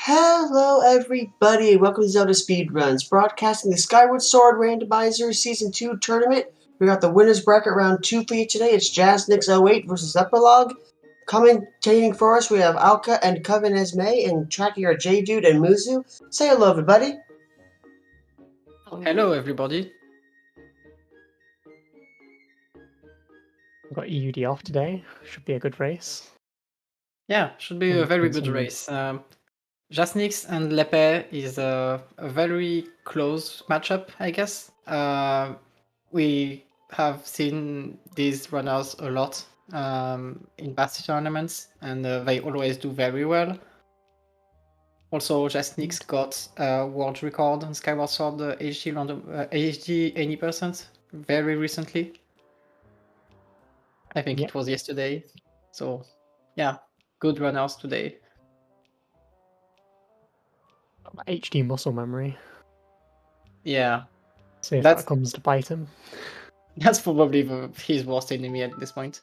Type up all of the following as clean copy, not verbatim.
Hello everybody, welcome to ZeldaSpeedRuns, broadcasting the Skyward Sword Randomizer Season 2 tournament. We got the winner's bracket round 2 for you today. It's Jasnix08 versus lepelog. Commentating for us, we have Alka and Coven Esme, and tracking are J-Dude and Muzu. Say hello everybody. Hello everybody. We've got EUD off today. Should be a good race. Yeah, should be a very good race. Jasnix and Lepe is a very close matchup, I guess. We have seen these runners a lot in past tournaments, and they always do very well. Also, Jasnix got a world record on Skyward Sword HD 80% very recently. I think it was yesterday. So, yeah, good runners today. HD muscle memory. Yeah. See if that comes to bite him. That's probably his worst enemy at this point.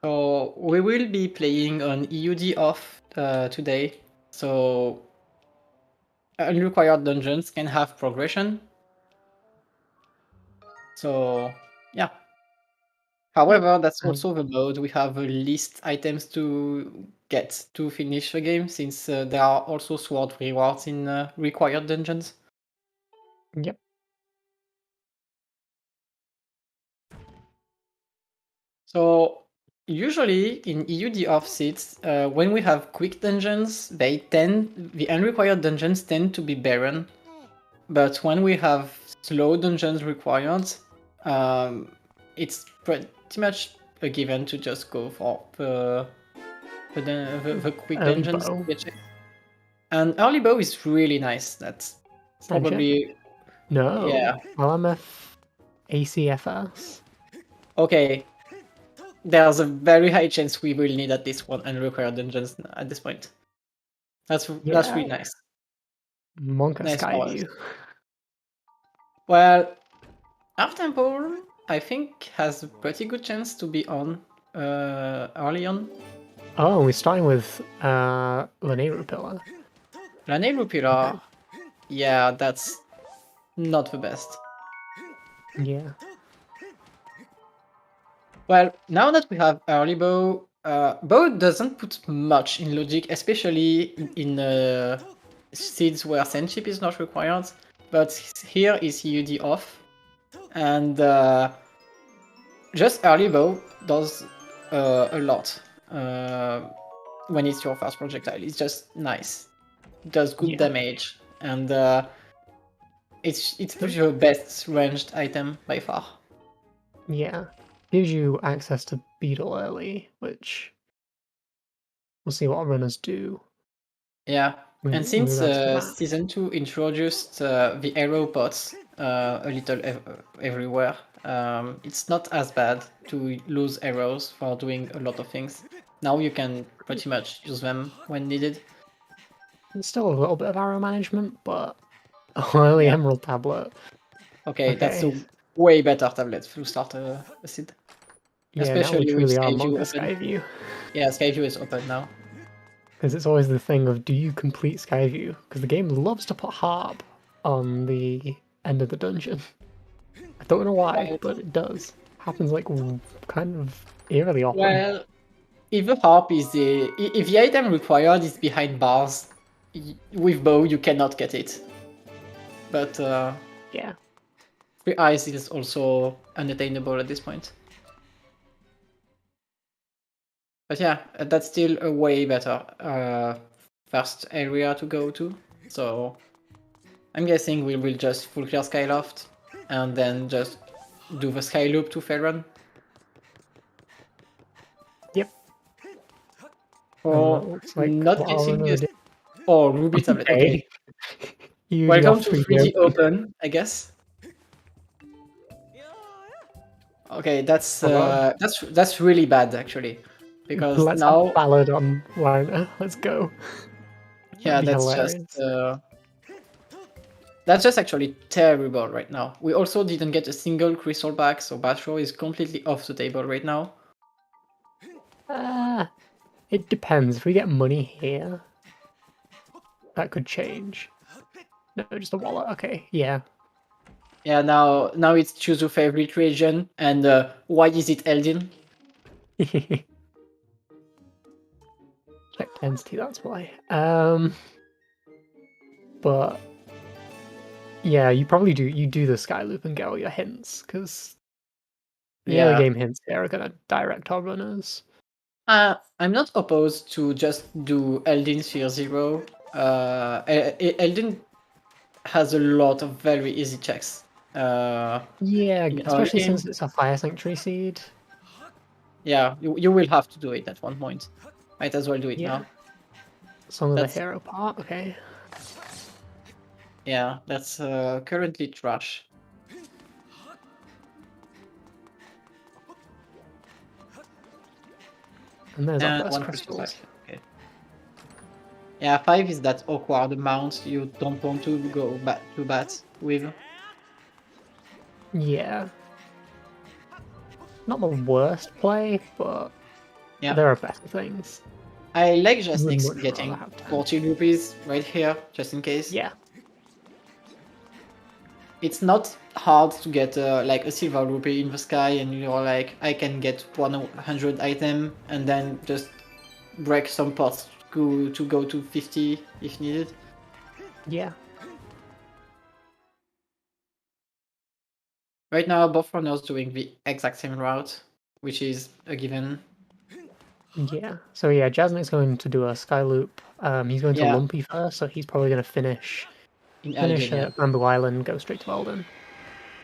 So we will be playing on EUD off today. So unrequired dungeons can have progression. So yeah. However, that's also the mode. We have least items to get to finish the game, since there are also sword rewards in required dungeons. Yep. So usually in EUD off seats, when we have quick dungeons, the unrequired dungeons tend to be barren. But when we have slow dungeons required, it's pretty much a given to just go for the quick dungeons. And early bow is really nice. That's probably... No. Yeah. LMF ACFS. Okay. There's a very high chance we will need at least one unrequired dungeons at this point. That's really nice. Monka nice Skyview. Well, Half Temple, I think, has a pretty good chance to be on early on. Oh, we're starting with Laneru Pillar. Laneru Pillar, yeah, that's not the best. Yeah. Well, now that we have early bow, bow doesn't put much in logic, especially in seeds where Sandship is not required. But here is EUD off, and just early bow does a lot when it's your first projectile. It's just nice. It does good damage, and it's your best ranged item by far. Yeah. Gives you access to Beetle early, which we'll see what runners do. Yeah, and since Season 2 introduced the arrow pots a little everywhere, it's not as bad to lose arrows for doing a lot of things. Now you can pretty much use them when needed. There's still a little bit of arrow management, but early Emerald Tablet. Okay, that's a way better tablet to start a seed. Yeah, especially now we truly are Monka Skyview. Yeah, Skyview is open now. Because it's always the thing of, do you complete Skyview? Because the game loves to put harp on the end of the dungeon. I don't know why, but it does. Happens like kind of eerily often. Well, if the harp is if the item required is behind bars, with bow you cannot get it. But yeah, 3 eyes is also unattainable at this point. But yeah, that's still a way better first area to go to. So I'm guessing we will just full clear Skyloft and then just do the Sky Loop to Faerun. Yep. Or like not getting this. Oh, Ruby tablet. Okay. Welcome to 3D Open, I guess. Okay, that's really bad actually, because let's now have ballad on Liner. Let's go. Yeah, that's just actually terrible right now. We also didn't get a single crystal back, so Batro is completely off the table right now. It depends. If we get money here, that could change. No, just a wallet. Okay, yeah. Yeah, now it's choose your favorite region, and why is it Eldin? Check density, that's why. But yeah, you probably do the sky loop and get all your hints, because the early game hints here are gonna direct our runners. I'm not opposed to just do Eldin Sphere 0. Eldin has a lot of very easy checks. Yeah, especially since it's a fire sanctuary seed. Yeah, you will have to do it at one point. Might as well do it now. Song of the Hero part, okay. Yeah, that's currently trash. And there's our first crystals. Okay. Yeah, 5 is that awkward amount you don't want to go to bat with. Yeah. Not the worst play, but there are better things. I like Jasnix getting 40 rupees right here, just in case. Yeah. It's not hard to get like a silver rupee in the sky, and you're like, I can get 100 item and then just break some pots to go to 50 if needed. Yeah. Right now, both runners doing the exact same route, which is a given. Yeah. So yeah, Jasnix going to do a sky loop. He's going to Lumpy first, so he's probably going to finish at Bamboo Island, go straight to Eldin.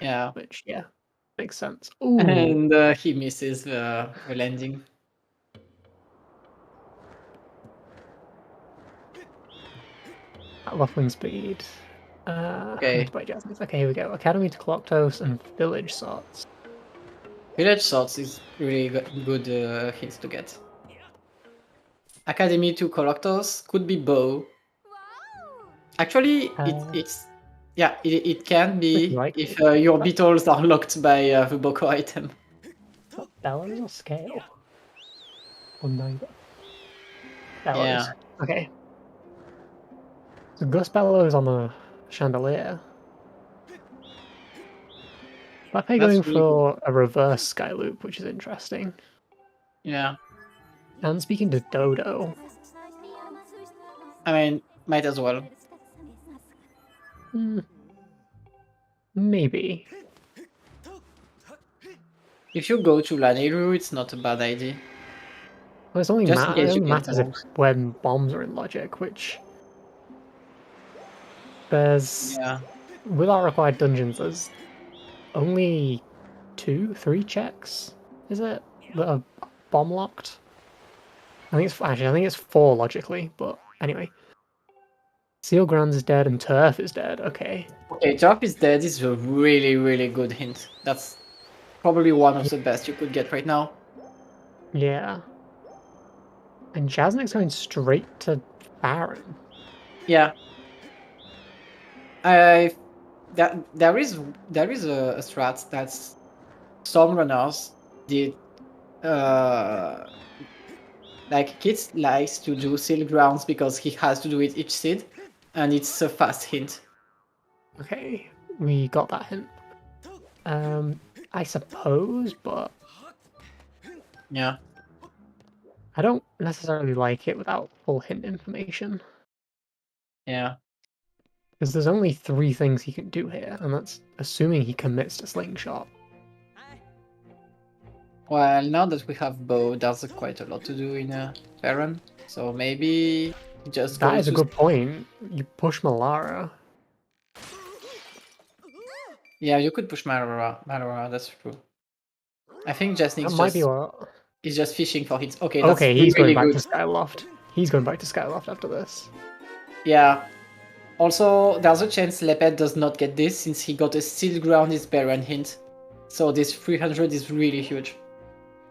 Yeah. Which makes sense. Ooh. And he misses the landing. At Luffling speed. Okay. Okay, here we go. Academy to Coloctos and Village Sorts. Village Sorts is really good hits to get. Academy to Coloctos could be Bow. Actually, it can be if your beetles are locked by the Boko item. Bellows or Scale? Or neither? Bellows. Yeah. Okay. So Gus Bellows on the Chandelier. Pepe going for a reverse sky loop, which is interesting. Yeah. And speaking to Dodo. I mean, might as well. Maybe. If you go to Lanayru, it's not a bad idea. Well, it only matters when bombs are in logic, which there's with our required dungeons, there's only 2-3 checks, is it, that are bomb locked? I think it's 4 logically, but anyway. Seal Grands is dead and Turf is dead. Okay. Okay, Turf is dead is a really, really good hint. That's probably one of the best you could get right now. Yeah. And Jasnix going straight to Baron. Yeah. There is a strat that's some runners did. Like Kit likes to do Seal Grounds because he has to do it each seed, and it's a fast hint. Okay, we got that hint. I suppose, but yeah, I don't necessarily like it without full hint information. Yeah, because there's only 3 things he can do here, and that's assuming he commits to Slingshot. Well, now that we have Bow, there's quite a lot to do in Baron, so maybe just that is a good point. You push Malara. Yeah, you could push Malara, that's true. I think Jasnix might be what is just fishing for hits. Okay, okay, he's really going back to Skyloft. He's going back to Skyloft after this. Yeah. Also, there's a chance Lepet does not get this since he got a Steel Ground is Baron hint. So this 300 is really huge.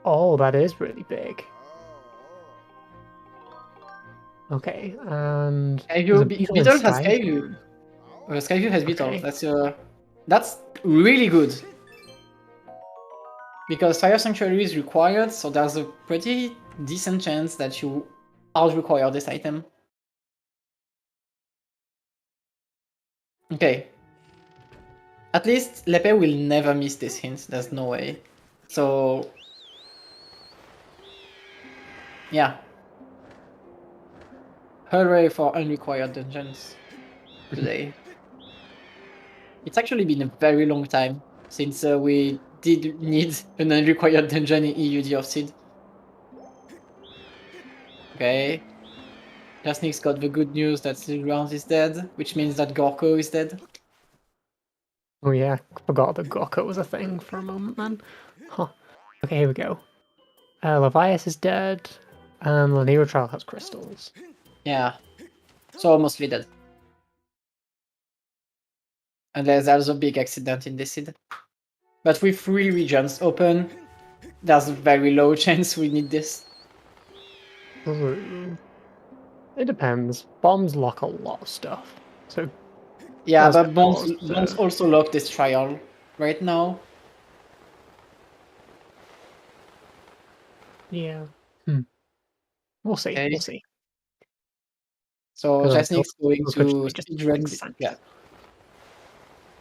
Oh, that is really big. Okay, and Beetle has Skyview. Skyview has Beetle. That's really good. Because Fire Sanctuary is required, so there's a pretty decent chance that you out-require this item. Okay. At least Lepe will never miss this hint, there's no way. So... yeah. Hooray for unrequired dungeons today. It's actually been a very long time since we did need an unrequired dungeon in EUD of Seed. Okay. Jasnix got the good news that SpeedRuns is dead, which means that Gorko is dead. Oh yeah, forgot that Gorko was a thing for a moment then. Huh. Okay, here we go. Levias is dead, and Lanero Trial has crystals. Yeah. So mostly dead. And there's also a big accident in this seed. But with 3 regions open, there's a very low chance we need this. It depends. Bombs lock a lot of stuff. So yeah, but bombs also lock this trial right now. Yeah. We'll see. Okay. We'll see. So Jasnix going to speedrun. Yeah.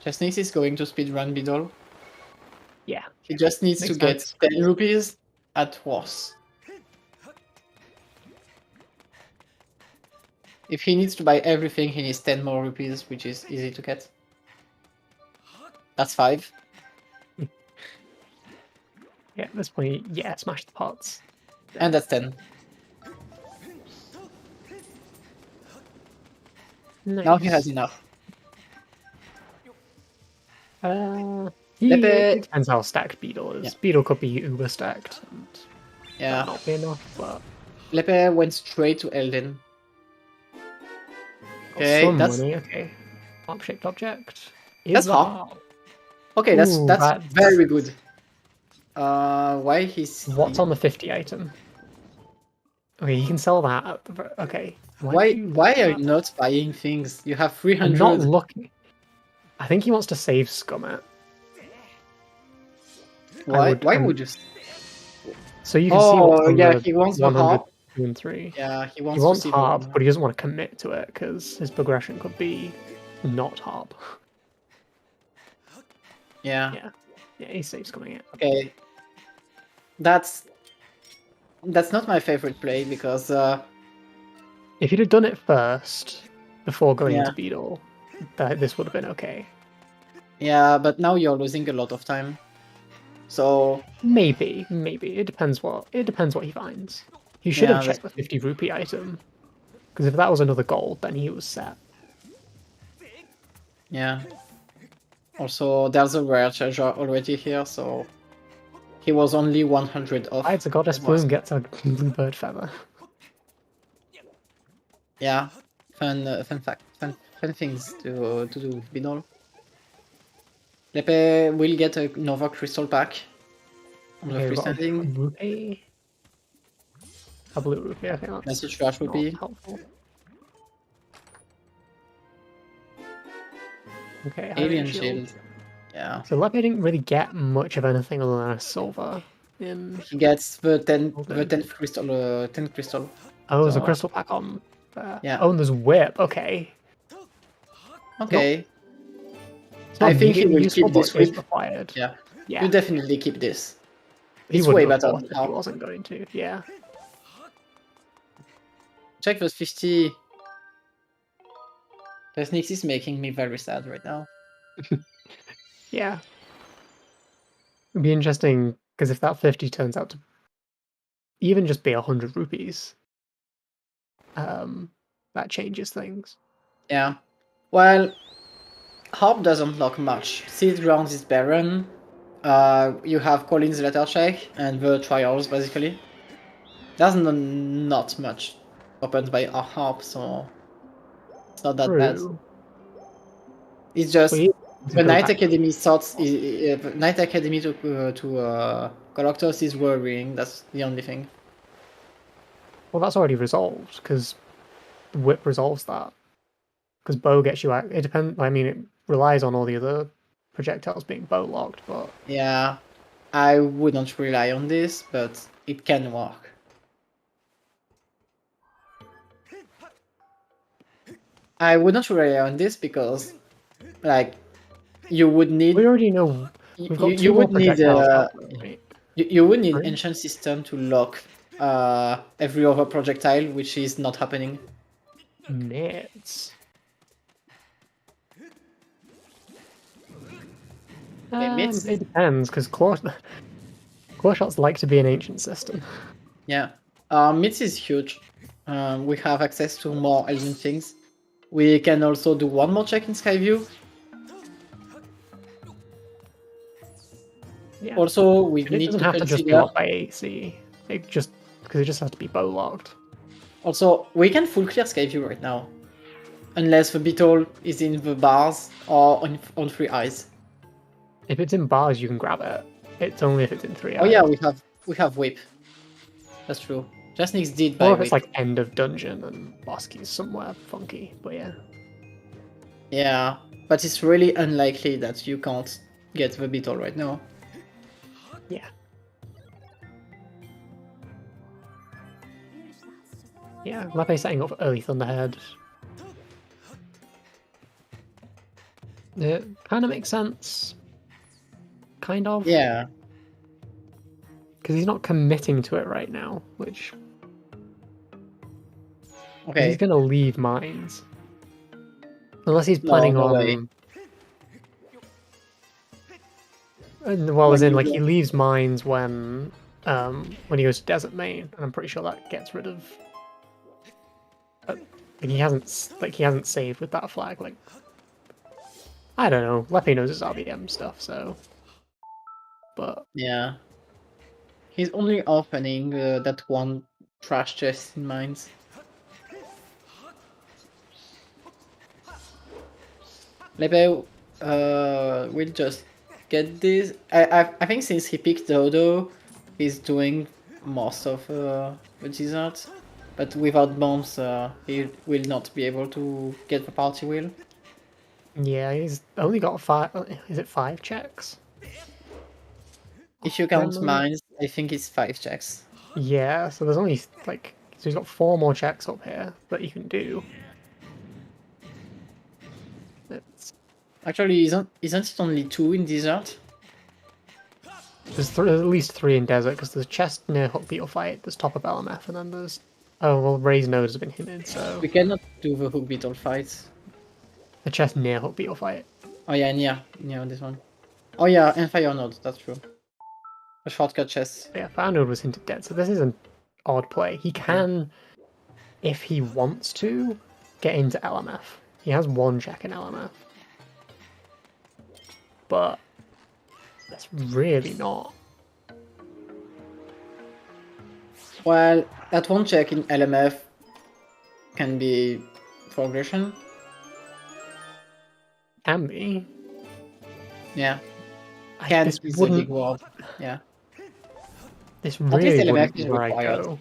Jasnix is going to speedrun Bidol. Yeah. He just needs to get 10 rupees at worst. If he needs to buy everything, he needs 10 more rupees, which is easy to get. That's 5. Yeah, at this point, yeah, smash the pots. And that's 10. Nice. Now he has enough. It depends how stacked Beetle is. Yeah. Beetle could be uber stacked. And yeah. Not be enough, but... Lepe went straight to Elden. Okay, that's... money, okay. Harp-shaped object. That's harp. Okay, that's very good. Why he's... What's on the 50 item? Okay, you can sell that. Okay. Why are you not buying things? You have 300. I'm not looking. I think he wants to save Scummet. Why would you? So you can see what's on yeah, he wants 100, 2 and 3. Yeah, he wants harp, but he doesn't want to commit to it because his progression could be not harp. Yeah. Yeah, he saves coming in. Okay. That's not my favorite play because if you'd have done it first before going into Beetle, this would have been okay. Yeah, but now you're losing a lot of time. So maybe it depends what he finds. He should have checked the 50 rupee item, because if that was another gold, then he was set. Yeah. Also, there's a rare treasure already here, so he was only 100 off. It's a goddess bloom gets a bluebird feather. Yeah, fun things to do with Bidol. Lepe will get another crystal pack on the freestanding. Rupee. A blue rupee, I think that's a trash rupee. Helpful. Okay, alien shield. Yeah. So Lepe didn't really get much of anything other than a silver. He gets the 10 crystal. 10 crystal. Oh, there's a crystal pack on there. Yeah. Oh, and there's whip. Okay. Okay. I think he will keep this whip. Required. Yeah. Yeah. You definitely keep this. It's way better. He wasn't going to. Yeah. Check those 50. Jasnix is making me very sad right now. Yeah. It'd be interesting, because if that 50 turns out to even just be 100 rupees, that changes things. Yeah. Well, harp doesn't lock much. SpeedRuns is barren. You have Colin's letter check and the trials, basically. There's not much opened by a harp, so it's not that bad. It's just the Night Academy thoughts. Night Academy to Collectors is worrying. That's the only thing. Well, that's already resolved because the whip resolves that. Because bow gets you out. It depends. I mean, it relies on all the other projectiles being bow locked, but yeah, I wouldn't rely on this, but it can work. I wouldn't rely on this because, like, you would need We already know we've got you two more would need projectiles out there, right? you would need Right. ancient system to lock every other projectile, which is not happening. Nets. Limits? It depends, because claw shots like to be an ancient system. Yeah. Myths is huge. We have access to more alien things. We can also do one more check in Skyview. Yeah. Also, we And it need doesn't to have to just be consider. locked by AC. It just because it just has to be bow locked. Also, we can full clear Skyview right now, unless the beetle is in the bars or on 3 eyes. If it's in bars, you can grab it. It's only if it's in 3 eyes. Oh yeah, we have whip. That's true. Jasnix did buy Or if whip. it's like end of dungeon and boss key's somewhere funky, but yeah. Yeah, but it's really unlikely that you can't get the beetle right now. Yeah. Yeah, Lepe setting up early Thunderhead. It kind of makes sense. Kind of. Yeah. Because he's not committing to it right now, which... Okay. He's going to leave mines. Unless he's No, planning no on... way. Well, as When in, you like, go- he leaves mines when he goes to Desert Main, and I'm pretty sure that gets rid of... like, he hasn't saved with that flag, like... I don't know, Lepe knows his RBM stuff, so... But... Yeah. He's only opening that one trash chest in mines. Lepe will just get this. I think since he picked Dodo, he's doing most of the desert. But without bombs, he will not be able to get the party wheel. Yeah, he's only got 5... Is it 5 checks? If you count Then- mines, I think it's 5 checks. Yeah, so there's only, like... So he's got 4 more checks up here that you can do. It's... Actually, isn't it only 2 in desert? There's at least 3 in desert, because there's chest near Hook Beetle fight, there's top of LMF, and then there's... Oh, well, Ray's nose has been hinted, so... We cannot do the hook beetle fights. The chest near Hook Beetle fight. Oh yeah, near this one. Oh yeah, and fire node, that's true. A shortcut chest. Yeah, Fire Node was hinted dead, so this is an odd play. He can, if he wants to, get into LMF. He has 1 check in LMF. But that's really not. Well, that one check in LMF can be progression. Can be. Yeah. This Is a big wouldn't. word. Yeah. This least really LMF wouldn't is be where I required. go.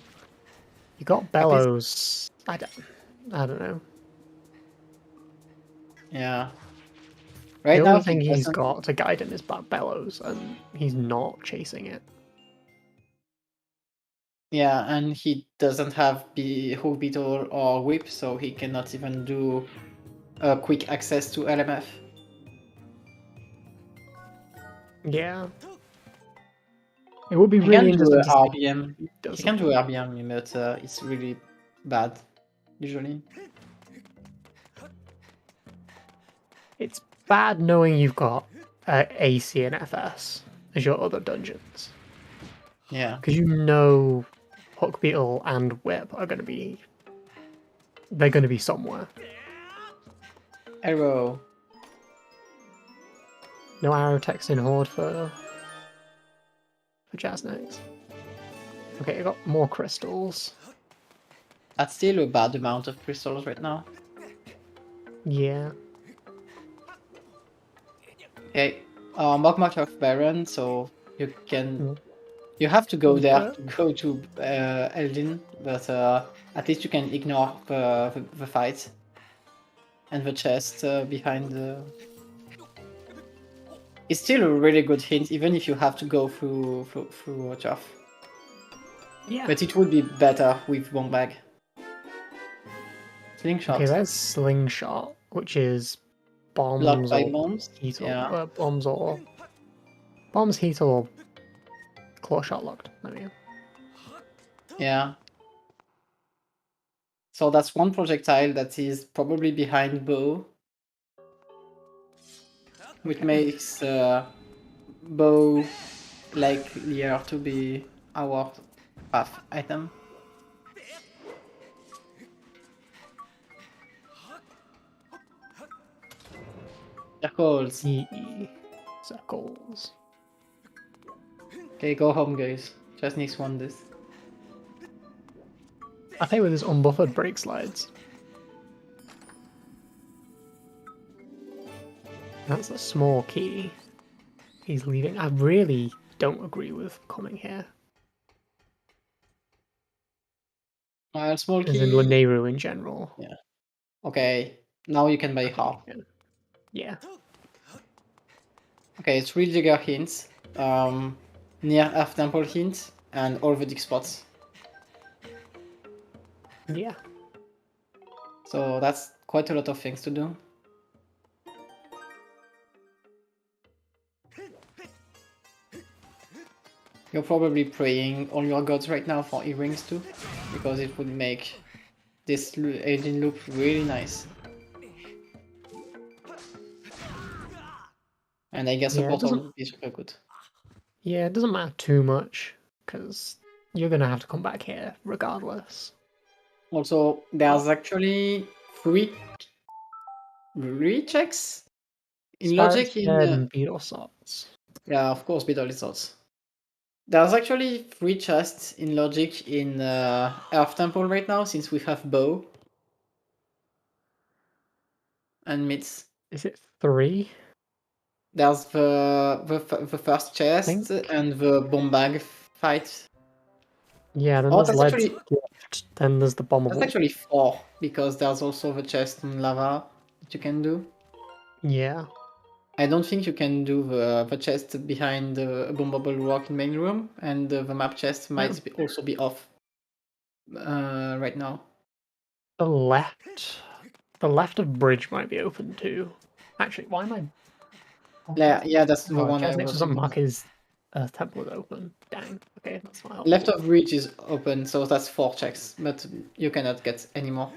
You got Bellows. I don't know. Yeah. Right The now only thing he he's doesn't- got to guide him is Back Bellows, and he's not chasing it. Yeah, and he doesn't have hook beetle or whip, so he cannot even do quick access to LMF. Yeah. It would be He really can do interesting a to see if RBM. he does He can do something. RBM, but it's really bad, usually. It's bad knowing you've got AC and FS as your other dungeons. Yeah. Because you know Hook Beetle and Whip are going to be... They're going to be somewhere. Arrow. No arrow text in Horde for Jasnix. Okay, I got more crystals. That's still a bad amount of crystals right now. Yeah. Okay. Mogmak of Baron, so you can... Mm. You have to go What's there that? to go to Eldin, but at least you can ignore the fight. And the chest behind the... It's still a really good hint, even if you have to go through Turf. Yeah. But it would be better with one bag. Slingshot. Okay, there's slingshot, which is Blocked bombs by or bombs. heat Yeah. or bombs, heat or claw shot locked. I mean, Yeah. So that's one projectile that is probably behind bow, which makes bow likelier to be our path item. Circles. circles. Okay, go home, guys. Jasnix won this. I think with his unbuffered break slides. That's a small key. He's leaving. I really don't agree with coming here. Small As in key. Laneru in general. Yeah. Okay, now you can buy half. Yeah. Okay, 3 Jigger hints, near Earth Temple hint, and all the dig spots. Yeah. So that's quite a lot of things to do. You're probably praying all your gods right now for earrings too, because it would make this aging loop really nice. And I guess Yeah, support would be super good. Yeah, it doesn't matter too much, because you're going to have to come back here regardless. Also, there's actually three checks in logic in... Beetle sorts. Yeah, of course, Beetle sorts. There's actually 3 chests in logic in Earth Temple right now, since we have bow and myths. Is it 3? There's the first chest and the bomb bag fight. Yeah, then there's Lead's gift, then there's the bombable. That's actually 4, because there's also the chest in lava that you can do. Yeah. I don't think you can do the chest behind the bombable rock in main room, and the map chest might also be off right now. The left of bridge might be open too. Actually, why am I? Yeah, that's the one I Jasnix was. doesn't mark his temple is open. Dang. Okay, that's not helpful. Left of bridge is open, so that's 4 checks, but you cannot get any more.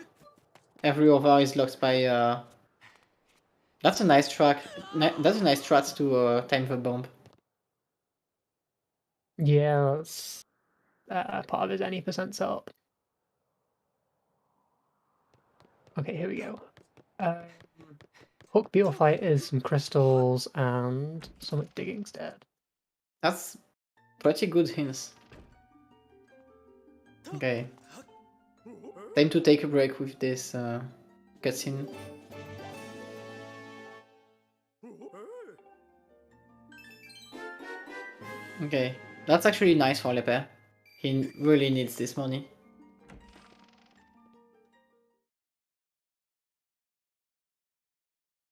Every other is locked by. That's a nice track. That's a nice strat to time the bomb. Yeah, that's part of his any percent setup. Okay, here we go. Hook beetle fight is some crystals and some digging instead. That's pretty good hints. Okay. Time to take a break with this cutscene. Okay, that's actually nice for Lepe. He really needs this money.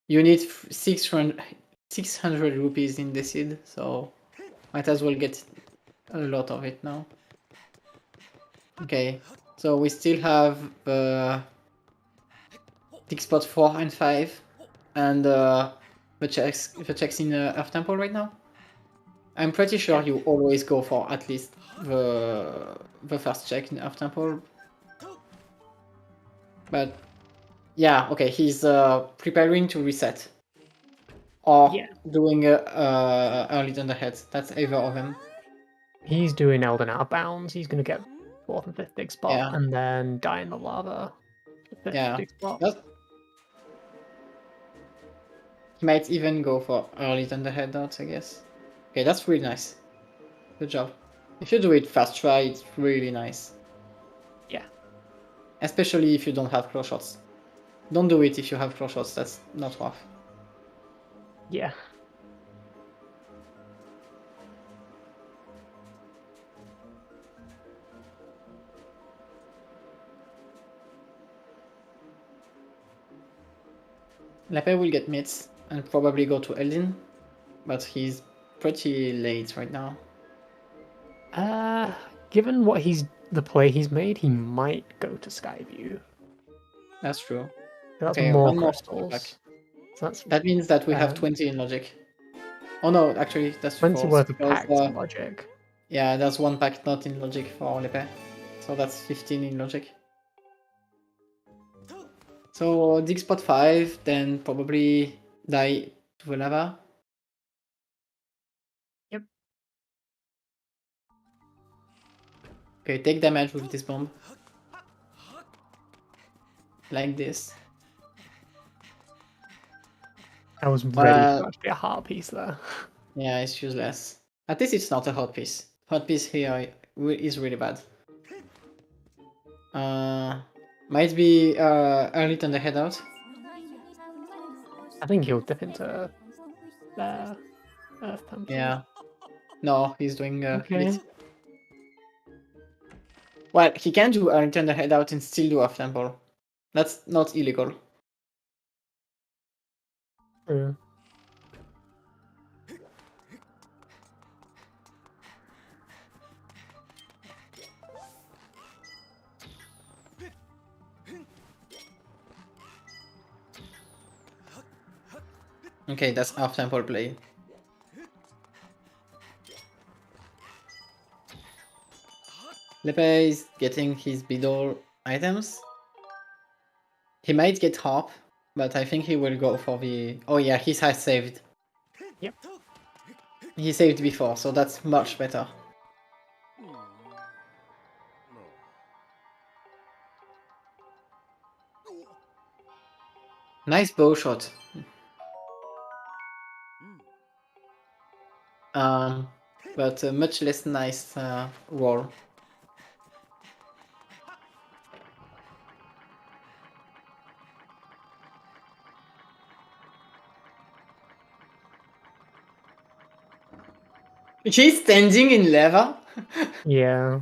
You need 600 rupees in the seed, so might as well get a lot of it now. Okay, so we still have the dig spot 4 and 5, and the checks in Earth Temple right now. I'm pretty sure you always go for at least the first check in Earth Temple. But yeah, okay, he's preparing to reset. Or doing early thunderhead. That's either of them. He's doing Elden Out of Bounds. He's going to get 4th and 5th dig spot and then die in the lava. The 5th dig spot. He might even go for early thunderhead dots, I guess. Okay, that's really nice. Good job. If you do it fast try, it's really nice. Yeah. Especially if you don't have claw shots. Don't do it if you have claw shots, that's not worth. Yeah. Lepe will get mids and probably go to Eldin, but he's pretty late right now. Given what the play he's made, he might go to Skyview. That's true. That's Okay, more one more back. crystals. So that's That means that we have 10. 20 in logic. Oh no, actually that's 20 false. worth of Because, packs in logic. yeah, there's one pack not in logic for Lepe. So that's 15 in logic. So dig spot 5, then probably die to the lava. Yep. Okay, take damage with this bomb. Like this. I was ready for that to be a heart piece there. Yeah, it's useless. At least it's not a hot piece. Hot piece here is really bad. Might be early thunder head out. I think he'll dip into Earth Temple. Yeah. No, he's doing Okay. Blitz. Well, he can do early thunder head out and still do Earth Temple. That's not illegal. True. Okay, that's Earth Temple play. Lepe is getting his Beedle items. He might get Harp, but I think he will go for the... Oh yeah, he has saved. Yep. He saved before, so that's much better. Nice bow shot. But a much less nice roll. He's standing in lava? Yeah,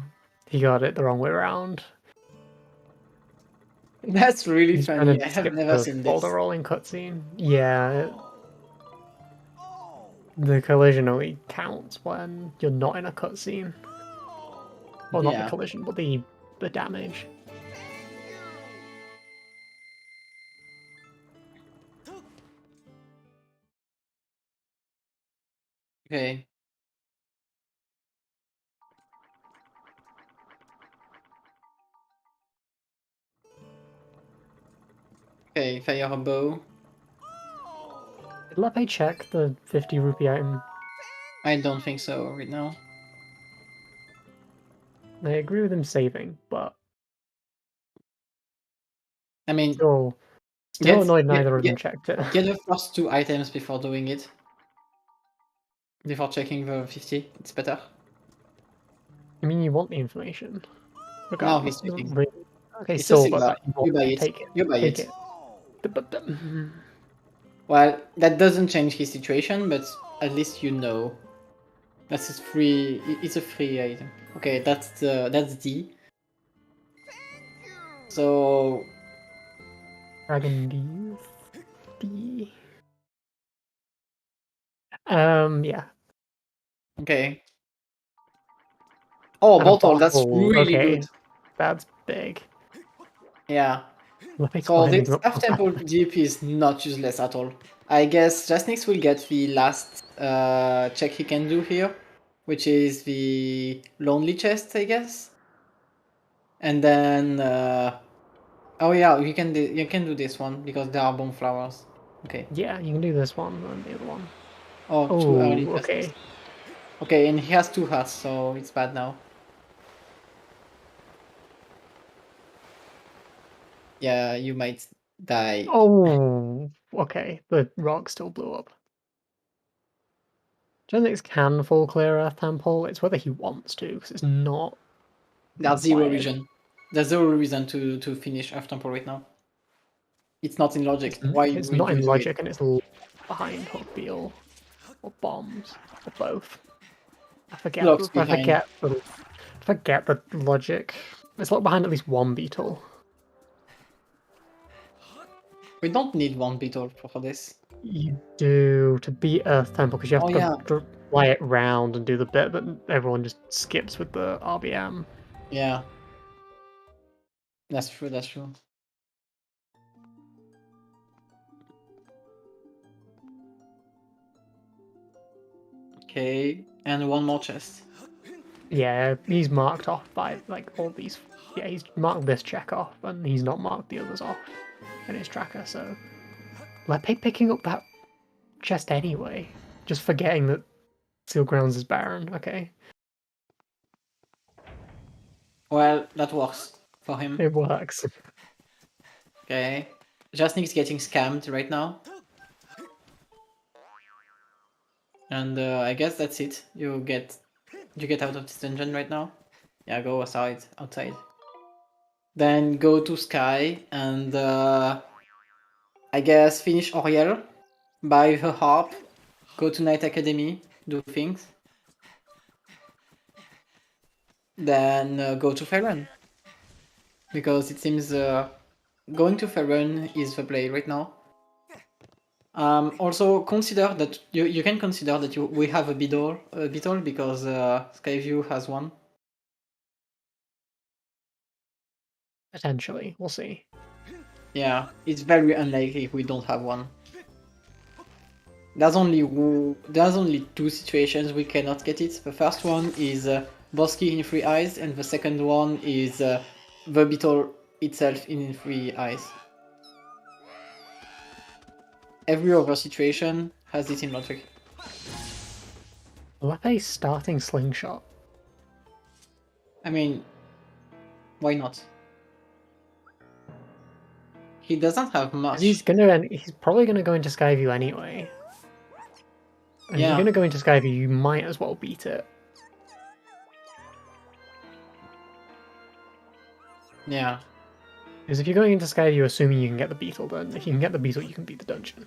he got it the wrong way around. That's really He's funny. trying to I have skip never the seen this. boulder rolling cutscene. Yeah, the collision only counts when you're not in a cutscene. Well, not Yeah. the collision, but the damage. Okay. Okay, fire a bow. Did Lepe check the 50 rupee item? I don't think so right now. I agree with him saving, but I mean, still annoyed neither of them checked it. Get the first 2 items before doing it. Before checking the 50, it's better. I mean, you want the information. Now he's Regardless, it doesn't checking. really... Okay, It's still, a silver. but You buy it. take it. You buy Take it. it. Well, that doesn't change his situation, but at least you know. That's his free. It's a free item. Okay, that's D. So Dragon D. Yeah. okay. Oh, And a bottle. That's bottle, really okay. good. That's big. Yeah. Lepe's So this climbing up Earth Temple DP is not useless at all. I guess Jasnix will get the last check he can do here, which is the Lonely Chest, I guess. And then, oh yeah, you can do this one because there are bone flowers. Okay. Yeah, you can do this one and the other one. Oh, Oh, too early. okay. Okay, and he has 2 hearts, so it's bad now. Yeah, you might die. Oh, okay. The rock still blew up. Jasnix can full clear Earth Temple. It's whether he wants to, because it's not. There's zero required. reason. There's zero reason to finish Earth Temple right now. It's not in logic. Why It's would not you in do logic, it? and it's behind Hookbeal or bombs or both. I forget. Blocks behind. I forget the logic. It's locked behind at least one beetle. We don't need one beetle for this. You do to beat Earth Temple because you have to fly it round and do the bit that everyone just skips with the RBM. Yeah. That's true, that's true. Okay, and one more chest. Yeah, he's marked off by like all these. Yeah, he's marked this check off, and he's not marked the others off in his tracker. So, Lepe picking up that chest anyway, just forgetting that Seal Grounds is barren. Okay, Well, that works for him. it works. Okay, Jasnix getting scammed right now. And I guess that's it. You get out of this dungeon right now. Yeah, go outside. Then go to Sky and I guess finish Oriel, buy her harp, go to Night Academy, do things. Then go to Ferran. Because it seems going to Ferran is the play right now. Also consider that you can consider that we have a beetle because Skyview has one. Potentially, we'll see. Yeah, it's very unlikely we don't have one. There's only two situations we cannot get it. The first one is Bosky in 3 eyes, and the second one is the beetle itself in 3 eyes. Every other situation has it in logic. Lepe's starting slingshot. I mean, why not? He doesn't have much. He's probably gonna go into Skyview anyway. And if Yeah. you're gonna go into Skyview, you might as well beat it. Yeah. Because if you're going into Skyview assuming you can get the beetle, then if you can get the beetle, you can beat the dungeon.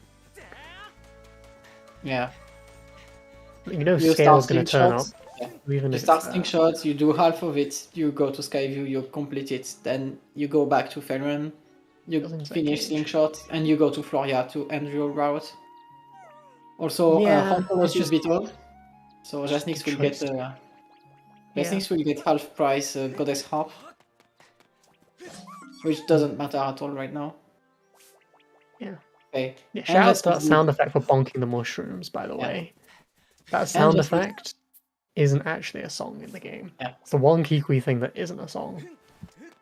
Yeah. You know You Scale's start gonna turn up. slingshots. Yeah. Even You if start it's, slingshots, you do half of it, you go to Skyview, you complete it, then you go back to Ferran, you Buildings that finish cage. slingshot, and you go to Floria to end your route. Also, Yeah, Hontolos it's is just- beetle, so just Jasnix a will get choice. Jasnix will get half price Goddess Harp, which doesn't matter at all right now. Yeah. Okay. Yeah, And shout out to that Jasnix sound effect for bonking the mushrooms, by the Yeah. way. That sound Jasnix- effect isn't actually a song in the game. Yeah. It's the one Kikui thing that isn't a song.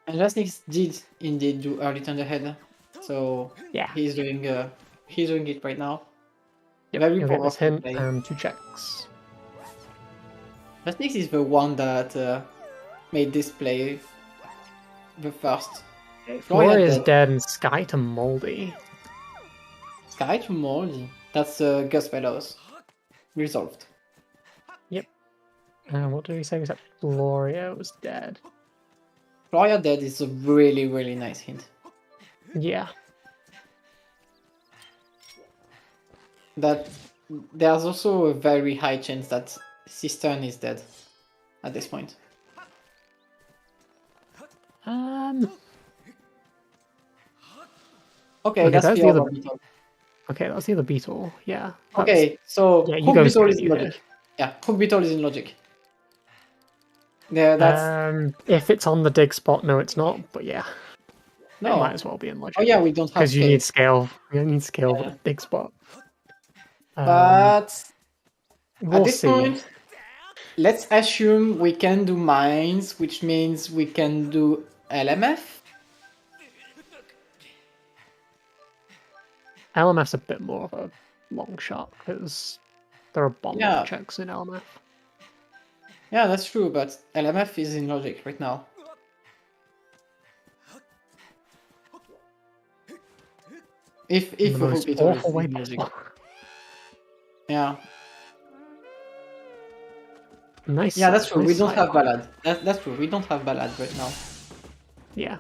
And Jasnix did indeed do early Thunderhead, so Yeah. he's doing it right now. Yep, Very you'll get this powerful hint play. and 2 checks. Jasnix is the one that made this play the first. Floria is dead. dead and Sky to Moldy. Sky to Moldy. That's Gus Fellows. Resolved. What did we say? Was that Floria was dead? Floria dead is a really, really nice hint. Yeah. That there's also a very high chance that Cistern is dead at this point. Okay, that's the other beetle. Okay, that's the other beetle. Yeah. Okay, so Yeah, you Hook go Beetle is in Skyview logic. here. Yeah, Hook Beetle is in logic. Yeah, that's If it's on the dig spot, no, it's not. But yeah, it no. might as well be in logic. Oh yeah, we don't have Because you scale. need scale. You need scale Yeah. for the dig spot. But We'll at this see. point, let's assume we can do mines, which means we can do LMF. LMF's a bit more of a long shot because there are bomb Yeah. checks in LMF. Yeah, that's true, but LMF is in logic right now. If The Hook most Beetle is awful way in logic. possible. Yeah. Nice. Yeah, that's true. We nice don't side. have Ballad. That's true. We don't have Ballad right now. Yeah.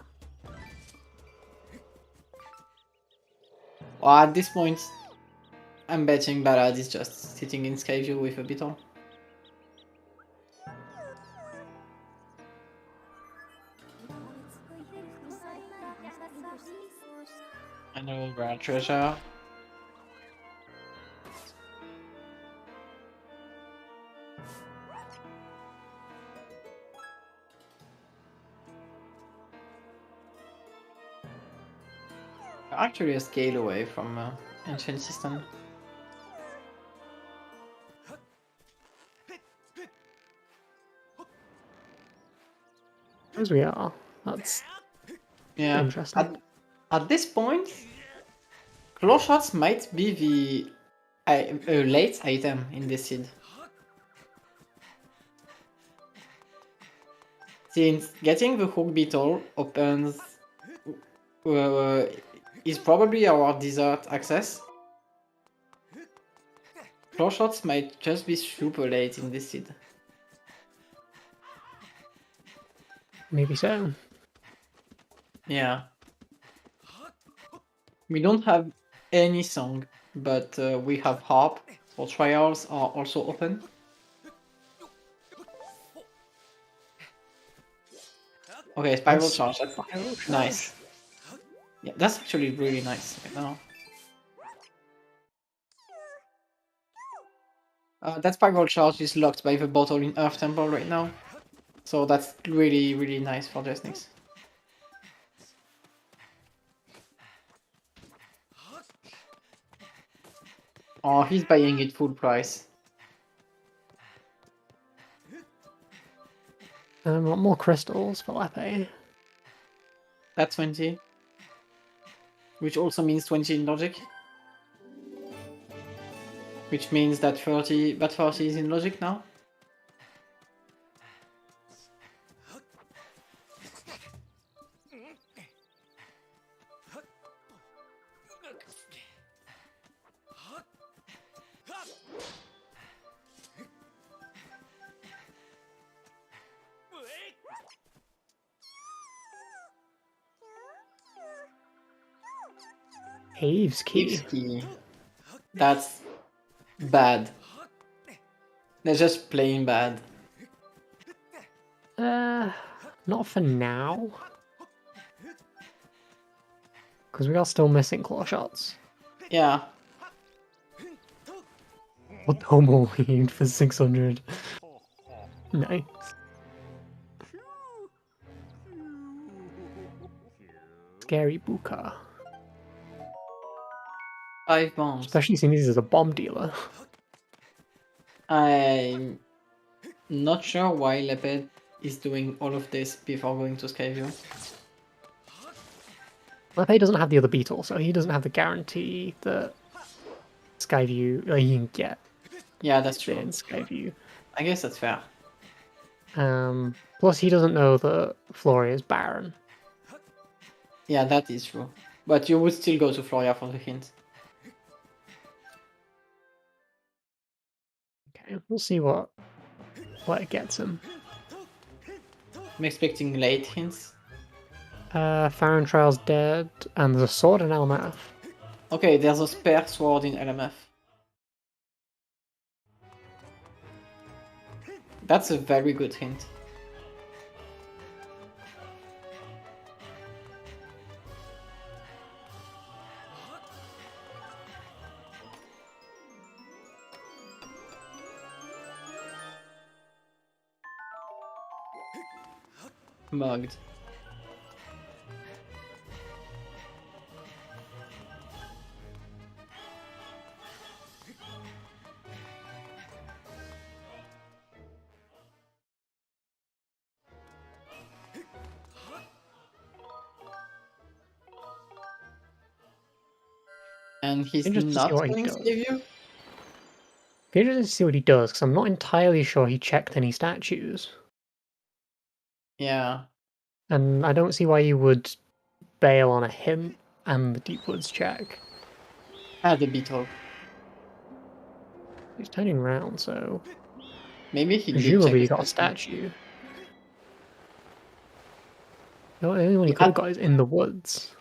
Well, at this point, I'm betting Ballad is just sitting in Skyview with a beetle. Another rare treasure. Actually a scale away from Ancient System. As we are. That's Yeah. interesting. At this point, claw shots might be the late item in this seed. Since getting the hook beetle opens is probably our dessert access. Claw shots might just be super late in this seed. Maybe so. Yeah. We don't have any song, but we have harp, so trials are also open. Okay, spiral charge. That's nice. Yeah, that's actually really nice right now. That spiral charge is locked by the bottle in Earth Temple right now. So that's really, really nice for Jasnix. Oh, he's buying it full price. Want more crystals for Lepe. That's 20. Which also means 20 in logic. Which means that 30 is in logic now. Aves key. Thieves' key. That's bad. They're just plain bad. Not for now. Because we are still missing claw shots. Yeah. What homo weed for 600? Nice. Scary Buka. 5 bombs. Especially seeing these as a bomb dealer. I'm not sure why Leped is doing all of this before going to Skyview. Lepe doesn't have the other beetle, so he doesn't have the guarantee that Skyview he can get Yeah, that's it in true. Skyview. I guess that's fair. Plus, he doesn't know that Floria is barren. Yeah, that is true. But you would still go to Floria for the hint. Okay, we'll see what it gets him. I'm expecting late hints. Farron Trial's dead, and there's a sword in LMF. Okay, there's a spare sword in LMF. That's a very good hint. Mugged. And he's Interested to not see what he going does. Skyview? Be interested to see what he does, because I'm not entirely sure he checked any statues. Yeah. And I don't see why you would bail on a hint and the Deep Woods check. The beetle. He's turning around, so Maybe he did presumably he check got a his statue. statue. The only one he could have got is in the woods.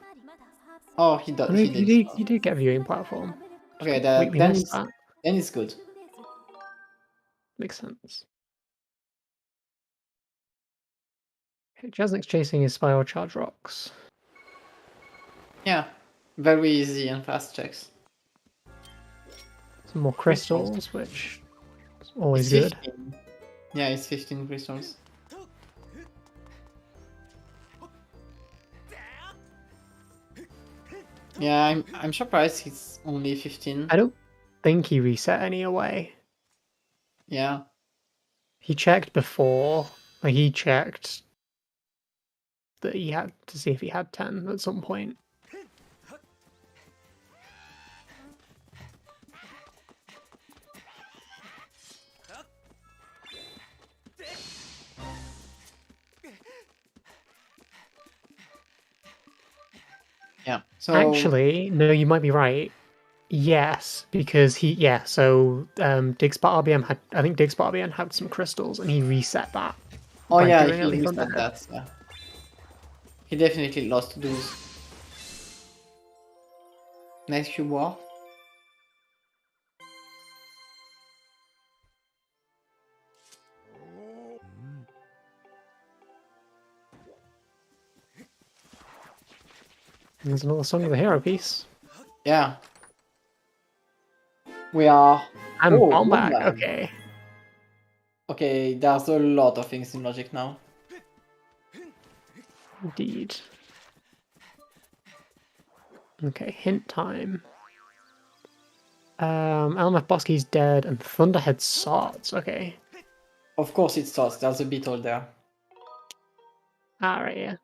Oh, he does. Oh, no, He did. he did get a viewing platform. Okay, Completely then missed that. it's good. Makes sense. Okay, Jasnix chasing his Spiral Charge Rocks. Yeah, very easy and fast checks. Some more crystals, which is always It's good. 15. Yeah, it's 15 crystals. Yeah, I'm surprised he's only 15. I don't think he reset any away. Yeah. He checked before. Like, he checked that he had to see if he had 10 at some point. Yeah. So Actually, no, you might be right. Yes, because so Digspot RBM had, I think Digspot RBM had some crystals and he reset that oh by yeah, doing he Early reset Thunderhead. that. Yeah. He definitely lost those. Nice cube war. And there's another Song of the Hero piece. Yeah. We are. And Oh, bomb bomb bag, bag. okay. Okay, there's a lot of things in logic now. Indeed. Okay, hint time. Elmeth Bosky's dead and Thunderhead swords, okay. Of course it starts, there's a beetle there. Alright, yeah.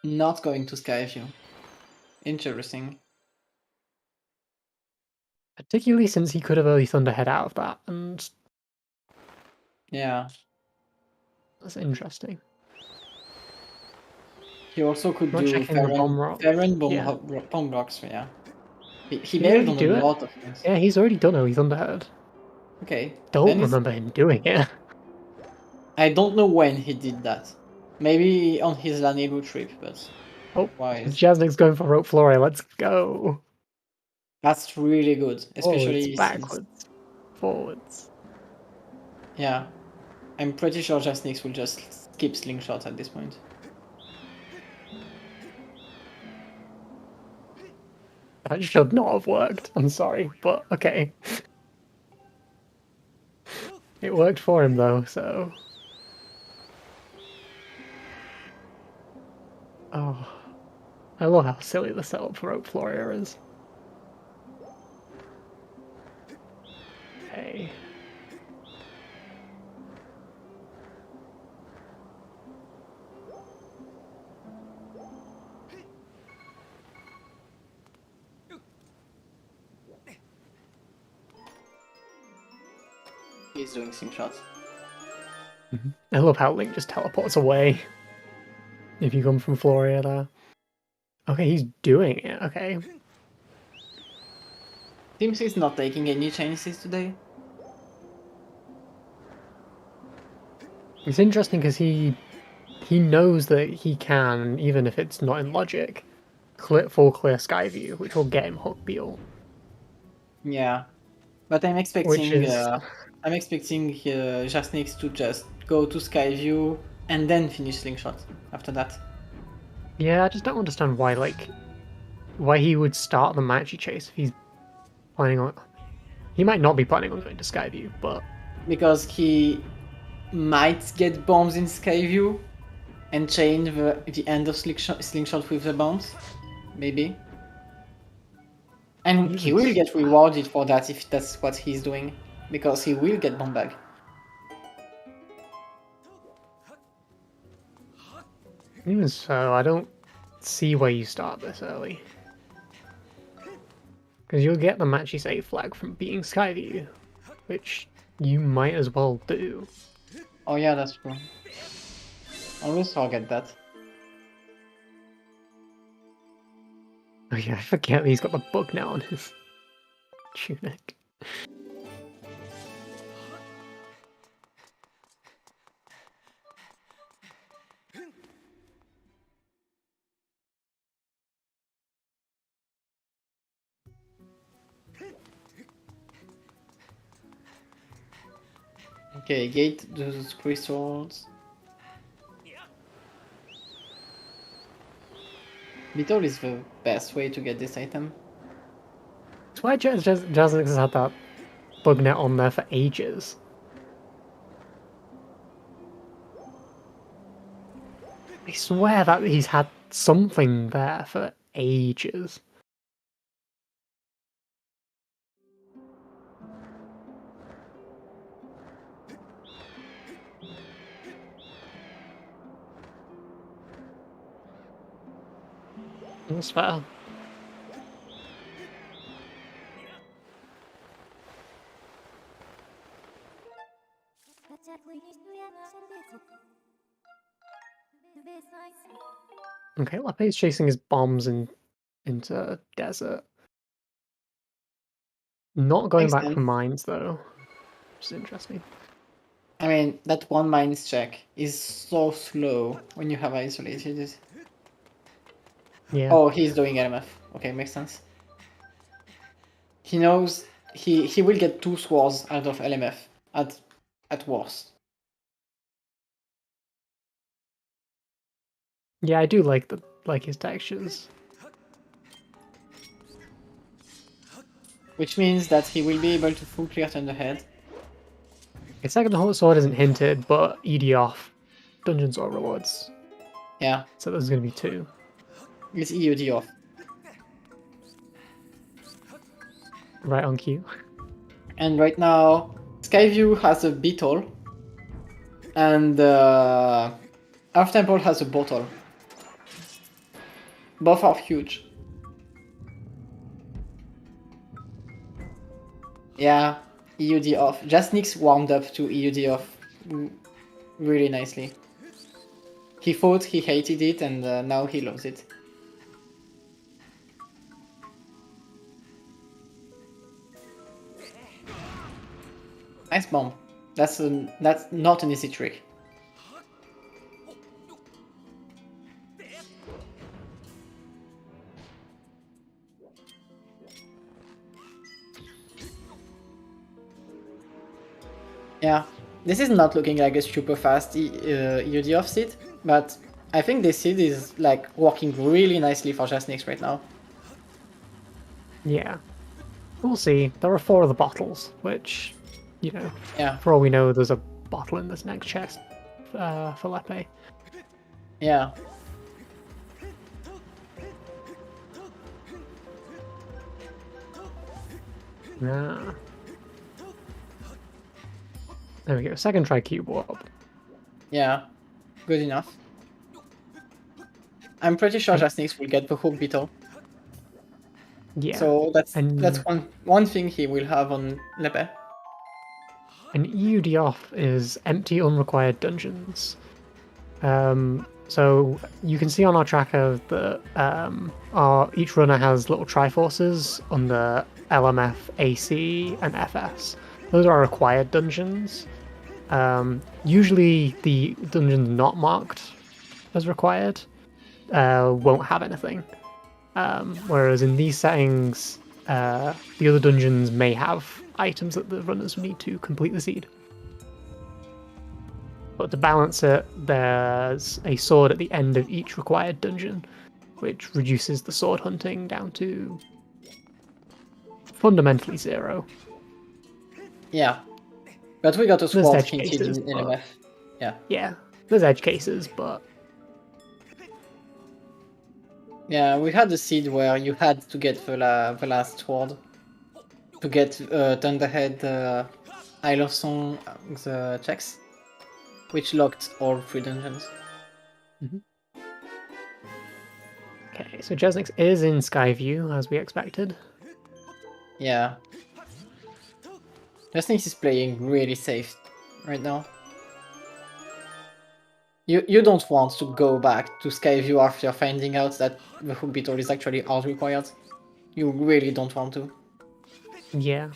Not going to Skyview. Interesting. Particularly since he could have Early Thunderhead out of that, and Yeah. that's interesting. He also could Not do checking the bomb rock. bomb rocks, yeah. He Did he bailed already on do a it? lot of things. Yeah, he's already done Early Thunderhead. Okay. Don't then remember him doing it. I don't know when he did that. Maybe on his Lanilu trip, but Oh, why? Jasnix's going for Rope Flora, let's go. That's really good, Forwards, especially since backwards, forwards. yeah. I'm pretty sure Jasnix will just skip slingshot at this point. That should not have worked. I'm sorry, but okay. It worked for him though, so. Oh, I love how silly the setup for Rope Flora is. Okay. He's doing slingshots. I love how Link just teleports away if you come from Floria there. Okay, he's doing it, okay. Seems he's not taking any chances today. It's interesting because he knows that he can, even if it's not in logic, full clear Skyview, which will get him Hook Beetle. Yeah, but I'm expecting Jasnix to just go to Skyview and then finish slingshot after that. Yeah, I just don't understand why he would start the Manchi chase if he's planning on. He might not be planning on going to Skyview, but Because he might get bombs in Skyview and chain the end of slingshot with the bombs, maybe. And he will get rewarded for that if that's what he's doing, because he will get bomb bag. even so, I don't see why you start this early. Because you'll get the Manchi 8 flag from beating Skyview, which you might as well do. Oh yeah, that's true. Always forget that. Oh yeah, I forget that he's got the bug now on his tunic. Okay, gate those crystals. Beetle is the best way to get this item. That's why Jasnix has had that bug net on there for ages. I swear that he's had something there for ages. That's fair. Okay, Lepe's chasing his bombs into desert. Not going Makes back sense. for mines though, which is interesting. I mean, that one mines check is so slow when you have isolated it. Yeah. Oh, he's doing LMF. Okay, makes sense. He knows he will get 2 swords out of LMF at worst. Yeah, I do like his textures. Which means that he will be able to full clear turn the head. His second sword isn't hinted, but ED off dungeons or rewards. Yeah, So there's going to be 2. it's EUD off. Right on cue. And right now, Skyview has a beetle, and Earth Temple has a bottle. Both are huge. Yeah, EUD off. Jasnix warmed up to EUD off really nicely. He thought he hated it, and now he loves it. Nice bomb. That's not an easy trick. Yeah, this is not looking like a super fast EUD off seed, but I think this seed is like working really nicely for Jasnix right now. Yeah. We'll see. There are 4 of the bottles, which, you know, Yeah, for all we know, there's a bottle in this next chest for Lepe. yeah. Yeah. There we go. Second try cube warp. Yeah, good enough. I'm pretty sure Jasnix will get the hook beetle. Yeah. So that's And one thing he will have on Lepe. an EUD off is empty unrequired dungeons. So you can see on our tracker that each runner has little triforces under LMF, AC, and FS. Those are required dungeons. Usually the dungeons not marked as required won't have anything. Whereas in these settings, the other dungeons may have items that the runners need to complete the seed. But to balance it, there's a sword at the end of each required dungeon, which reduces the sword hunting down to fundamentally 0. Yeah, but we got a There's sword edge hinted cases, in but LMF. Yeah. yeah, there's edge cases, but Yeah, we had a seed where you had to get the last sword to get Thunderhead, Isle of Song, the checks, which locked all 3 dungeons. okay. So Jasnix is in Skyview as we expected. Yeah. Jasnix is playing really safe right now. You don't want to go back to Skyview after finding out that the hook beetle is actually out required. You really don't want to. Yeah.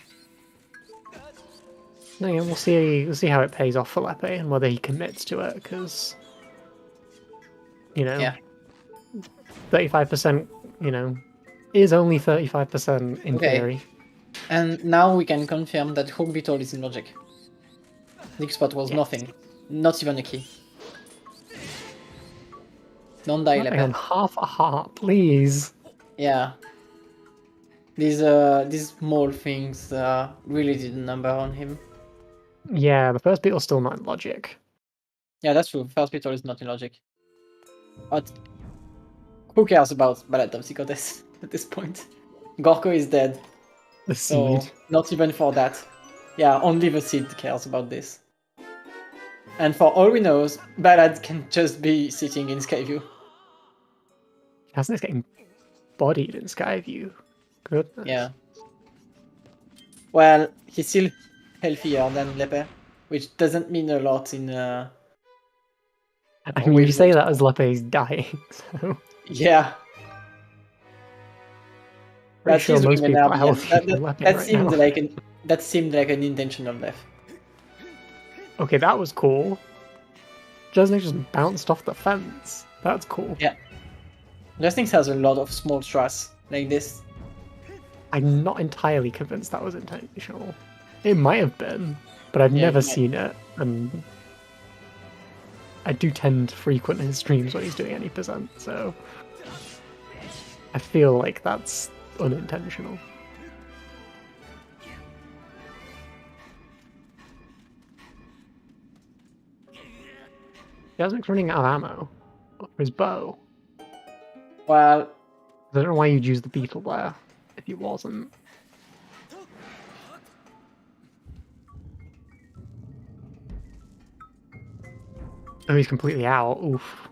No, yeah, we'll see how it pays off for Lepe and whether he commits to it, because you know, Yeah. 35%, you know, is only 35% in Okay. theory. And now we can confirm that hook beetle is in logic. Nick spot was Yes. nothing, not even a key. Don't die, Lepe on Lepe. half a heart, please. Yeah. These small things really did a number on him. Yeah, the first beetle's still not in logic. Yeah, that's true. First beetle is not in logic. But who cares about Ballad of Zicotes at this point? Gorko is dead. The So seed. not even for that. Yeah, only the seed cares about this. And for all we know, Ballad can just be sitting in Skyview. Jasnix getting bodied in Skyview. Goodness. Yeah. Well, he's still healthier than Lepe, which doesn't mean a lot in. I mean, you say that as Lepe's dying, so. Yeah. Pretty sure most people are healthier than Lepe right seemed now. That seemed like an intentional death. Okay, that was cool. Jasnix just bounced off the fence. That's cool. Yeah. Jasnix has a lot of small strats like this. I'm not entirely convinced that was intentional. It might have been, but I've never seen it, and I do tend to frequent his streams when he's doing any percent, so I feel like that's unintentional. Jasnix running out of ammo for his bow. Well, I don't know why you'd use the beetle there if he wasn't. Oh, he's completely out. Oof.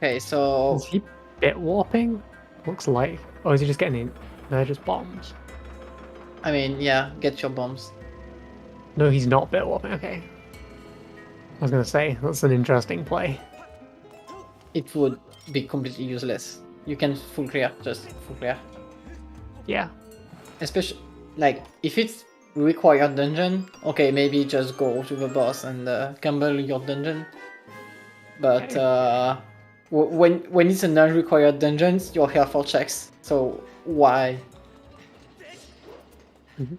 okay, so Is he bit warping? Looks like. Or is he just getting in? They're just bombs. I mean, yeah, get your bombs. No, he's not bit warping. Okay. I was gonna say that's an interesting play. It would be completely useless. You can full clear, just full clear. Yeah. Especially, like, if it's required dungeon, okay, maybe just go to the boss and gamble your dungeon. But when it's a non-required dungeon, you're here for checks. So why? Mm-hmm.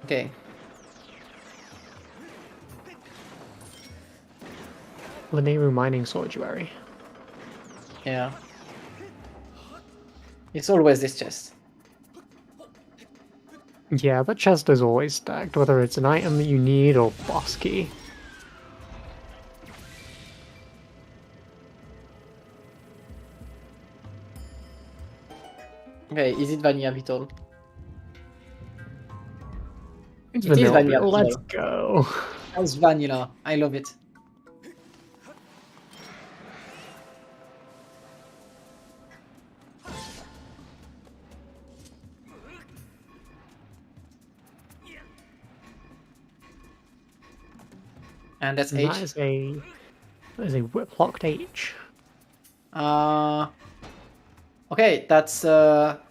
Okay. Linearu mining sanctuary. Yeah. It's always this chest. Yeah, that chest is always stacked, whether it's an item that you need or boss key. Okay, is it Vanilla Beetle? It's It is vanilla. vanilla. Let's go. That's vanilla. I love it. And that's H. That is a whip-locked H. Okay, that's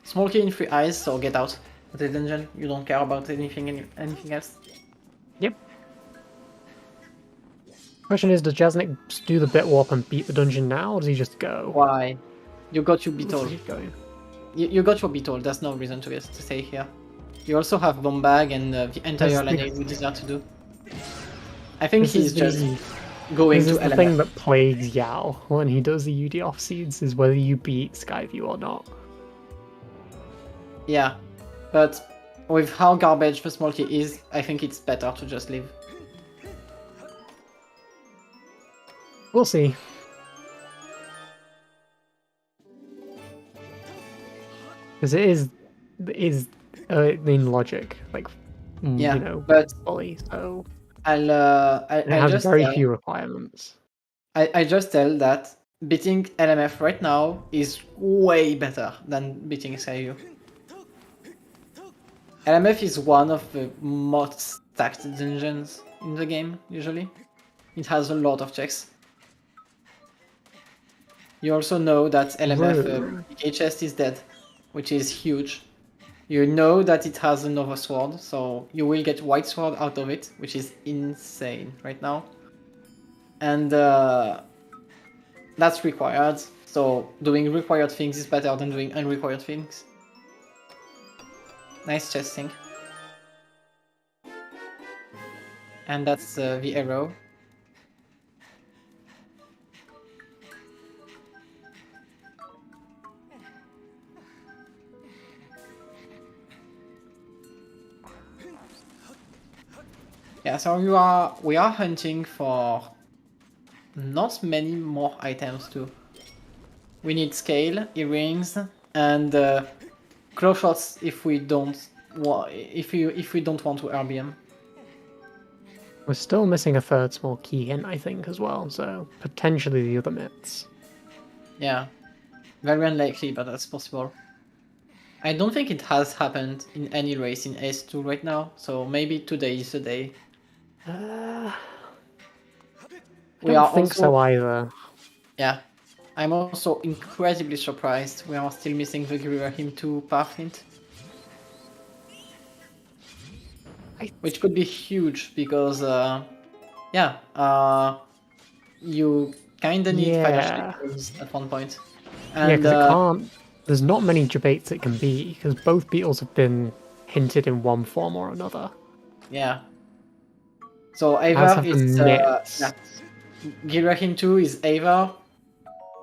small key in 3 eyes, so get out of the dungeon. You don't care about anything else. Yep. Question is, does Jasnix do the bit warp and beat the dungeon now, or does he just go? Why? You got your beetle. Going? You got your beetle. There's no reason to stay here. You also have bomb bag and the entire lineage you desire to do. I think he's just going to This is the LMF. thing that plagues Yao when he does the UD off seeds, is whether you beat Skyview or not. Yeah, but with how garbage the small key is, I think it's better to just leave. We'll see. Because it is in logic, like, Yeah, you know, but fully, so it it has very few requirements. I just tell that beating LMF right now is way better than beating SIU. LMF is one of the most stacked dungeons in the game, usually. It has a lot of checks. You also know that LMF chest is dead, which is huge. You know that it has another sword, so you will get white sword out of it, which is insane right now. And that's required, so doing required things is better than doing unrequired things. Nice chest sync. And that's the arrow. Yeah, so we are hunting for not many more items too. We need scale, earrings, and claw shots if we don't if we don't want to RBM. We're still missing a third small key hint, I think, as well, so potentially the other myths. Yeah, very unlikely, but that's possible. I don't think it has happened in any race in S2 right now, so maybe today is the day. I We don't are think also, so either. yeah, I'm also incredibly surprised we are still missing the Him 2 path hint. Which could be huge because, you kinda need fire shakers at one point. And, yeah, because it can't. There's not many debates it can be because both beetles have been hinted in one form or another. Yeah. So As either have the it's myths. Him 2 is either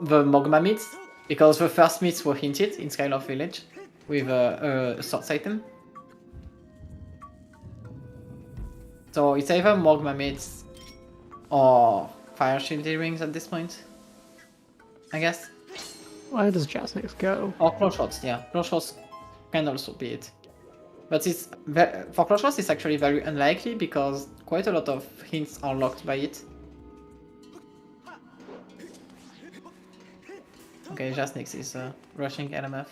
the Mogma myths, because the first myths were hinted in Skylar Village with a source item. So it's either Mogma myths or Fire Shield Earrings at this point, I guess. Where does Jasnix go? Or Claw Shots, yeah. Claw Shots can also be it. But it's for Claw Shots it's actually very unlikely because quite a lot of hints are locked by it. Okay, Jasnix is rushing LMF.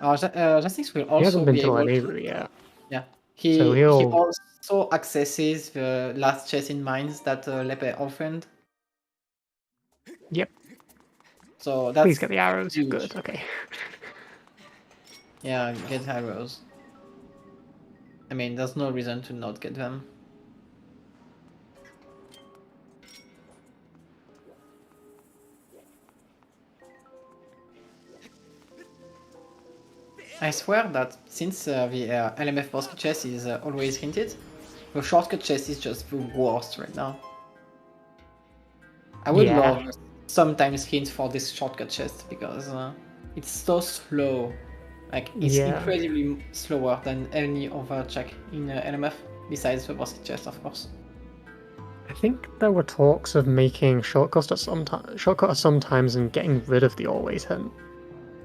Jasnix will also He hasn't been be to able Allegra yet. Yeah, he So he he'll- also accesses the last chest in mines that Lepe orphaned. Yep. So that's Please get the arrows. huge. Good. Okay. Yeah, get arrows. I mean, there's no reason to not get them. I swear that since the LMF basket chest is always hinted, the shortcut chest is just the worst right now. I would love sometimes hint for this shortcut chest because it's so slow. Like, it's incredibly slower than any other check in LMF, besides the basket chest, of course. I think there were talks of making shortcuts sometimes and getting rid of the always hint.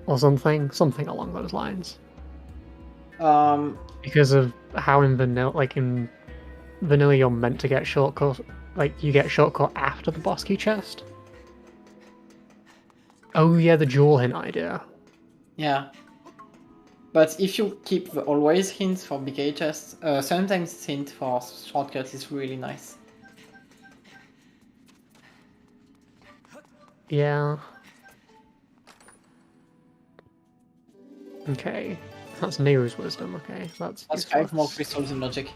Or something along those lines. Because of how in vanilla you're meant to get shortcut, like you get shortcut after the boss key chest. Oh yeah, the jewel hint idea. Yeah. But if you keep the always hint for BK chests, sometimes hint for shortcut is really nice. Yeah. Okay. That's Nero's wisdom, okay. That's 5 more crystals in logic.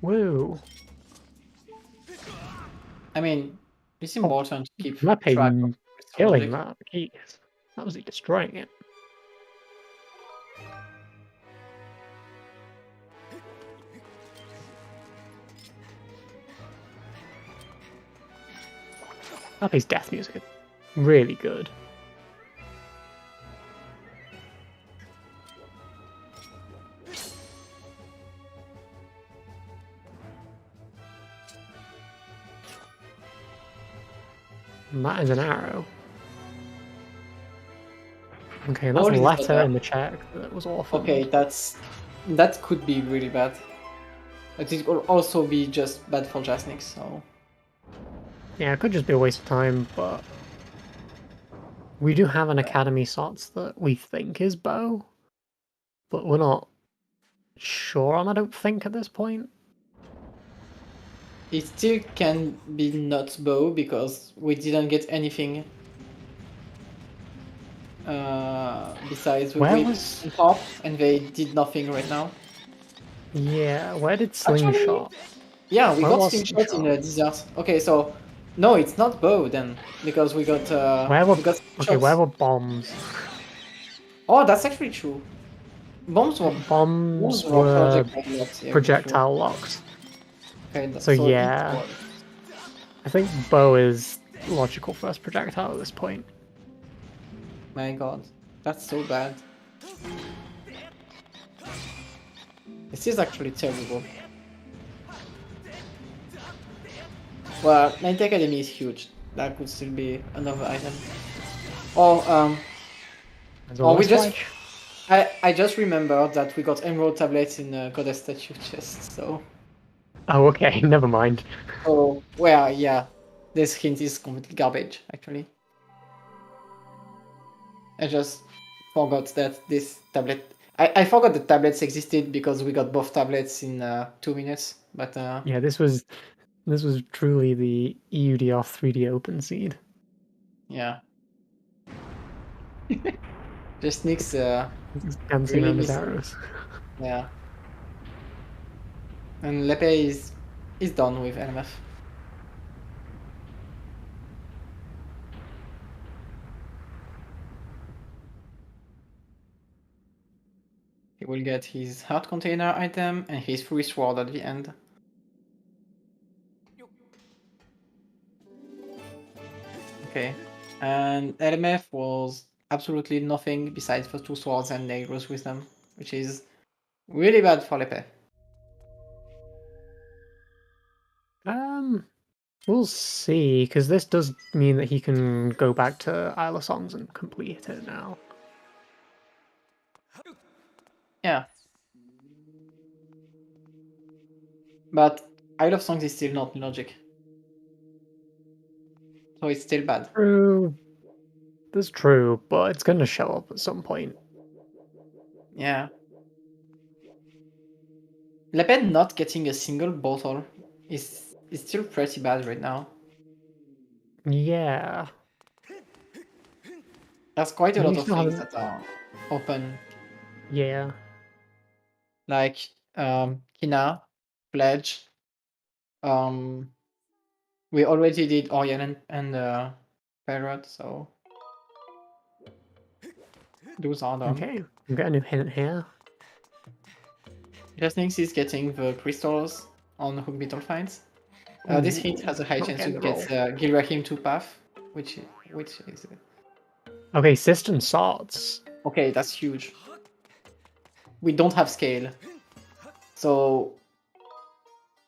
Woo. I mean, it's important to keep Lepe track of killing that. Jeez. That was he destroying it. Lepe's death music is really good. And that is an arrow. Okay, that's a letter in the check. That was awful. Okay, that could be really bad. But it could also be just bad for Jasnix, so... Yeah, it could just be a waste of time, but... We do have an Academy slots that we think is bow, but we're not sure on, I don't think, at this point. It still can be not bow because we didn't get anything besides the whip on top, and they did nothing right now. Yeah, where did Slingshot? Yeah, we got Slingshot in the desert. Okay, so no, it's not bow then, because we got where were bombs? Oh, that's actually true. Bombs were projectile locked. Okay, so yeah, I think bow is logical first projectile at this point. My god, that's so bad. This is actually terrible. Well, Night Academy is huge. That could still be another item. Or As or we always, just why? I just remembered that we got emerald tablets in Goddess statue chest. So Oh, okay, never mind. well, yeah, this hint is completely garbage. Actually, I just forgot that this tablet. I forgot the tablets existed because we got both tablets in 2 minutes. But Yeah, this was truly the EUDR 3D open seed. yeah, Jasnix He's dancing really around his missed. arrows. Yeah, and Lepe is done with LMF. He will get his heart container item and his free sword at the end. Okay, and LMF was absolutely nothing besides the 2 swords and Negro's wisdom, which is really bad for Lepe. We'll see, because this does mean that he can go back to Isle of Songs and complete it now. Yeah. But Isle of Songs is still not in logic. So it's still bad. True. That's true, but it's going to show up at some point. Yeah. Lepe not getting a single bottle is still pretty bad right now. Yeah. There's quite a And lot you of still things haven't... that are open. Yeah. Like Kina, Pledge. We already did Orion and Parrot, so those are done. Okay, we got a new hint here. Jasnix is getting the crystals on Hook Beetle finds. This hint has a high not chance to getting the get roll. Gilrahim 2 path, which is Okay, System Swords. okay. That's huge. We don't have scale, so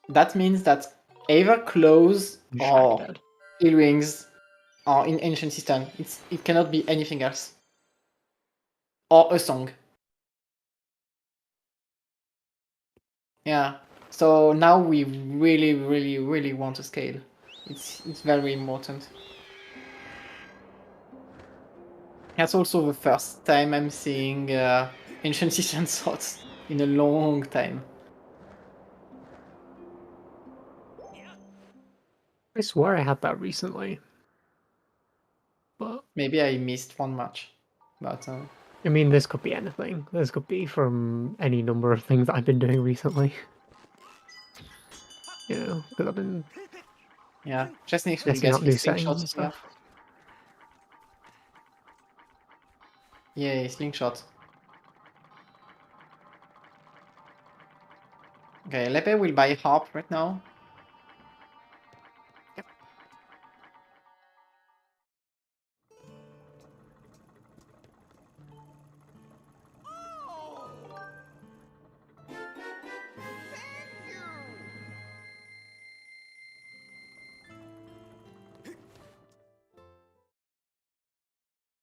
that means that either close or Shagged. earrings are in ancient system. It cannot be anything else. Or a song. Yeah. So now we really, really, really want to scale. It's very important. That's also the first time I'm seeing ancient system swords in a long time. I swear I had that recently. But Maybe I missed one match, but I mean, this could be anything. This could be from any number of things that I've been doing recently. You know, because I've been yeah, Jasnix will testing get out new his settings slingshot and here. stuff. Yay, slingshot. Okay, Lepe will buy harp right now.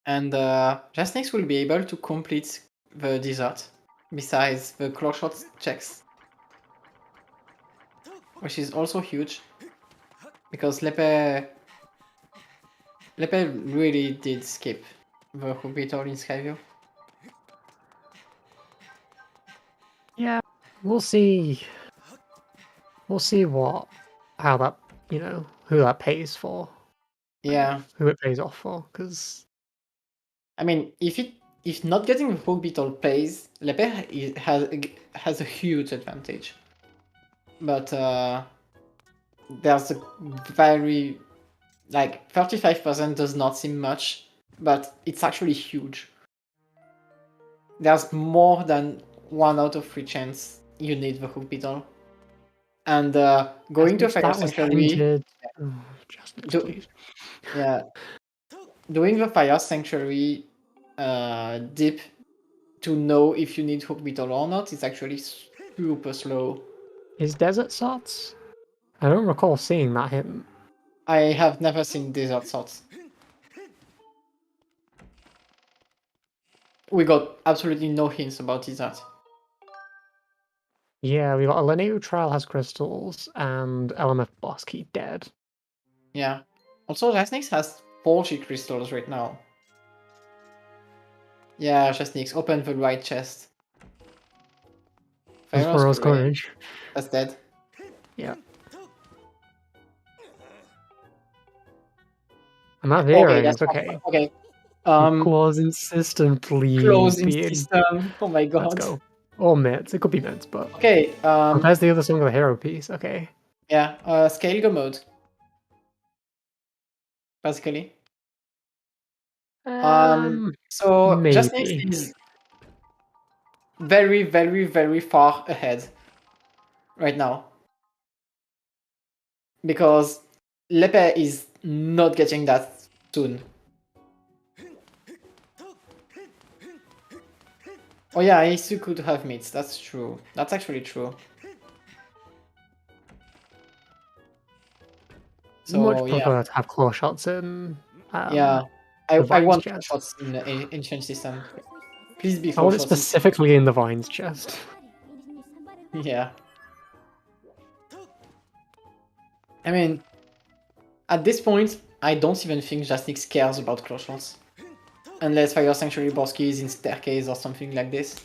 And Jasnix will be able to complete the dessert besides the claw shot checks, which is also huge because Lepe really did skip the Hook Beetle in Skyview. Yeah, we'll see. We'll see how that, who that pays for. Yeah, Who it pays off for, because I mean, if not getting the Hook Beetle plays, Lepe has a huge advantage, but there's a very, like, 35% does not seem much, but it's actually huge. There's more than 1 out of 3 chance you need the Hook Beetle. And going to Fire that was Sanctuary... hinted. Oh, Jasnix, please. Yeah. Doing the Fire Sanctuary dip to know if you need Hook Beetle or not is actually super slow. Is Desert Swords? I don't recall seeing that hint. I have never seen desert sorts. We got absolutely no hints about desert. Yeah, we got a Linneo Trial has crystals and LMF boss key dead. Yeah. Also, Jasnix has 40 crystals right now. Yeah, Jasnix, open the right chest. Pharaoh's Courage. That's dead. Yeah. I'm not hearing, it's okay. Okay. Claws insistent, please. Closing system. Oh my god. Let's go. Or mitts, it could be mitts, but... Okay, there's the other song of the hero piece, okay. Yeah, scale go mode. Basically. So maybe. Jasnix is very, very, very far ahead right now. Because Lepe is not getting that soon. Oh yeah, Isu could have meats, that's true. That's actually true. So, much prefer to have claw shots in. Yeah, I want claw shots in the ancient system. Please be claw shots. I want it specifically in the Vines chest. Yeah. I mean, at this point, I don't even think Jasnix cares about claw shots. Unless Fire Sanctuary boss key is in staircase or something like this.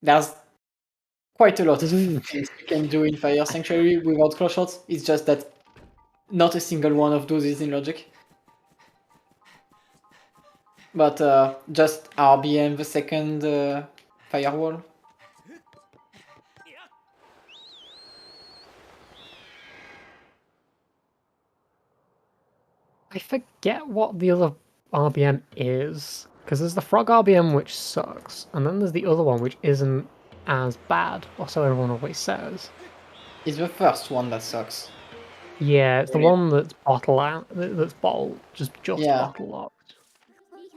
There's quite a lot of things you can do in Fire Sanctuary without claw shots. It's just that not a single one of those is in logic. But just RBM the second firewall. I forget what the other RBM is, because there's the frog RBM which sucks, and then there's the other one which isn't as bad, or so everyone always says. It's the first one that sucks. Yeah, it's the one that's that's bottle, just bottle locked.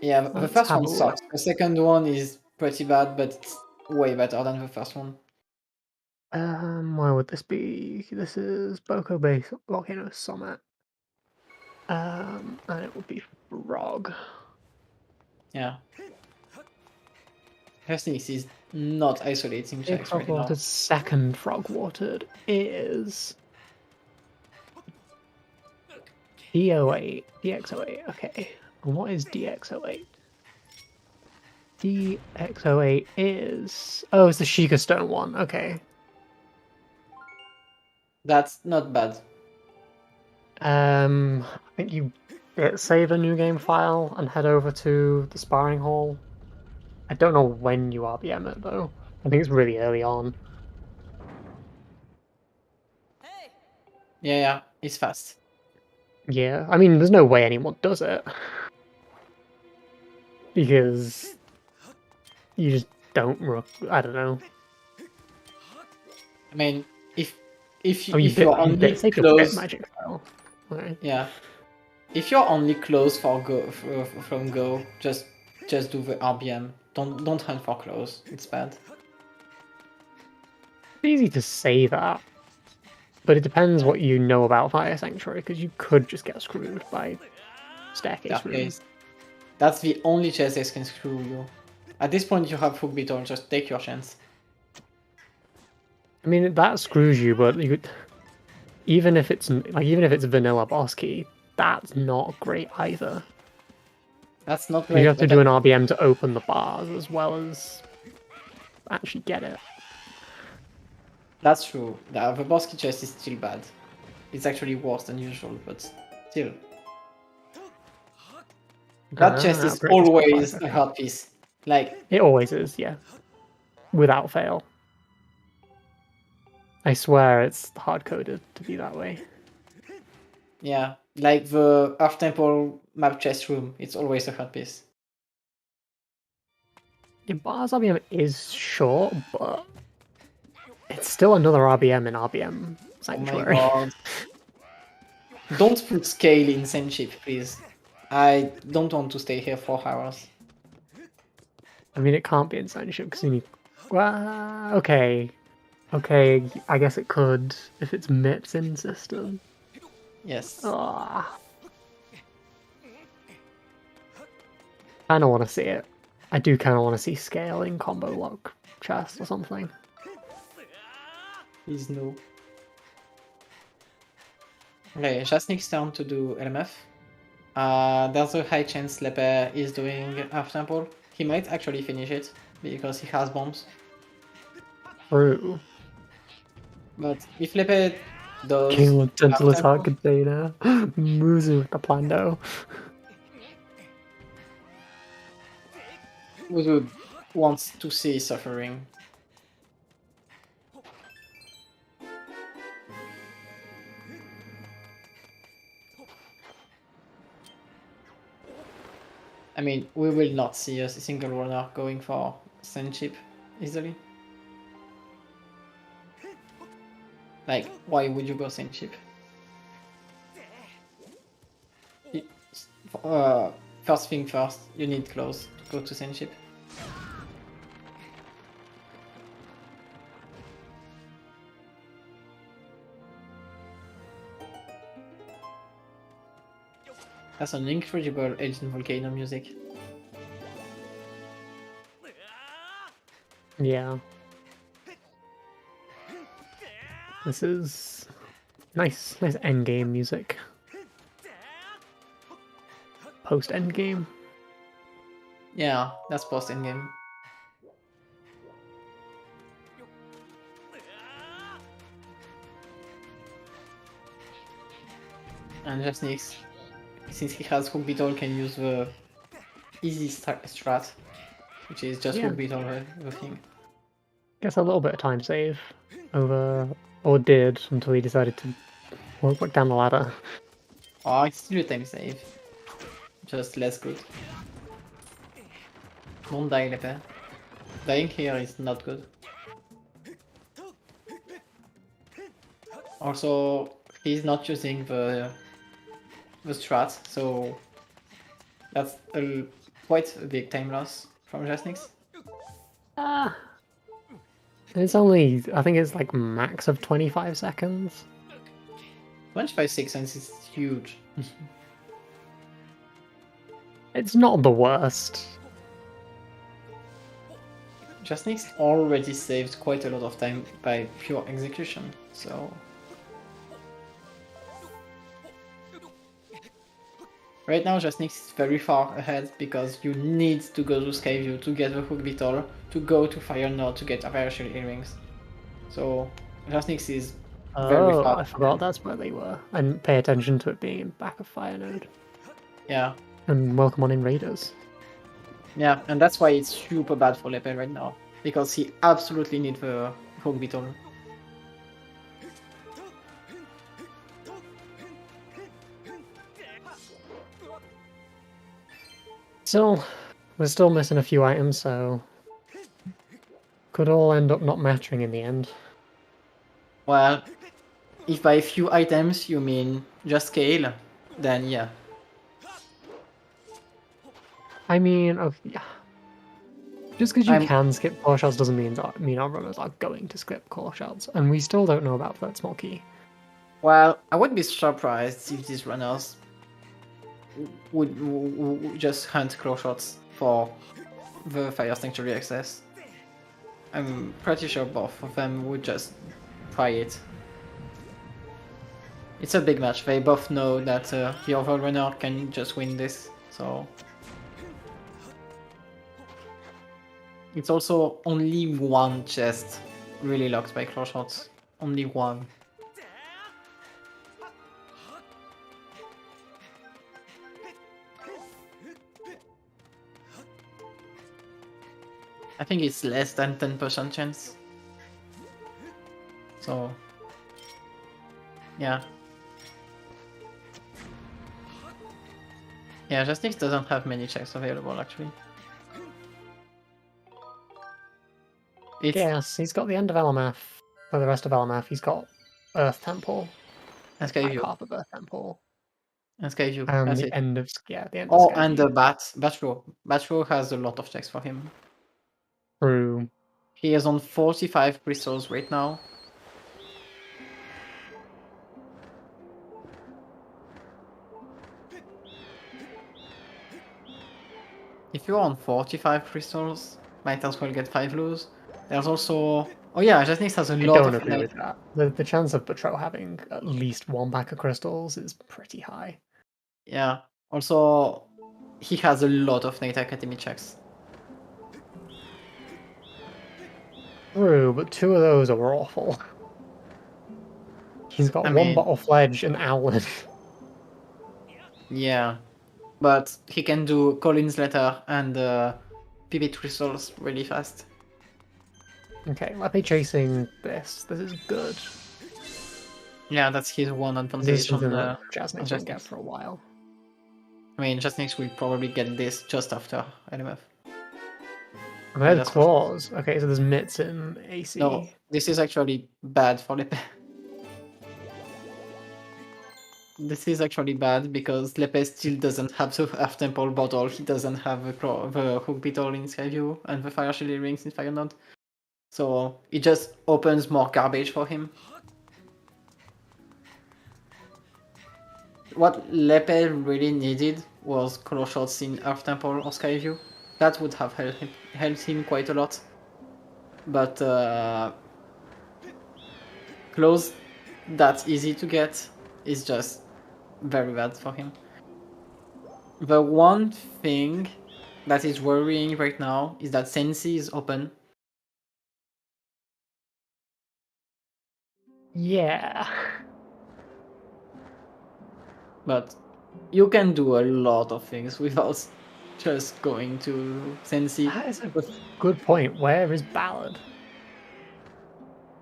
Yeah, the first one sucks. The second one is pretty bad, but it's way better than the first one. Where would this be? This is Boko Base Volcano Summit. And it would be frog. Yeah. Jasnix is not isolating checks right now. Second frog watered is DO8, DX08, okay. And what is DX08? DX08 is... Oh, it's the Sheikah Stone one, okay. That's not bad. I think you save a new game file and head over to the sparring hall. I don't know when you RBM it though. I think it's really early on. Yeah, it's fast. Yeah, I mean, there's no way anyone does it. Because you just don't I don't know. I mean, if you're only close, magic file. Right. Yeah, if you're only close from go, just do the RBM. Don't hunt for close. It's bad. It's easy to say that, but it depends what you know about Fire Sanctuary, because you could just get screwed by staircase rooms. That's the only chest that can screw you. At this point, you have Hook Beetle. Just take your chance. I mean, that screws you, but you could, even if it's vanilla boss key, that's not great either. That's not great. You have to do an RBM to open the bars as well as actually get it. That's true. The boss key chest is still bad. It's actually worse than usual, but still. That chest is always a hard piece. Like, it always is, yeah. Without fail. I swear it's hard-coded to be that way. Yeah, like the Earth Temple map chest room, it's always a hard piece. Yeah, bars RBM is short, but it's still another RBM in RBM Sanctuary. Oh my god. Don't put scale in Senship, please. I don't want to stay here 4 hours. I mean, it can't be in Senship because you need... Well, okay. Okay, I guess it could if it's MIPS in system. Yes. Ah. I don't want to see it. I do kind of want to see scaling combo lock chest or something. Please no. Okay, Jasnix turn to do LMF. There's a high chance Lepe is doing half temple. He might actually finish it because he has bombs. True. But if Lepe does Caleb Gentlest half Heart temple, Container. Muzu with the Plando. Wood wants to see suffering. I mean, we will not see a single runner going for Sand Chip easily. Like, why would you go Sand Chip? First thing first, you need clothes to go to Sand Chip. That's an incredible Agent Volcano music. Yeah. This is nice endgame music. Post endgame. Yeah, that's post endgame. And Jasnix, since he has Hook Beetle, can use the easy strat, which is just Hook Beetle the thing. Guess a little bit of time save over, or did until he decided to work down the ladder. Oh, it's still a time save. Just less good. Don't die, Lepe. Dying here is not good. Also, he's not using the strat, so that's quite a big time loss from Jasnix. It's only, I think it's like max of 25 seconds. 25 seconds is huge. It's not the worst. Jasnix already saved quite a lot of time by pure execution, so... Right now Jasnix is very far ahead because you need to go to Skyview to get the Hook Beetle, to go to Fire Node to get Apparition Earrings. So Jasnix is very far. I forgot that's where they were. I didn't pay attention to it being in back of Fire Node. Yeah. And welcome on in Raiders. Yeah, and that's why it's super bad for Lepe right now. Because he absolutely needs the Hook Beetle. Still, we're still missing a few items, so could all end up not mattering in the end. Well, if by a few items you mean just scale, then yeah. I mean, yeah. Just because you can skip core shots doesn't mean our runners are going to skip core shots, and we still don't know about third small key. Well, I wouldn't be surprised if these runners would just hunt claw shots for the Fire Sanctuary access. I'm pretty sure both of them would just try it. It's a big match, they both know that the other runner can just win this, so... It's also only one chest really locked by claw shots. Only one. I think it's less than 10% chance. So, yeah. Yeah, Jasnix doesn't have many checks available actually. Yes, he's got the end of LMF. For the rest of LMF, he's got Earth Temple. And Skyview. Half of Earth Temple. And Skyview. And That's the it. end of the end Oh, of Skyview. and the Bat Row. Bat Row has a lot of checks for him. True. He is on 45 crystals right now. If you're on 45 crystals, might as well get 5 lows. There's also... Oh yeah, Jasnix has a I lot don't of... agree with that. The chance of Betrothed having at least one pack of crystals is pretty high. Yeah. Also, he has a lot of Night Academy checks. True, but 2 of those are awful. He's got I one mean- Bottle Fledge and Owlin. Yeah. But he can do Colin's Letter and PB crystals really fast. Okay, Lepe chasing this. This is good. Yeah, that's his one This is advantage on something the... that Jasnix won't get Jasnix. for a while. I mean, Jasnix will probably get this just after LMF. Red that's for sure. Claws. Okay, so there's Mitts in AC. No, this is actually bad for Lepe. This is actually bad because Lepe still doesn't have the Half Temple bottle, he doesn't have the Hook Beetle in Skyview, and the Fire Shield Rings in Fire Node. So it just opens more garbage for him. What Lepe really needed was Color Shots in Earth Temple or Skyview. That would have helped him quite a lot. But Close that's easy to get is just very bad for him. The one thing that is worrying right now is that Sensi is open. Yeah. But you can do a lot of things without just going to Sensi. That is a good point. Where is Ballad?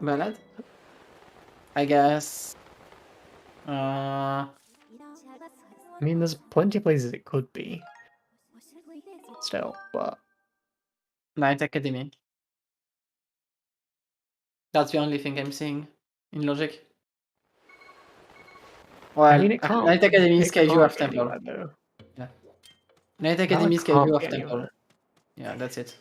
Ballad? I guess... I mean, there's plenty of places it could be. Still, but... Night Academy. That's the only thing I'm seeing in logic. Well, I mean, it can't. Night Academy, it Skyview, can't Half be Temple. anywhere, though. Yeah. Night Ballad Academy, can't Skyview, be Half Temple. anywhere. Yeah, that's it.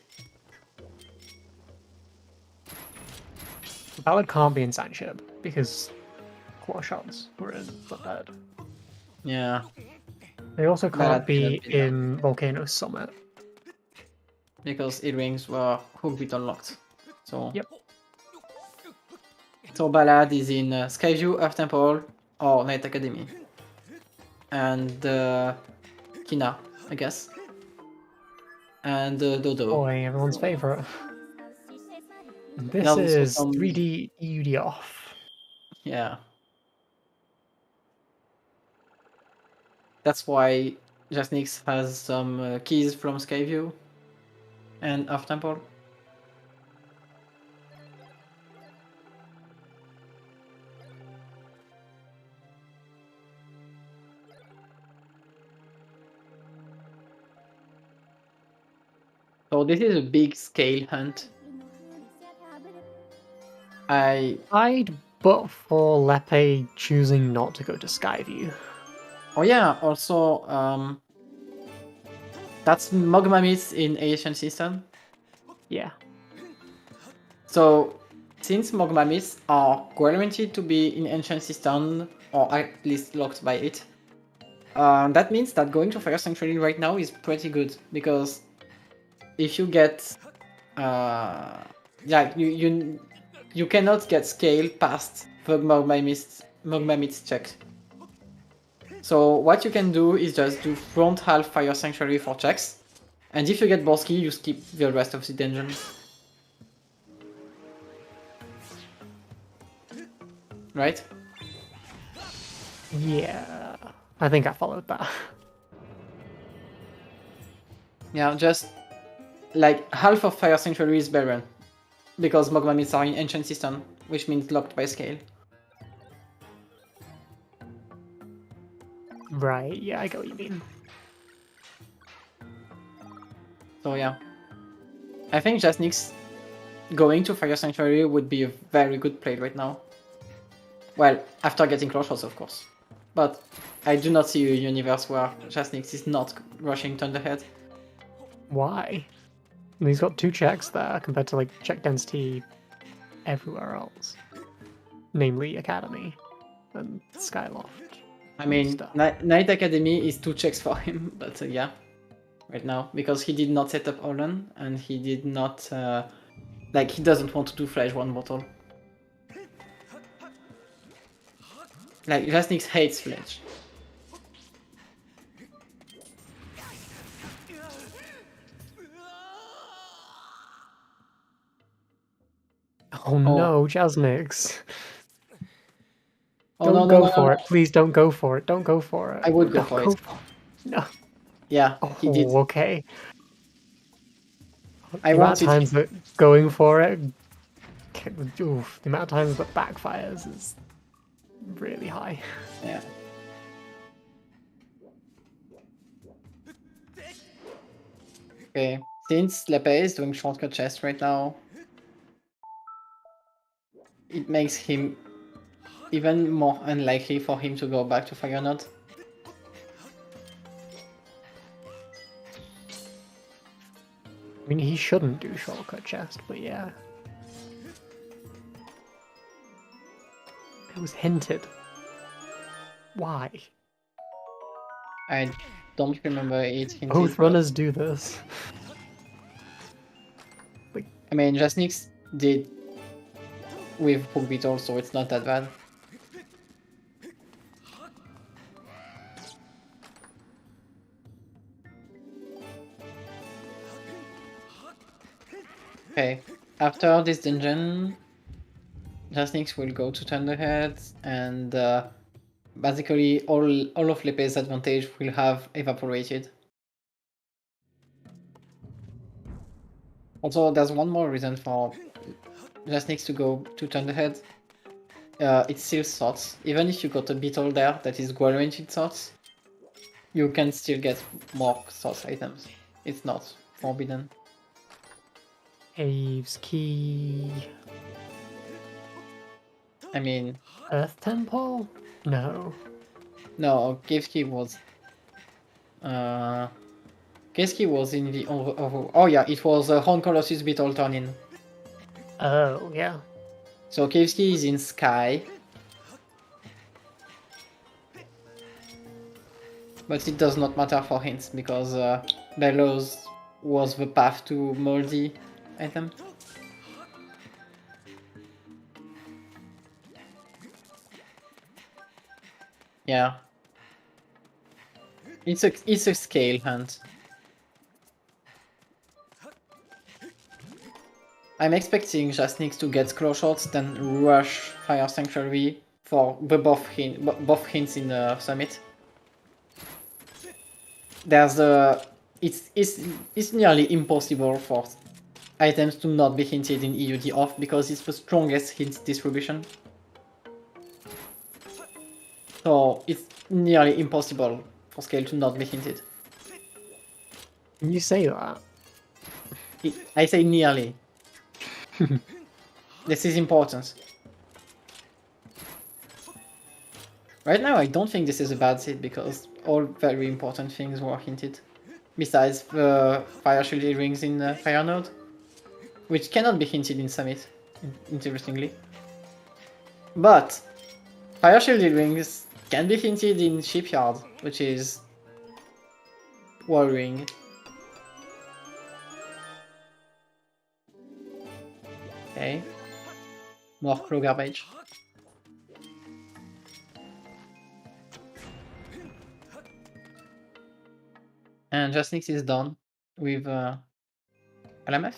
Ballad can't be in Sandship because Claw Shots were in the bed. Yeah, They also can't Ballad be cannot be there. in Volcano Summit. because earrings were Hook Beat unlocked. So Yep. So Ballad is in Skyview, Earth Temple, or Night Academy. And Kina, I guess. And Dodo. Boy, everyone's favorite. This Now this was is some- 3D EUD off. Yeah. That's why Jasnix has some keys from Skyview and Earth Temple. So this is a big scale hunt. I'd but for Lepe choosing not to go to Skyview. Oh yeah, also that's Mogmamits in Asian System. Yeah. So since Mogmamits are guaranteed to be in Ancient System, or at least locked by it, that means that going to Fire Sanctuary right now is pretty good, because if you get yeah, you cannot get scale past the Mogmamits check. So what you can do is just do front half Fire Sanctuary for checks, and if you get Borsky, you skip the rest of the dungeon. Right? Yeah. I think I followed that. Yeah, just like half of Fire Sanctuary is Baron, because Mogmamits are in Ancient System, which means locked by scale. Right, yeah, I get what you mean. So yeah. I think Jasnix going to Fire Sanctuary would be a very good play right now. Well, after getting Claw Shots, of course. But I do not see a universe where Jasnix is not rushing Thunderhead. Why? And he's got 2 checks there compared to like check density everywhere else, namely Academy and Skyloft. I mean, Stuff. Night Academy is 2 checks for him, but yeah, right now, because he did not set up Olen, and he did not, like, he doesn't want to do Flash 1 bottle. Like, Jasnix hates Flash. Oh no, Jasnix. Oh, Don't no, go no, for no. it. Please don't go for it. Don't go for it. I would go Don't for go it. No. Yeah, he did. Okay. I the amount of wanted. times that going for it, oof, the amount of times that backfires is really high. Yeah. Okay, since Lepe is doing shortcut chest right now, it makes him even more unlikely for him to go back to Fire Node. I mean, he shouldn't do shortcut chest, but yeah. It was hinted. Why? I don't remember it hinted. Both runners do this. I mean, Jasnix did with Book Beetle, so it's not that bad. Okay, after this dungeon, Jasnix will go to Thunderhead, and basically all of Lepe's advantage will have evaporated. Also, there's one more reason for Jasnix to go to Thunderhead. It's still swords. Even if you got a beetle there that is guaranteed swords, you can still get more swords items. It's not forbidden. Aves Key. I mean, Earth Temple? No. no, Kevski was. Kevski was in the oh yeah, it was a Horn Colossus Beetle turn-in. Oh, yeah. So Kevski is in Sky. But it does not matter for hints, because Bellows was the path to Moldy item. Yeah. It's a scale hunt. I'm expecting Jasnix to get Claw Shots, then rush Fire Sanctuary for the both hints in the summit. There's it's nearly impossible for items to not be hinted in EUD off, because it's the strongest hint distribution. So it's nearly impossible for scale to not be hinted. Can you say that? I say nearly. This is important. Right now I don't think this is a bad seed, because all very important things were hinted. Besides the Fire Shielded Rings in Fire Node, which cannot be hinted in Summit, interestingly. But Fire Shielded Rings can be hinted in Shipyard, which is worrying. Okay. More claw garbage. And Jasnix is done with LMF.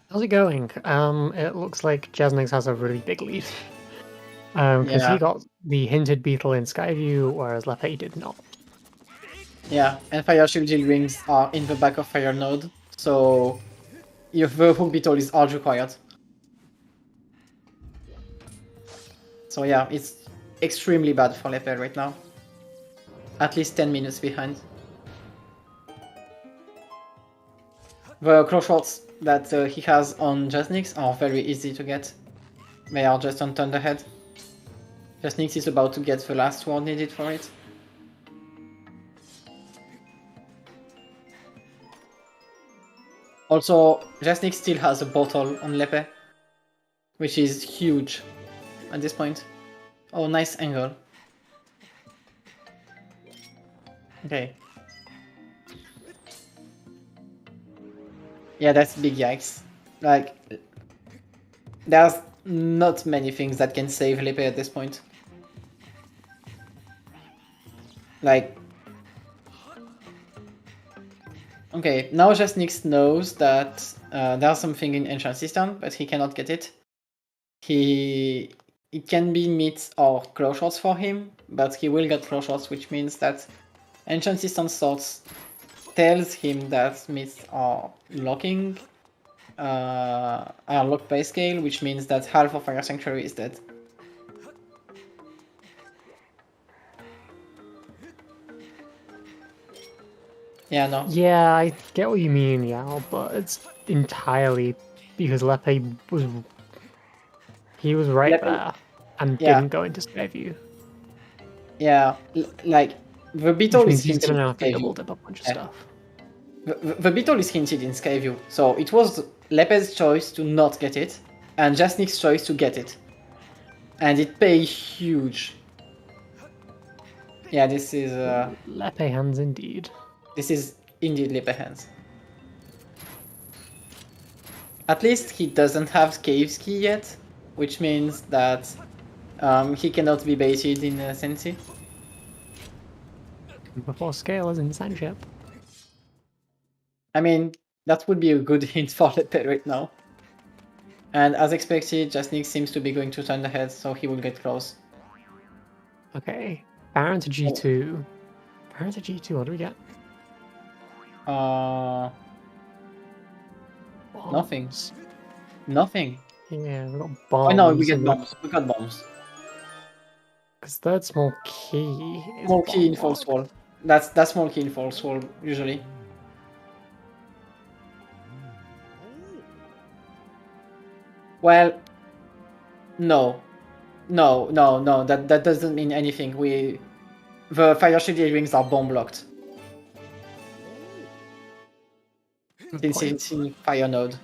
How's it going? It looks like Jasnix has a really big lead. Because he got the hinted beetle in Skyview, whereas Lepe did not. Yeah, and Fire Shielded Rings are in the back of Fire Node, So your the hook beetle is hard required. So yeah, it's extremely bad for Lepel right now. At least 10 minutes behind. The claw shots that he has on Jasnix are very easy to get. They are just on Thunderhead. Jasnix is about to get the last word needed for it. Also, Jasnix still has a bottle on Lepe, which is huge at this point. Oh, nice angle. Okay. Yeah, that's big yikes. Like, there's not many things that can save Lepe at this point. Like, okay, now Jasnix knows that there's something in Ancient System, but he cannot get it. It can be meat or claw shots for him, but he will get claw shots, which means that Ancient System Swords tells him that myths are locking, are locked by scale, which means that half of Fire Sanctuary is dead. Yeah, no. Yeah, I get what you mean, Yao, but it's entirely because Lepe was... He was right Lepe- there and yeah. didn't go into Skyview. Yeah, like, the beetle Which is means he's hinted gonna in have to Skyview. double dip a bunch of Yeah. stuff. The beetle is hinted in Skyview, so it was Lepe's choice to not get it, and Jasnix's choice to get it. And it pays huge. Yeah, this is Lepe hands indeed. this is indeed Lepe hands. At least he doesn't have Cave's Key yet, which means that he cannot be baited in Sensi. Before scale is in Sandship. I mean, that would be a good hint for Lepe right now. And as expected, Jasnix seems to be going to Thunderhead, so he will get close. Okay. Baron to G2. Baron to G2, what do we get? Nothing. Bombs. Nothing. Yeah, we got bombs. Oh no, we get bombs. We got bombs. Because third small key is Small key in bomb false block. wall. That's small key in false wall usually. Well, no. That doesn't mean anything. The fire shield earrings are bomb blocked. Good Since point. it's in fire node.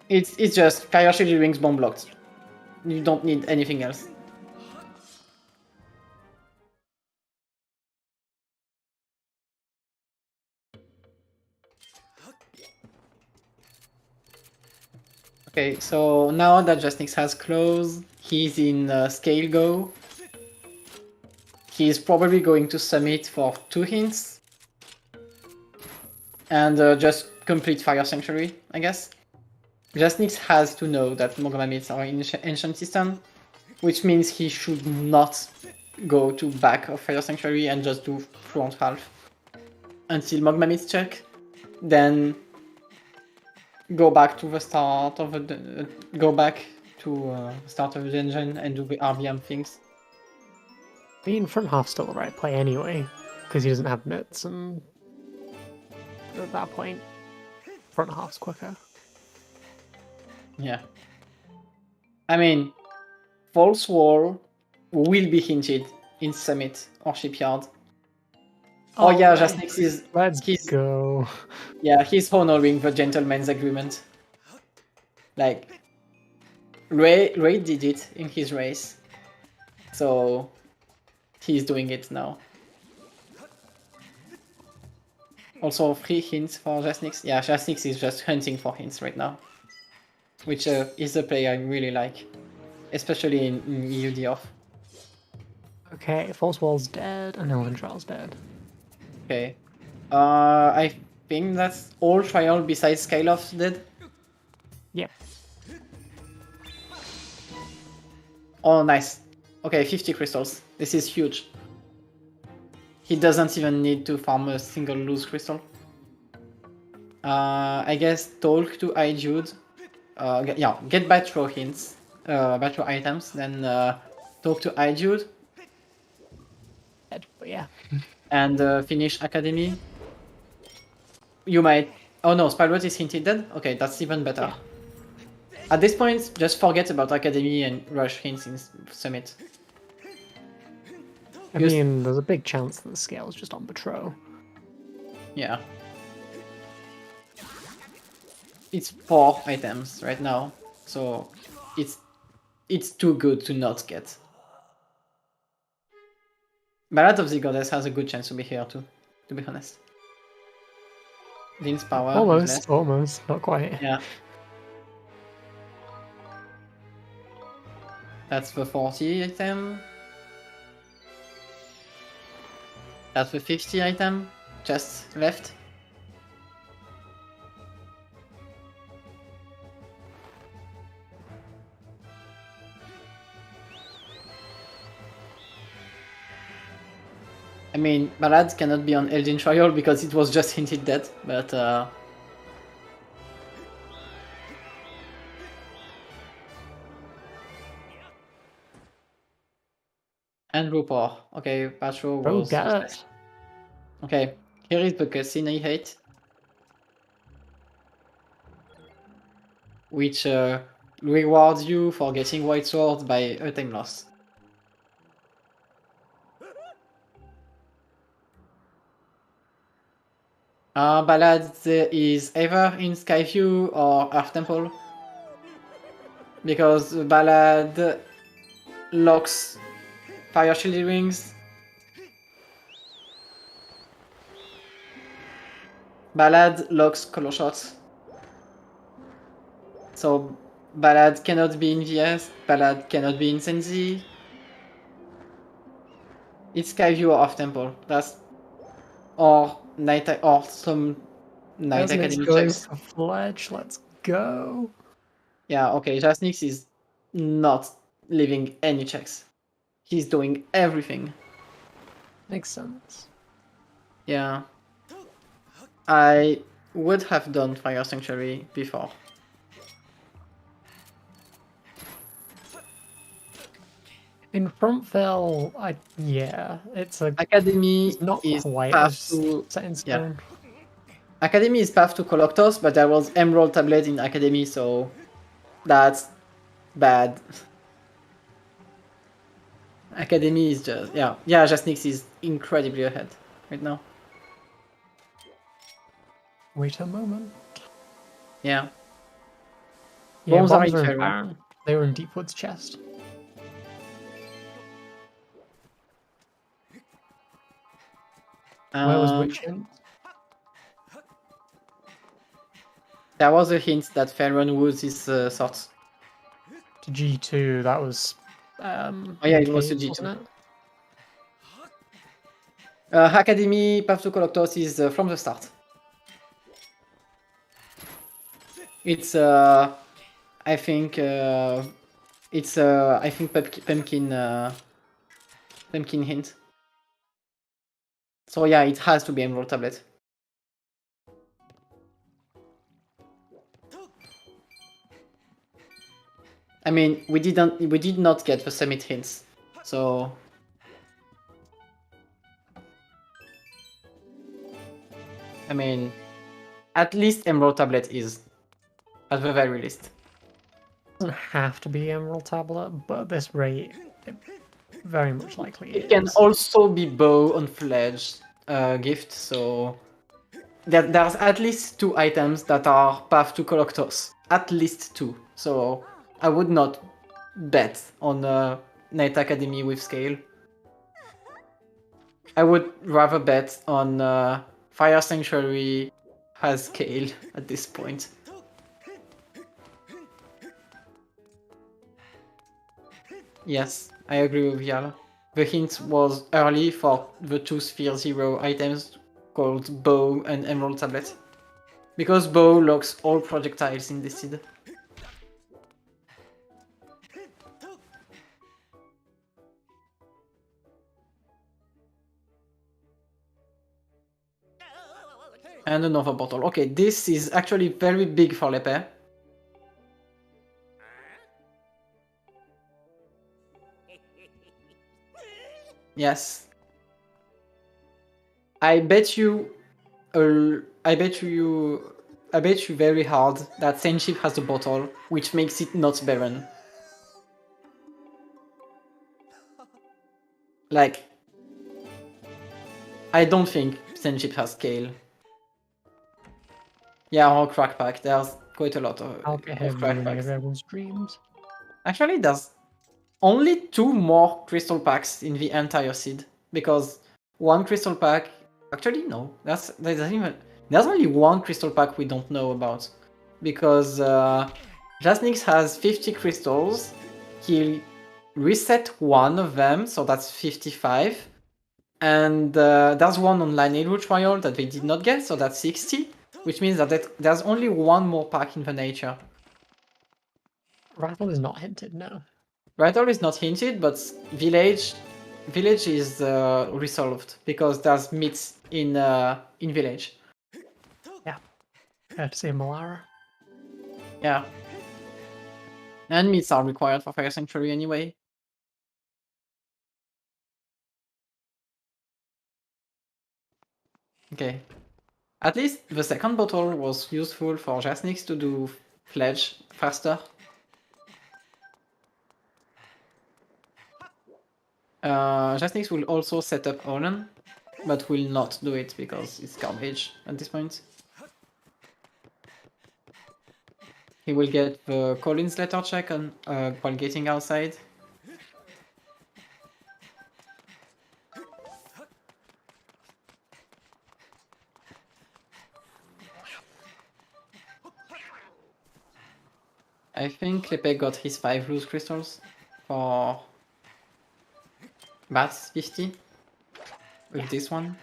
It's just fire shield earrings bomb blocked. You don't need anything else. Okay, so now that Jasnix has close, he's in scale go. He's probably going to summit for 2 hints. And just complete Fire Sanctuary, I guess. Jasnix has to know that Mogmamits are in Ancient System, which means he should not go to back of Fire Sanctuary and just do front half until Mogmamits check. Then go back to the start of the start of the dungeon and do the RBM things. I mean, front half's still the right play anyway, because he doesn't have nits, and at that point, front half's quicker. Yeah. I mean, False Wall will be hinted in Summit or Shipyard. Oh yeah, Alright. Jasnix is... Let's he's- go. Yeah, he's honoring the gentleman's agreement. Like, Ray did it in his race, so he's doing it now. Also, 3 hints for Jasnix. Yeah, Jasnix is just hunting for hints right now, which is a play I really like, especially in EUD off. Okay, False Wall's dead, and Elven Trial's dead. Okay. I think that's all trial besides Skyloft's dead. Yep. Oh, nice. Okay, 50 crystals. This is huge. he doesn't even need to farm a single loose crystal. I guess talk to iJude. Get Batro hints, Batro items, then talk to iJude. But yeah. And finish Academy. You might... Oh no, Skyward is hinted dead? Okay, that's even better. Yeah. At this point, just forget about Academy and rush hints in Summit. I mean, there's a big chance that the scale is just on Patrol. Yeah. It's 4 items right now, so it's too good to not get. Ballad of the Goddess has a good chance to be here too, to be honest. Link's power Almost, not quite. Yeah. That's the 40 item. That's the 50 item, just left. I mean, Ballad cannot be on Eldin Trial because it was just hinted dead, but and Rupor. Okay, Patro was... Okay, here is the cutscene I hate. Which rewards you for getting White Sword by a time loss. Ballad is either in Skyview or Earth Temple. Because Ballad locks Fire Shield Rings. Ballad locks Color Shots. So Ballad cannot be in VS, Ballad cannot be in Senzi. It's Skyview or Earth Temple. That's... Or Night or some Night Academy going checks. for Fledge, let's go. Yeah, okay, Jasnix is not leaving any checks. He's doing everything. Makes sense. Yeah. I would have done Fire Sanctuary before. In Frontville, it's a Academy it's not is quite path as to... set in stone. Academy is path to Coloctos, but there was Emerald Tablet in Academy, so that's bad. Academy is just... Yeah, Jasnix is incredibly ahead right now. Wait a moment. Yeah. Yeah, Bombs are in in Faerun. Baron. They were in Deepwood's chest. Where was which hint? There was a hint that Faerun was his swords. To G2, that was... Oh yeah, it was to Caves, G2. wasn't it? Academy Path to Coloctos is from the start. It's I think it's I think Pumpkin hint. So yeah, it has to be Emerald Tablet. I mean, we did not get the summit hints, so I mean, at least Emerald Tablet is, at the very least. It doesn't have to be Emerald Tablet, but at this rate, it very much likely It can is. also be Bow on Fledged gift, so there's at least 2 items that are Path to Coloctos. At least 2. So I would not bet on Night Academy with scale. I would rather bet on Fire Sanctuary has scale at this point. Yes, I agree with Yal. The hint was early for the 2 Sphere 0 items called Bow and Emerald Tablet. Because Bow locks all projectiles in this seed. And another bottle. Okay, this is actually very big for Lepe. Yes. I bet you very hard that Saintship has a bottle, which makes it not Baron. Like, I don't think Saintship has scale. Yeah, or crack pack. There's quite a lot I'll get him crack in packs. everyone's dreams. Actually, there's only 2 more crystal packs in the entire seed, because one crystal pack. Actually, no. There's only one crystal pack we don't know about, because Jasnix has 50 crystals. He'll reset one of them, so that's 55. And there's one on Lineage Trial that they did not get, so that's 60. Which means that there's only one more pack in the nature. Rattle is not hinted, no. Rattle is not hinted, but Village is resolved because there's meats in Village. Yeah. I have to say Malara. Yeah. And meats are required for Fire Sanctuary anyway. Okay. At least the second bottle was useful for Jasnix to do Pledge faster. Jasnix will also set up Olen, but will not do it because it's garbage at this point. He will get the Collins letter check on while getting outside. I think Lepe got his 5 loose crystals for Bats 50 with this one.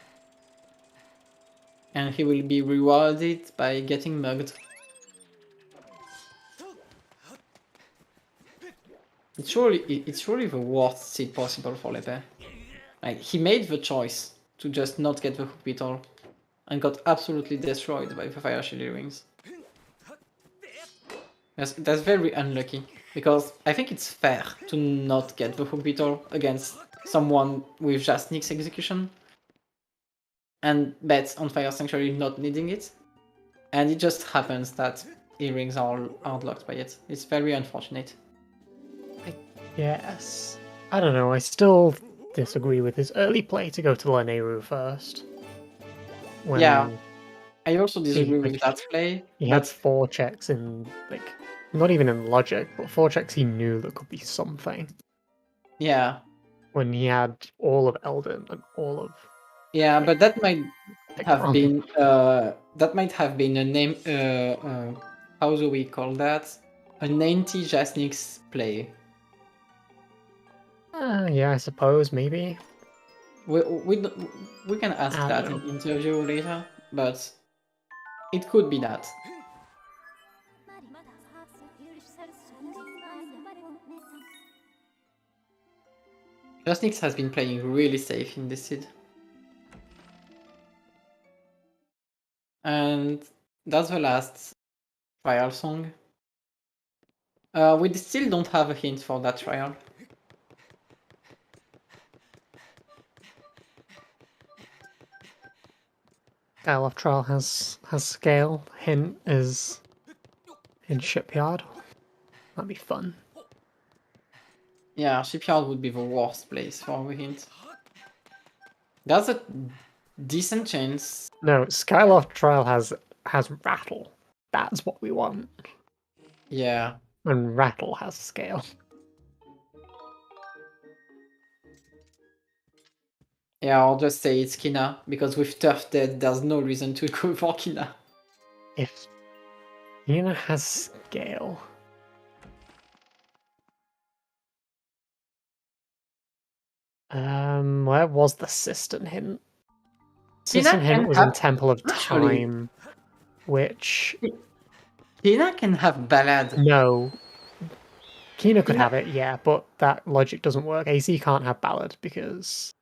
And he will be rewarded by getting mugged. It's surely the worst seed possible for Lepe. Like, he made the choice to just not get the hook beetle and got absolutely destroyed by the Fire Shield Earrings. That's very unlucky, because I think it's fair to not get the hook beetle against someone with Jasnix execution and bet on Fire Sanctuary not needing it. And it just happens that earrings are blocked by it. It's very unfortunate. Yes. I don't know, I still disagree with his early play to go to Laneru first. Yeah, I also disagree with that play. He had 4 checks in, like, not even in logic, but 4 checks he knew that could be something. Yeah. When he had all of Elden and all of... Yeah, but that might have wrong. been a name. How do we call that? An anti-Jasnix play. Yeah, I suppose, maybe. We can ask I that don't in interview later, but it could be that. Jasnix has been playing really safe in this seed. And that's the last trial song. We still don't have a hint for that trial. Skyloft Trial has scale. Hint is in Shipyard. That'd be fun. Yeah, Shipyard would be the worst place for a hint. That's a decent chance. No, Skyloft Trial has Rattle. That's what we want. Yeah. And Rattle has scale. Yeah, I'll just say it's Kina, because with Turf dead, there's no reason to go for Kina. If Kina has scale... where was the Cistern hint? Cistern hint was in Temple of Time, which... Kina can have Ballad. No. Kina could have it, yeah, but that logic doesn't work. AC can't have Ballad because...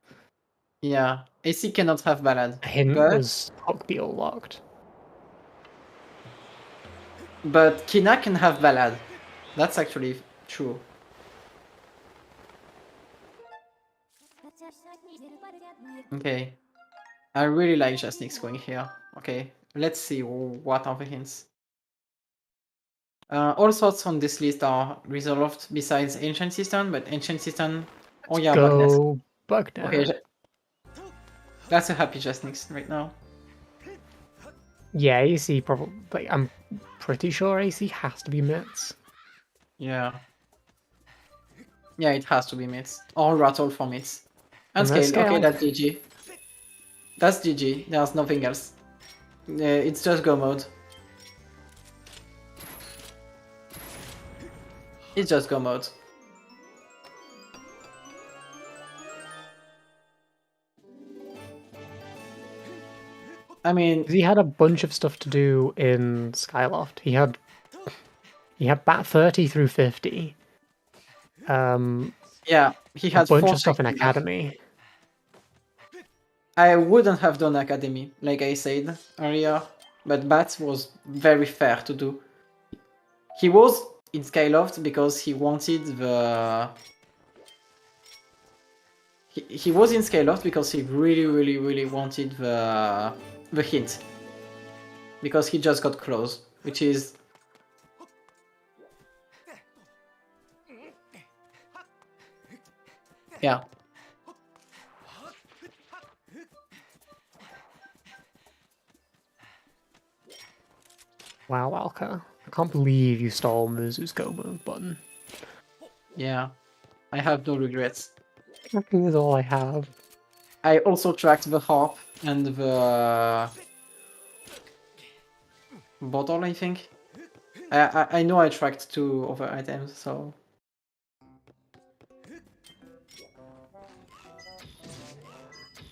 Yeah, AC cannot have Ballad. Hint was Hook Beetle locked. But Kina can have Ballad. That's actually true. Okay. I really like Jasnix going here. Okay, let's see what are the hints. All sorts on this list are resolved besides Ancient System, but Ancient System... Oh yeah, Bugness. Go Bugner. Okay, that's a happy Jasnix right now. Yeah, AC probably. Like, I'm pretty sure AC has to be mitts. Yeah. Yeah, it has to be mids. Or Rattle for mids. And And that's Scale, okay, Scale. that's GG. That's GG, there's nothing else. It's just go mode. It's just go mode. I mean, He had a bunch of stuff to do in Skyloft. He had bat 30 through 50. yeah, he had a bunch 4 of stuff in seconds. Academy. I wouldn't have done Academy, like I said earlier, but Bats was very fair to do. He was in Skyloft because he wanted the... He was in Skyloft because he really wanted the hint. Because he just got close, which is... Yeah. Wow, Alka. I can't believe you stole Mizu's go move button. Yeah. I have no regrets. That is all I have. I also tracked the harp and the bottle, I think. I know I tracked 2 other items, so...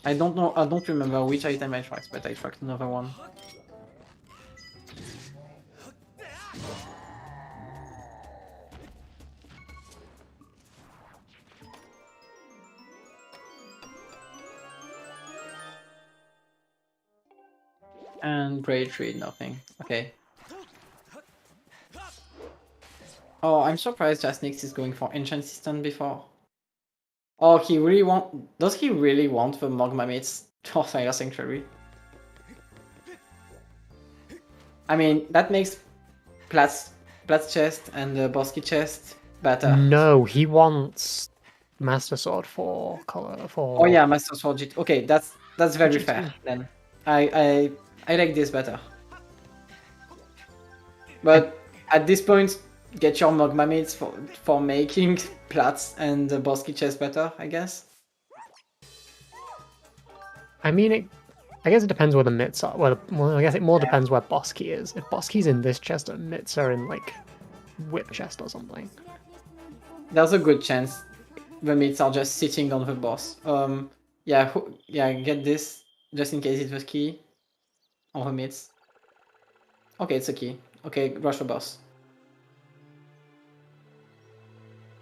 I don't know, I don't remember which item I tracked, but I tracked another one. And Braid Tree, nothing. Okay. Oh, I'm surprised Jasnix is going for Ancient System before. Oh, he really want... Does he really want the Mogma Mates for Fire Sanctuary? I mean, that makes Plat's chest and the Bosky chest better. No, he wants Master Sword for color for. Oh yeah, Master Sword GT. Okay, that's very GT. fair then. I like this better. But at this point, get your Mogma Mates for making Plat's and the Bosky chest better, I guess. I mean, I guess it depends where the mitts are. Well, I guess it more depends where Bosky is. If Bosky's in this chest and mitts are in like whip chest or something. There's a good chance the mitts are just sitting on the boss. Yeah, get this just in case it was key on the mitts. Okay, it's a key. Okay, rush the boss.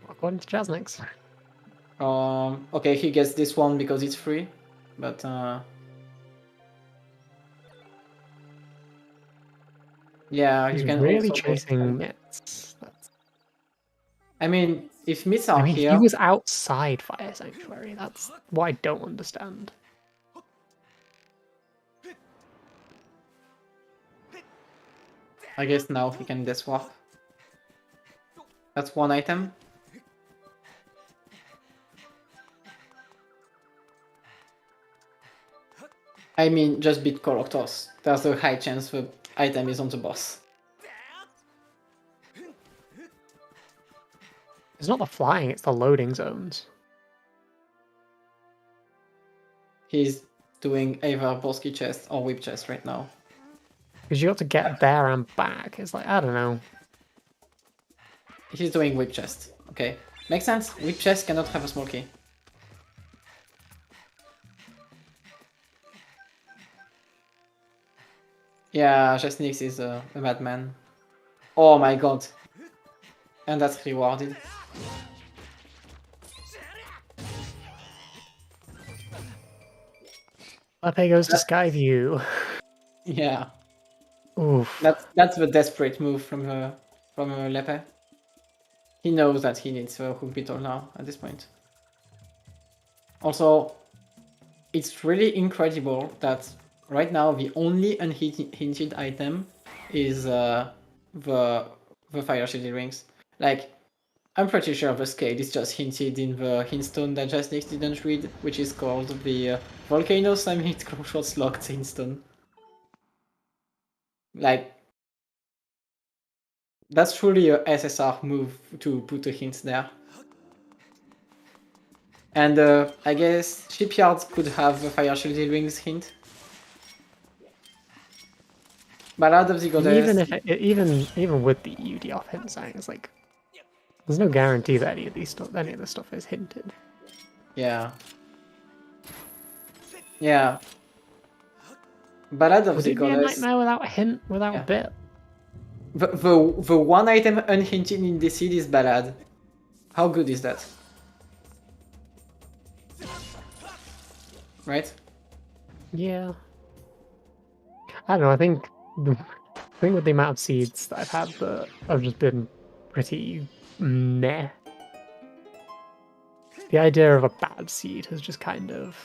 According to Jasnix. Okay, he gets this one because it's free, but yeah, He's you can really also chasing mitts. I mean, if mitts are here, he was outside Fire Sanctuary. That's what I don't understand. I guess now he can death swap. That's one item. I mean, just beat Collectors. There's a high chance the item is on the boss. It's not the flying, it's the loading zones. He's doing either Bosky chest or whip chest right now. Because you got to get there and back. It's like, I don't know. He's doing whip chest. Okay. Makes sense. Whip chest cannot have a small key. Yeah, Jasnix is a madman. Oh my god. And that's rewarded. Lepe goes to Skyview. Yeah. Oof. That's the desperate move from Lepe. He knows that he needs a hook beetle now at this point. Also, it's really incredible that right now the only unhinted item is the fire shielded rings. Like, I'm pretty sure the scale is just hinted in the hintstone that Jasnix didn't read, which is called the Volcano Summit Crossroads Locked hintstone. Like, that's truly a SSR move to put a hint there. And I guess Shipyards could have the fire shielded rings hint. Ballad of the Goddess. Even with the UD off hint saying, it's like there's no guarantee that any of this stuff is hinted. Yeah. Yeah. Ballad of Would the it be a Goddess. nightmare without a hint, without Yeah. a bit? The one item unhinted in the seed is Ballad. How good is that? Right? Yeah. I don't know. I think with the amount of seeds that I've had that have just been pretty meh. The idea of a bad seed has just kind of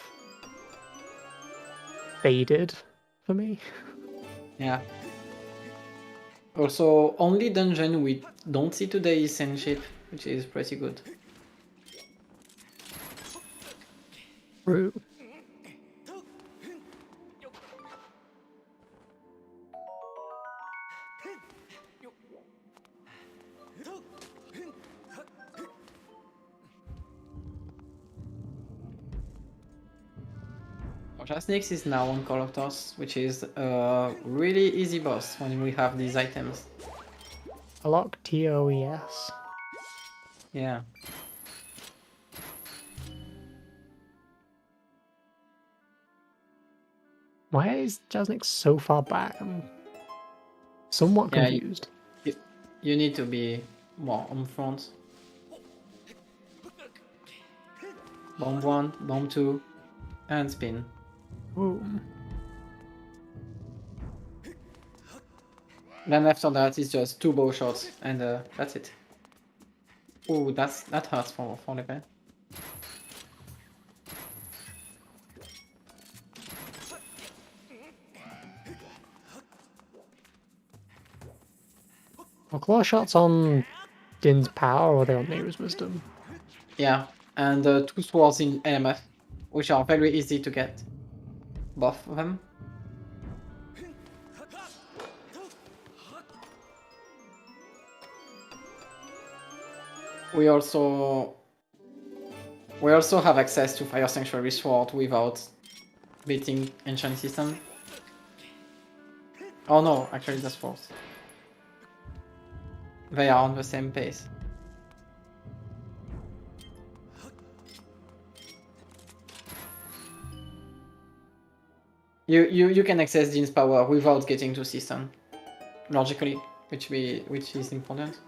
faded for me. Yeah. Also, only dungeon we don't see today is Sandship, which is pretty good. True. Jasnix is now on Call of Toss, which is a really easy boss when we have these items. Lock TOES. Yeah. Why is Jasnix so far back? I'm somewhat Yeah, confused. You need to be more on front. Bomb 1, bomb 2, and spin. Boom. Then after that it's just 2 bow shots and that's it. Ooh, that hurts for Lepe. Are claw shots on Din's power or are they on Nero's wisdom? Yeah, and 2 swords in LMF, which are very easy to get. Both of them. We also have access to Fire Sanctuary Sword without beating Ancient System. Oh no, actually that's false. They are on the same pace. You can access Jin's power without getting to System. Logically, which is important.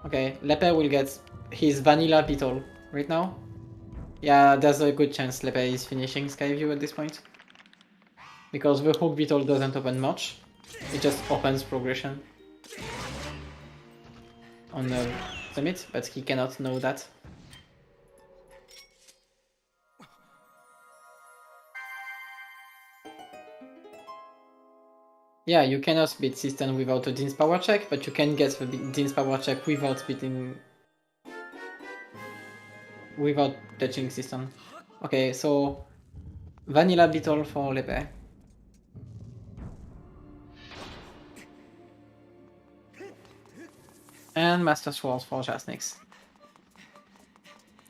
Okay, Lepe will get his vanilla beetle right now. Yeah, there's a good chance Lepe is finishing Skyview at this point. Because the hook beetle doesn't open much. It just opens progression on the summit, but he cannot know that. Yeah, you cannot beat System without a Din's power check, but you can get the Din's power check without touching System. Okay, so vanilla beetle for Lepe. And Master Sword for Jasnix.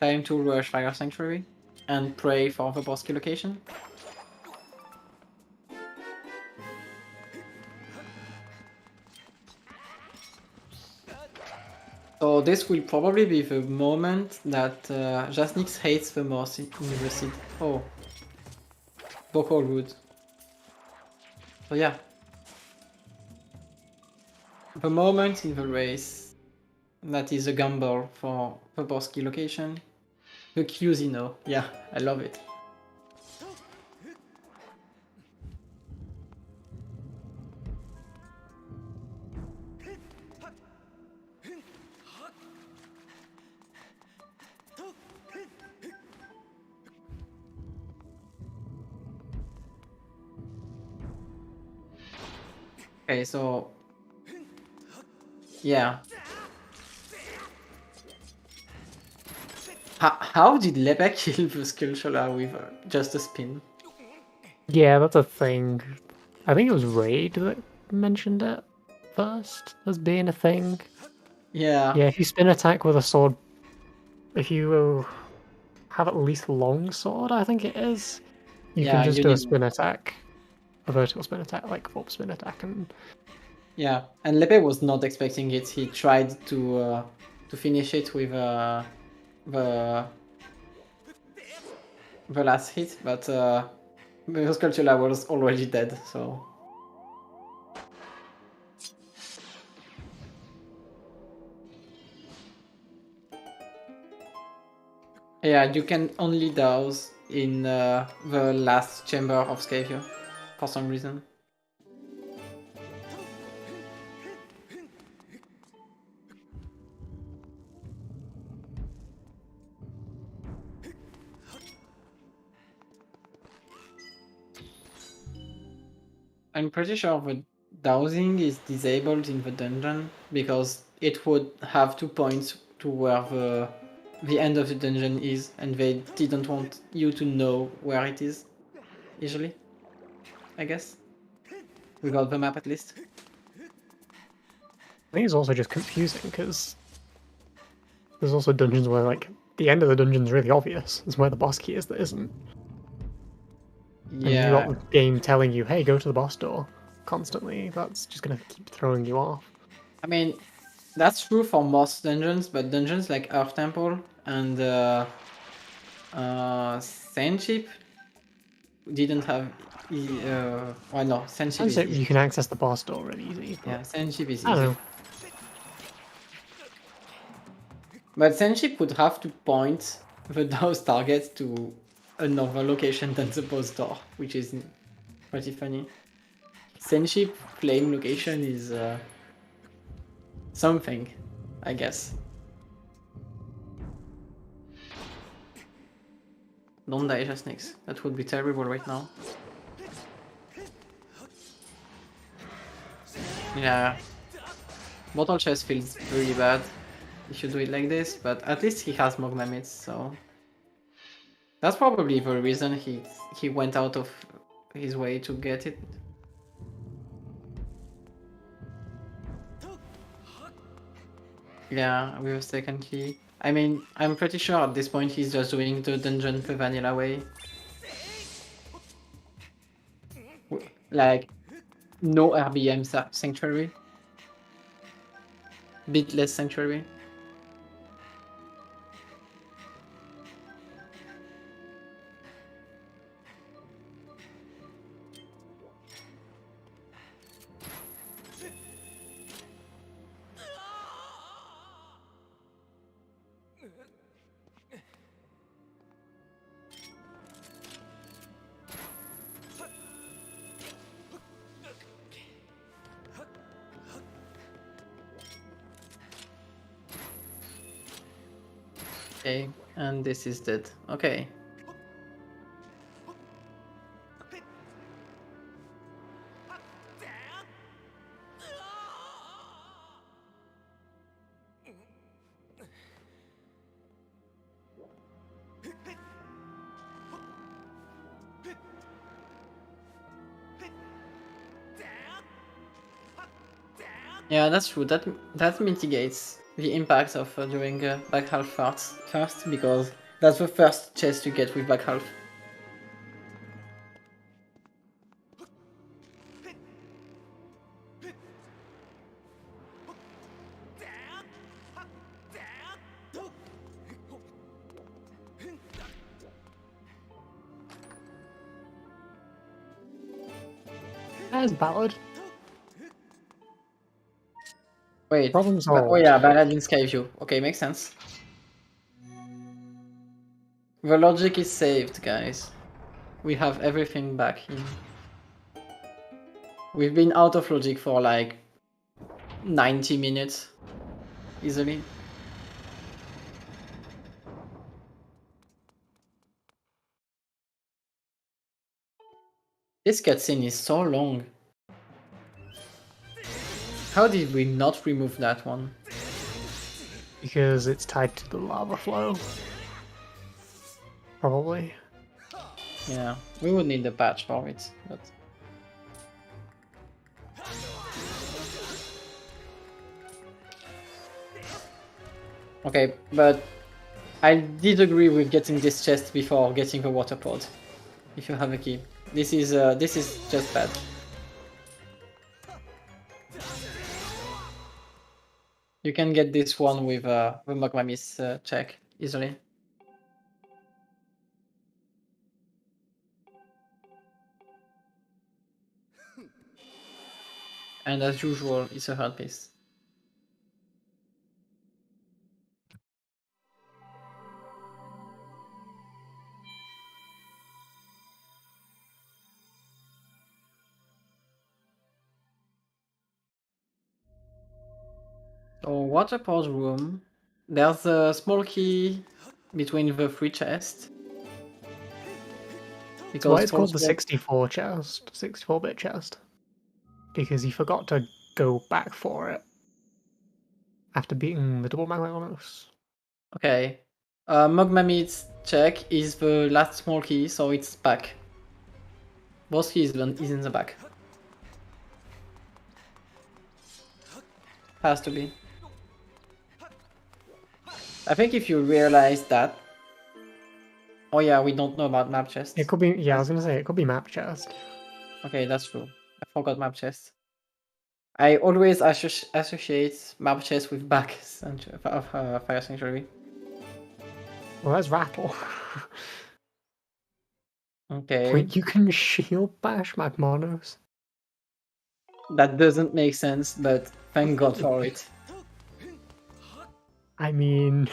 Time to rush Fire Sanctuary and pray for the boss kill location. So this will probably be the moment that Jasnix hates the most in the seed. Oh. Vocal Wood. So yeah. The moment in the race that is a gamble for the boss key location. The Cusino. Yeah, I love it. Okay, so yeah. How did Lepe kill the Skulltula with just a spin? Yeah, that's a thing. I think it was Raid that mentioned it first as being a thing. Yeah. Yeah, if you spin attack with a sword, if you have at least long sword, I think it is, you can Yeah, just you do a need. spin attack, a vertical spin attack, like full spin attack, and Yeah, and Lepe was not expecting it. He tried to finish it with the the last hit, but the Skulltula was already dead. So yeah, you can only douse in the last chamber of Scavio for some reason. I'm pretty sure the dowsing is disabled in the dungeon because it would have to point to where the end of the dungeon is, and they didn't want you to know where it is, usually, I guess. Without the map at least. I think it's also just confusing because there's also dungeons where like the end of the dungeon's really obvious. It's where the boss key is that isn't. And if you got Yeah, the game telling you, "Hey, go to the boss door," constantly, that's just gonna keep throwing you off. I mean, that's true for most dungeons, but dungeons like Earth Temple and Sandship didn't have. Well, no, Sandship I'd is say easy. you can access the boss door really easy, but Yeah, Sandship is I don't easy. know. But Sandship would have to point the DOS target to another location than the boss door, which is pretty funny. Sandship flame location is something, I guess. Don't die, Jasnix. That would be terrible right now. Yeah. Bottle chest feels really bad if you do it like this, but at least he has Mogmamits, so... That's probably the reason he went out of his way to get it. Yeah, with a second key. I mean, I'm pretty sure at this point he's just doing the dungeon the vanilla way. Like, no RBM sanctuary. Bit less sanctuary. Okay, and this is dead. Okay. Yeah, that's true. That mitigates the impact of doing back half first, because that's the first chest you get with back half. That's valid. Wait, Problem oh solved. yeah, Baladin Skyview. Okay, makes sense. The logic is saved, guys. We have everything back in. We've been out of logic for like 90 minutes, easily. This cutscene is so long. How did we not remove that one? Because it's tied to the lava flow. Probably. Yeah, we would need a patch for it, but... Okay, but I did agree with getting this chest before getting a water pod. If you have a key. This is just bad. You can get this one with the Magmamis check easily. And as usual, it's a hard piece. So water pause room. There's a small key between the three chests. That's why it's called the 64 chest, 64-bit chest. Because he forgot to go back for it after beating the double Magmanos. Okay. Magmamit's check is the last small key, so it's back. Boss key is in the back. Has to be. I think if you realize that... Oh yeah, we don't know about map chest. It could be, yeah, I was gonna say, it could be map chest. Okay, that's true. I forgot map chest. I always associate map chest with back of Fire Sanctuary. Well, that's Rattle. Okay. Wait, you can shield bash Magmanos? That doesn't make sense, but thank God for it. I mean...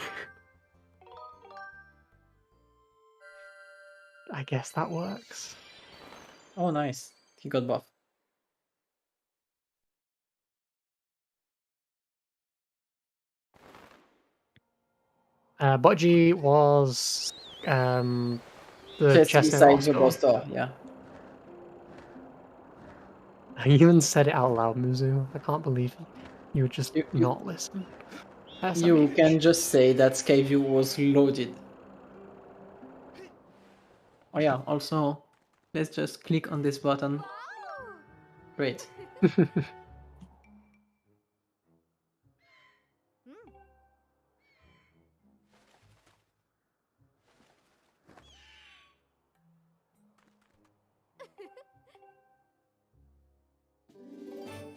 I guess that works. Oh, nice. He got buff. Budgie was the Just chest beside in the boss door, yeah. I even said it out loud, Muzu. I can't believe you would just not listen. You can just say that Skyview was loaded. Oh yeah, also, let's just click on this button. Great.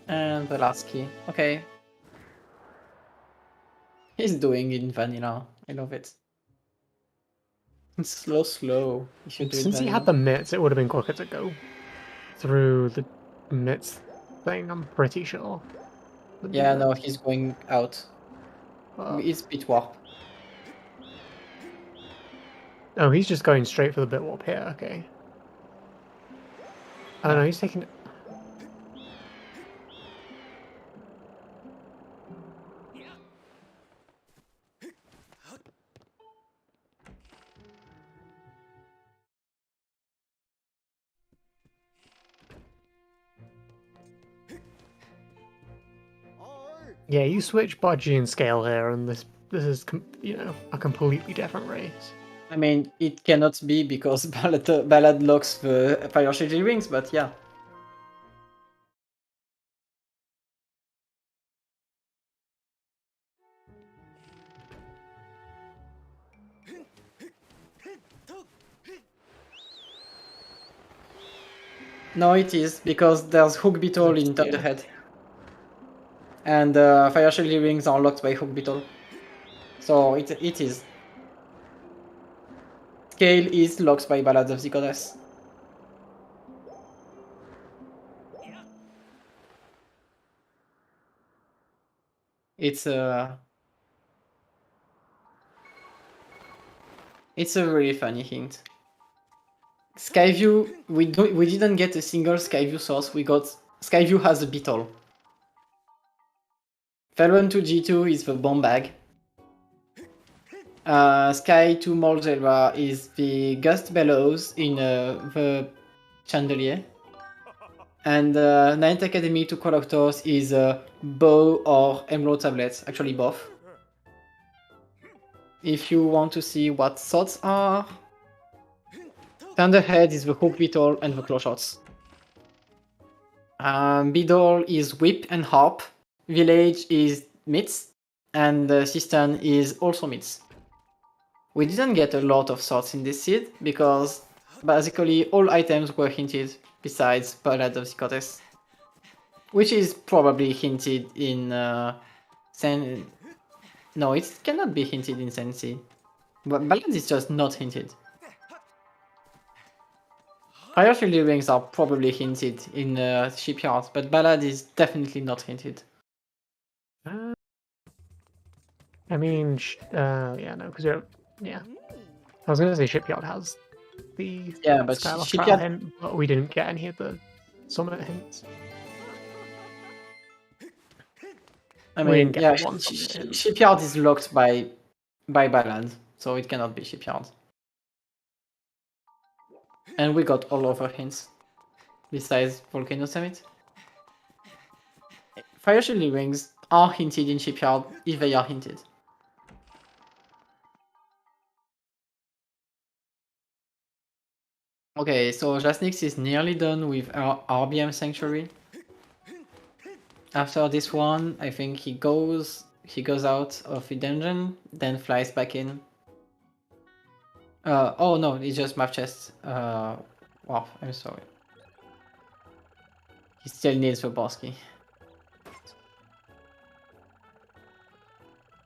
And the last key. Okay. He's doing it in vanilla. I love it. It's slow. You should do it Since he vanilla. had the mitts, it would have been quicker to go through the mitts thing, I'm pretty sure. Yeah, no, he's going out. It's pit warp. Oh, he's just going straight for the bit warp here, okay. Oh no, he's taking... Yeah, you switch Budgie and Scale here, and this is, you know, a completely different race. I mean, it cannot be because Ballad locks the Fire Shady Rings, but yeah. No, it is, because there's Hook Beetle in Thunderhead. And Fire Shady Rings are locked by Hook Beetle. So it is. Scale is locked by Ballads of the Goddess. It's a really funny hint. Skyview, we didn't get a single Skyview source. We got Skyview has a beetle. Felon to G2 is the bomb bag. Sky to Molzelra is the gust bellows in the chandelier. And Ninth Academy to Collectors is bow or emerald tablets, actually both. If you want to see what swords are, Thunderhead is the hook beetle and the claw shots. Beetle is whip and harp. Village is mitts, and Cistern is also mitts. We didn't get a lot of swords in this seed because basically all items were hinted besides Ballad of the Goddess, which is probably hinted in No, it cannot be hinted in Sensi. But Ballad is just not hinted. Fire Shield Rings are probably hinted in Shipyard, but Ballad is definitely not hinted. I mean, yeah, no, because yeah. I was gonna say Shipyard has the but Skyloft Shipyard Trial hint, but we didn't get any of the summit hints. I We mean, didn't get yeah, one summit hint. Shipyard is locked by Ballad, so it cannot be Shipyard. And we got all other hints besides Volcano Summit. Fire Shield Rings are hinted in Shipyard if they are hinted. Okay, so Jasnix is nearly done with our RBM Sanctuary. After this one, I think he goes out of the dungeon, then flies back in. Oh no, it's just map chest. Wow, I'm sorry. He still needs the boss key.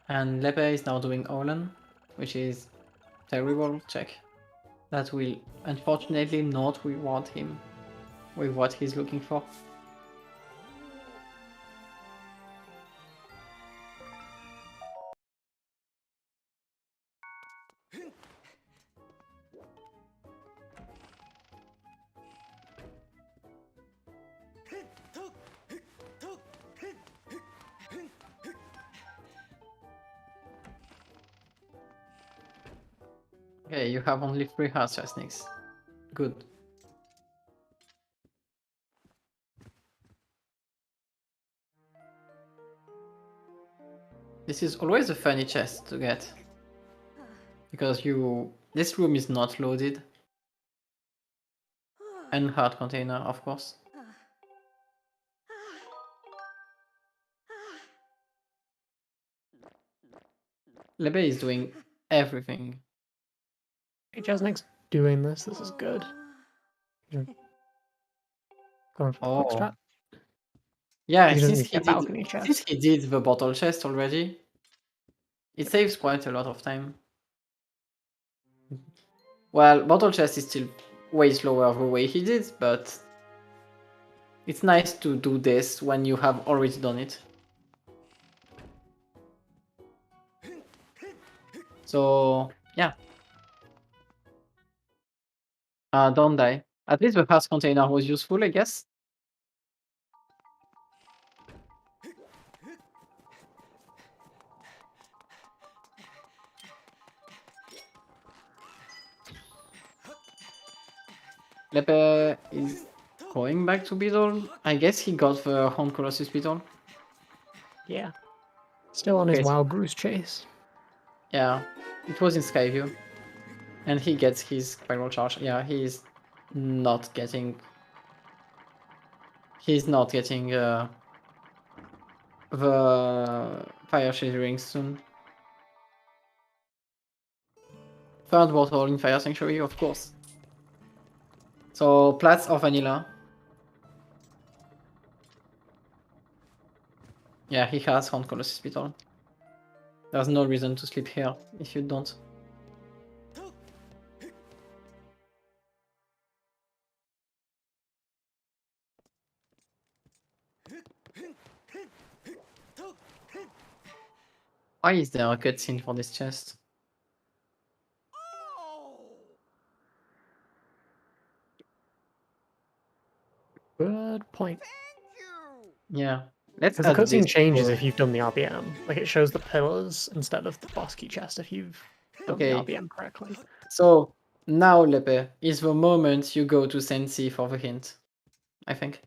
And Lepe is now doing Olan, which is terrible check. That will unfortunately not reward him with what he's looking for. Okay, you have only 3 hearts, Jasnix. Good. This is always a funny chest to get. Because this room is not loaded. And heart container, of course. Lebe is doing everything. Hey, Jasnix doing this. This is good. Going for Oh. quick strat. Yeah, He doesn't since get balcony chest. since he did the bottle chest already, it saves quite a lot of time. Well, bottle chest is still way slower the way he did, but it's nice to do this when you have already done it. So, yeah. Don't die. At least the heart container was useful, I guess. Lepe is going back to Beetle. I guess he got the Horn Colossus Beetle. Yeah. Still on his Okay. Wild Bruce chase. Yeah, it was in Skyview. And he gets his Spiral Charge. Yeah, he's not getting the Fire Shield Rings soon. Third bottle in Fire Sanctuary, of course. So, Plats or Vanilla? Yeah, he has Horn Colossus Beetle. There's no reason to sleep here if you don't. Why is there a cutscene for this chest? Good point. Yeah. Let's Because the add cutscene this changes for- if you've done the RBM. Like, it shows the pillars instead of the boss key chest if you've done Okay. the RBM correctly. So, now, Lepe, is the moment you go to Sensi for the hint. I think.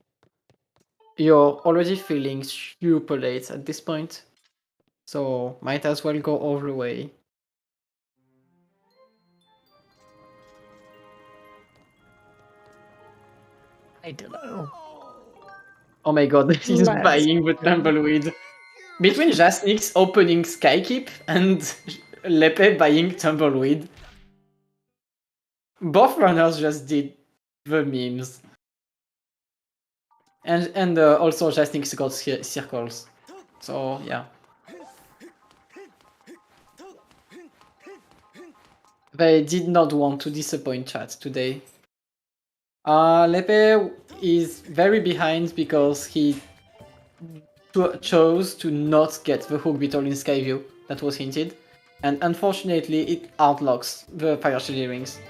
you're already feeling super late at this point. So might as well go all the way. I don't know. Oh my god, he's Let's buying the go. Tumbleweed. Between Jasnix opening Skykeep and Lepe buying Tumbleweed, both runners just did the memes. And also Jasnix got circles. So yeah. They did not want to disappoint chat today. Lepe is very behind because he chose to not get the hook beetle in Skyview that was hinted, and unfortunately it outlocks the Fire Shielding Rings.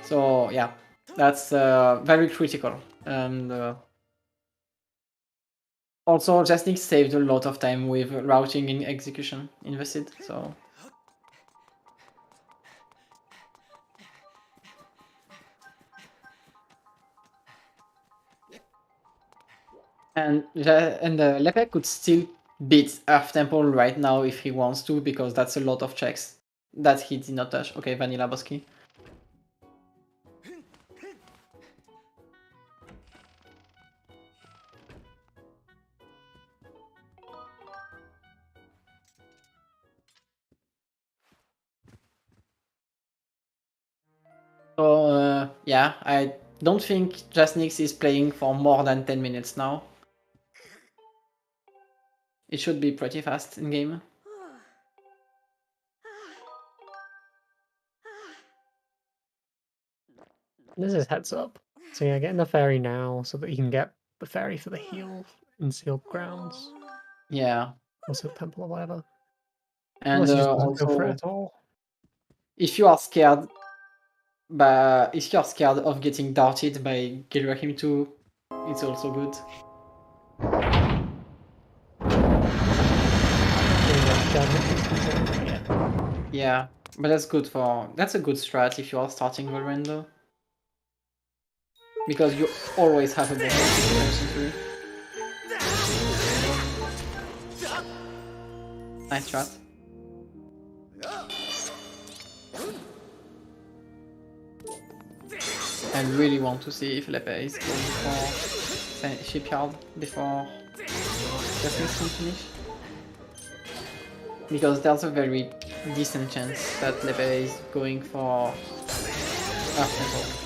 So yeah, that's very critical. And also Jasnix saved a lot of time with routing and execution in the seed, so... And Lepe could still beat Earth Temple right now if he wants to, because that's a lot of checks that he did not touch. Okay, Vanilla Bosky. So yeah, I don't think Jasnix is playing for more than 10 minutes now. It should be pretty fast in game. This is heads up. So yeah, getting the fairy now so that you can get the fairy for the heal in sealed grounds. Yeah. Or sealed temple or whatever. And Unless you just don't go for it also, at all. if you are scared, of getting darted by Gilrahim 2, it's also good. Yeah, but that's good that's a good strat if you are starting the rando. Because you always have a better situation. Nice strat. I really want to see if Lepe is going for Shipyard before Jasnix can finish. Because there's a very decent chance that Lepe is going for Earth Temple.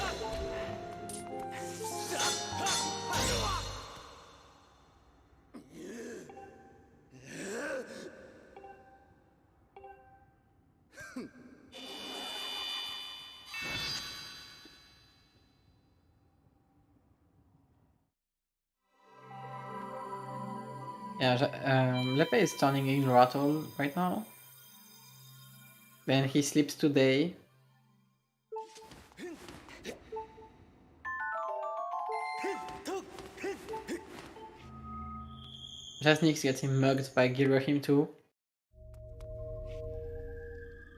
Yeah, Lepe is turning in Rattle right now. Then he sleeps today. Jasnix getting mugged by Gilrahim too.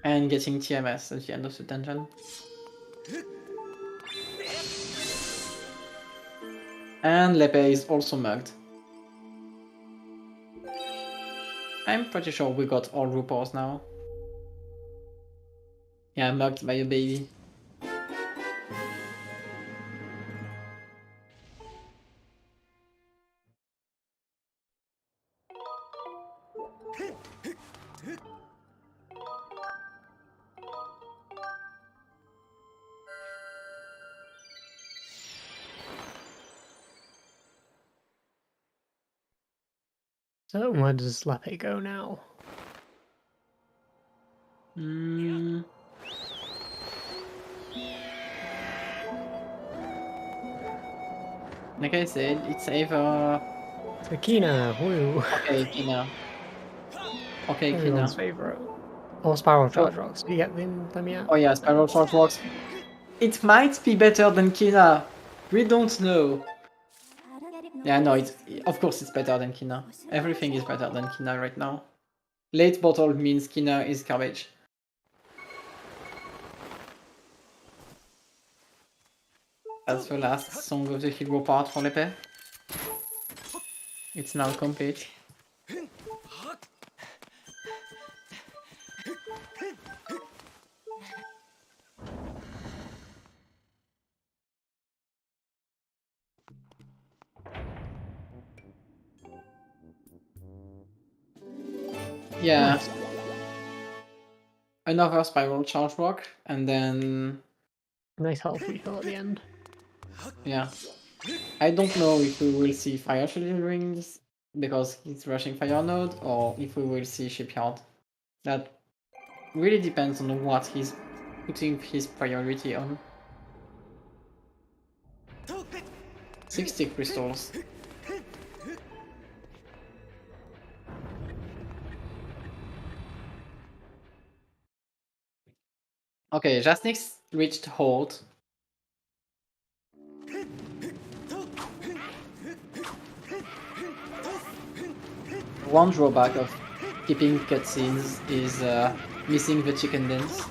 And getting TMS at the end of the dungeon. And Lepe is also mugged. I'm pretty sure we got all RuPaws now. Yeah, mugged by a baby. So where does Lepe go now? Like I said, it's either... So Kina, woo! Okay, Kina. Okay, Everyone's Kina. favourite. Or Spiral Sure. Charge Rocks. Do you get them yet? Oh yeah, Spiral Charge Rocks. It might be better than Kina. We don't know. Yeah, no, of course it's better than Kina. Everything is better than Kina right now. Late bottle means Kina is garbage. That's the last song of the hero part for Lepe. It's now complete. Yeah. Nice. Another spiral charge rock, and then Nice health refill at the end. yeah. I don't know if we will see Fire Shield Rings because he's rushing Fire Node, or if we will see Shipyard. That really depends on what he's putting his priority on. 60 crystals. Okay, Jasnix reached hold. One drawback of keeping cutscenes is missing the chicken dance.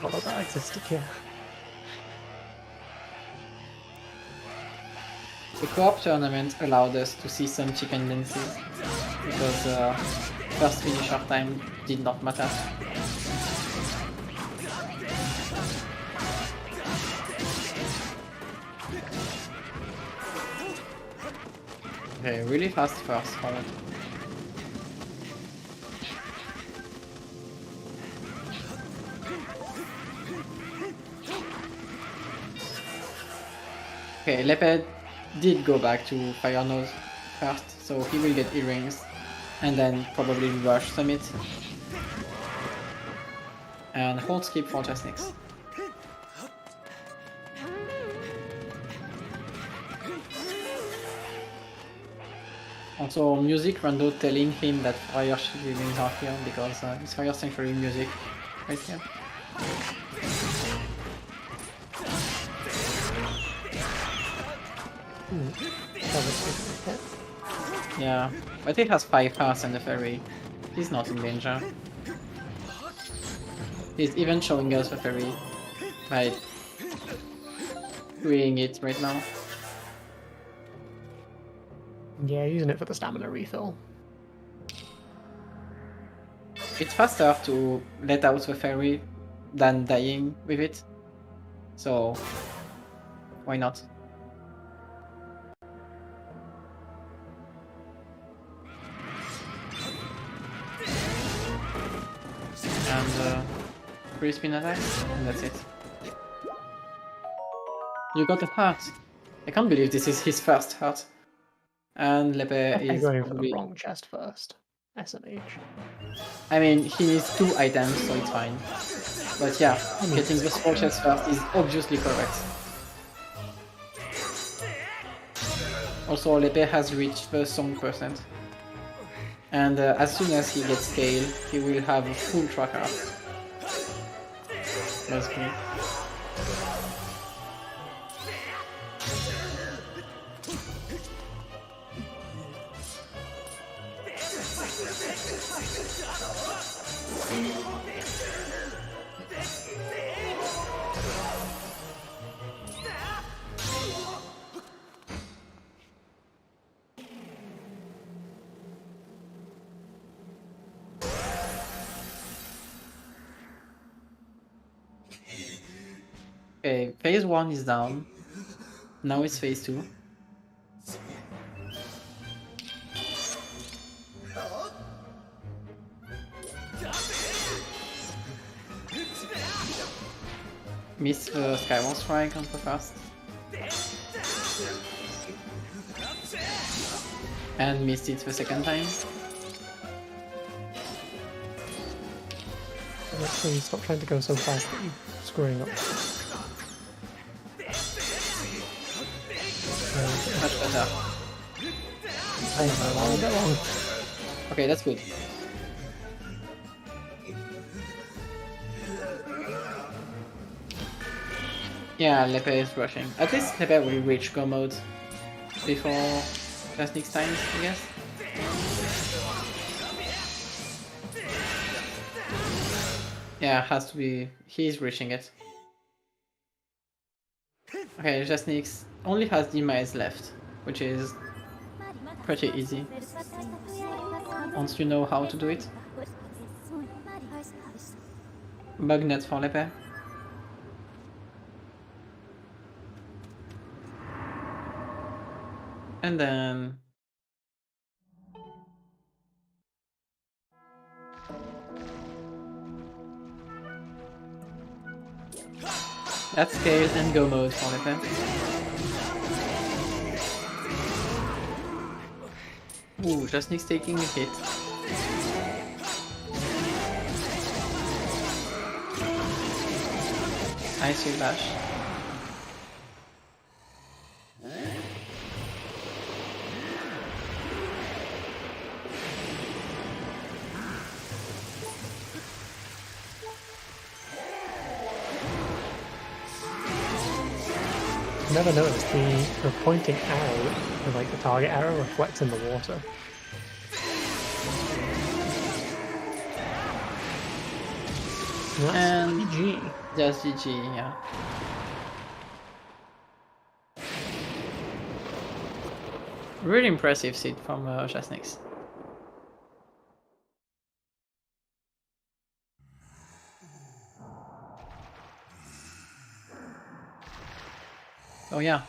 Oh, that existed, yeah. The co-op tournament allowed us to see some chicken dances because first finisher time did not matter. Okay, really fast first hold. Okay, Leped did go back to Fire Nose first, so he will get earrings and then probably rush Summit. And hold skip for Jasnix. Also, music Rando telling him that Fire Shield Rings are here because it's Fire Sanctuary music right here. Yeah, but he has 5 hearts and a fairy. He's not in danger. He's even showing us the fairy by doing it right now. Yeah, using it for the stamina refill. It's faster to let out the fairy than dying with it, so why not? And free spin attack, and that's it. You got a heart! I can't believe this is his first heart. And Lepe I'm is going for probably... the wrong chest first. SMH. I mean, he needs 2 items, so it's fine. But yeah, getting the small chest first is obviously correct. Also, Lepe has reached the song %. And as soon as he gets scale, he will have a full tracker. That's cool. Okay, phase 1 is down. Now it's phase 2. Miss the Skyward strike on the first. And missed it the second time. Please stop trying to go so fast that you're screwing up. Much better. I know, a bit long. Okay, that's good. Yeah, Lepe is rushing. At least Lepe will reach go mode before Jasnix times, I guess. Yeah, has to be. He's reaching it. Okay, Jasnix only has the maze left, which is pretty easy once you know how to do it. Bugnet for Lepe. And then that's scale and go mode for Lepe. Ooh, Jasnix taking a hit. Ice Wheel Bash. Never noticed the pointing arrow, like the target arrow, reflects in the water. And GG. just GG, yeah. Really impressive seed from Jasnix. So yeah,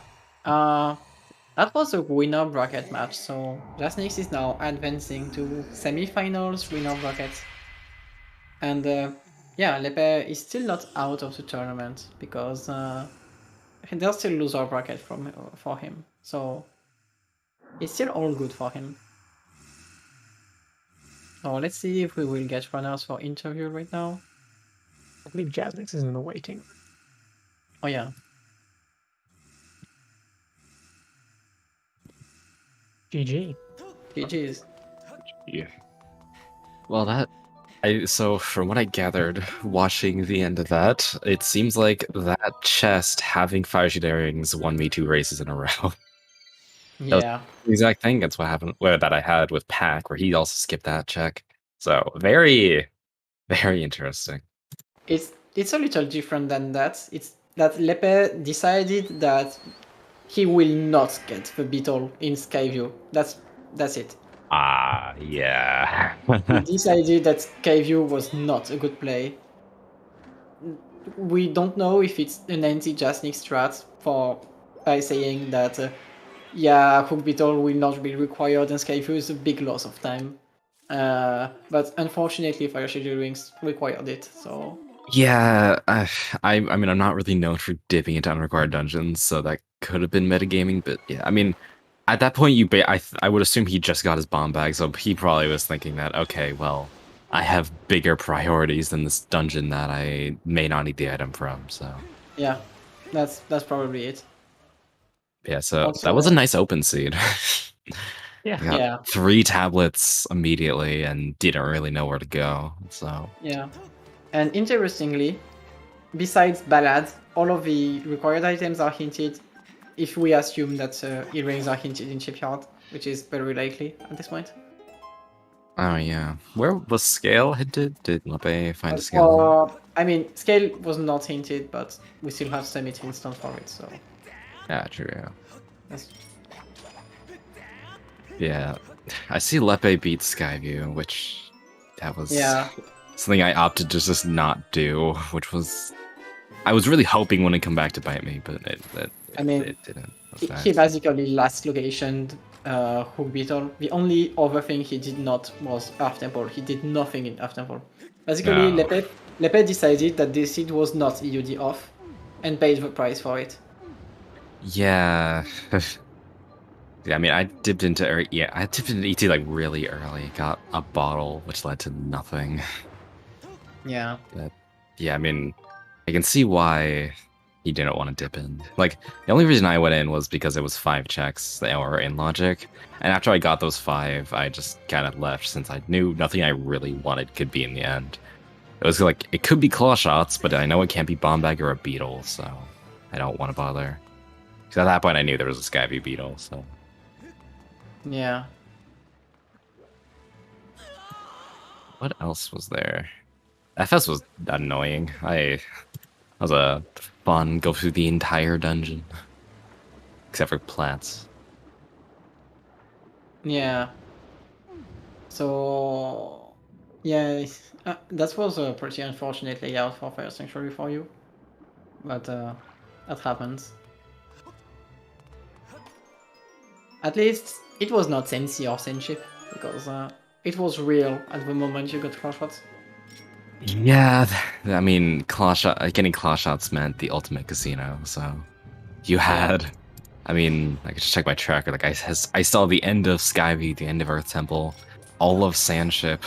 that was a winner bracket match. So Jasnix is now advancing to semi-finals winner bracket, and yeah, Lepe is still not out of the tournament because there's still loser bracket for him. So it's still all good for him. So let's see if we will get runners for interview right now. I believe Jasnix is in the waiting. Oh yeah. GG. GG's. Yeah. Well, so from what I gathered watching the end of that, it seems like that chest having fire sheet earrings won me 2 races in a row. Yeah. The exact thing. That's what happened that I had with Pack, where he also skipped that check. So very, very interesting. It's a little different than that. It's that Lepe decided that he will not get the beetle in Skyview. That's it. Yeah. He decided that Skyview was not a good play. We don't know if it's an anti-Jasnix strat by saying that yeah, hook beetle will not be required and Skyview is a big loss of time. But unfortunately, Fire Shield Rings required it, so. Yeah, I mean, I'm not really known for dipping into unrequired dungeons, so that could have been metagaming, but yeah, I mean, at that point, I would assume he just got his bomb bag, so he probably was thinking that, okay, well, I have bigger priorities than this dungeon that I may not need the item from, so. Yeah, that's probably it. Yeah, so Also, that was a nice open seed. Yeah. I got 3 tablets immediately and didn't really know where to go, so. Yeah. And interestingly, besides Ballad, all of the required items are hinted if we assume that earrings are hinted in Shipyard, which is very likely at this point. Oh yeah. Where was Scale hinted? Did Lepe find a Scale? I mean, Scale was not hinted, but we still have Summit instant for it, so. Yeah, true. That's... Yeah. I see Lepe beat Skyview, which that was something I opted to just not do, which was I was really hoping wouldn't come back to bite me, but it didn't. He basically last locationed Hook Beetle. The only other thing he did not was Earth Temple. He did nothing in Earth Temple. Basically, Lepe decided that this seed was not EUD off and paid the price for it. Yeah. Yeah, I mean, I dipped into ET like really early. Got a bottle, which led to nothing. Yeah. But, yeah, I mean, I can see why he didn't want to dip in. Like, the only reason I went in was because it was 5 checks that were in logic. And after I got those 5, I just kind of left since I knew nothing I really wanted could be in the end. It was like, it could be claw shots, but I know it can't be bomb bag or a beetle, so I don't want to bother. Because at that point I knew there was a Skyview beetle, so. Yeah. What else was there? FS was annoying. was a fun go through the entire dungeon. Except for plants. Yeah. So yeah, that was a pretty unfortunate layout for Fire Sanctuary for you, but that happens. At least it was not Sensi or Senship, because it was real at the moment you got claw shots. Yeah, I mean, getting claw shots meant the ultimate casino. So you had, I mean, I could just check my tracker. Like I saw the end of Skyview, the end of Earth Temple, all of Sandship,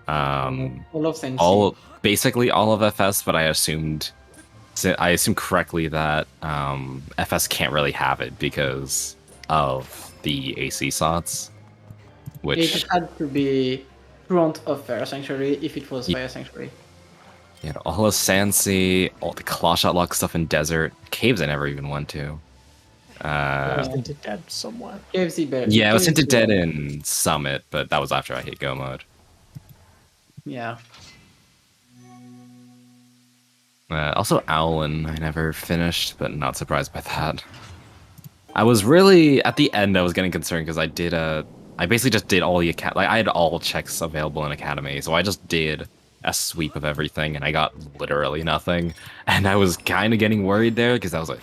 All of Sensi. basically all of FS. But I assumed correctly that FS can't really have it because of the AC slots, which It had to be front of Fire Sanctuary if it was Fire Sanctuary. yeah, all of Sansi, all the claw shot lock stuff in desert, caves I never even went to. It was hinted dead somewhere. KFC Bell. Yeah, I was hinted dead in Summit, but that was after I hit go mode. Yeah. Also, Owlin, I never finished, but not surprised by that. I was really at the end. I was getting concerned because I basically just did all the I had all checks available in Academy, so I just did a sweep of everything, and I got literally nothing. And I was kind of getting worried there because that was a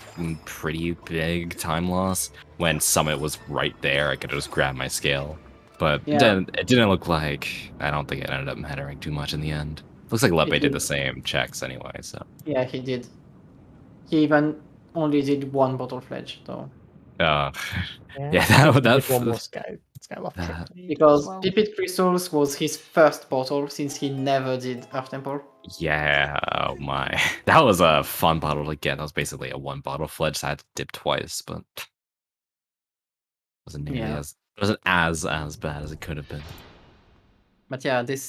pretty big time loss. When Summit was right there, I could have just grabbed my scale, but Yeah. it didn't look like. I don't think it ended up mattering too much in the end. Looks like Lepe did the same checks anyway, so. Yeah, he did. He even only did one bottle fledge, though. Yeah, He that's did one more Skyloft trick. Because Well. Pipit Crystals was his first bottle since he never did Earth Temple. yeah. Oh my, that was a fun bottle to get. That was basically a one bottle fledge. So I had to dip twice, but wasn't nearly Yeah. wasn't as bad as it could have been. But yeah, this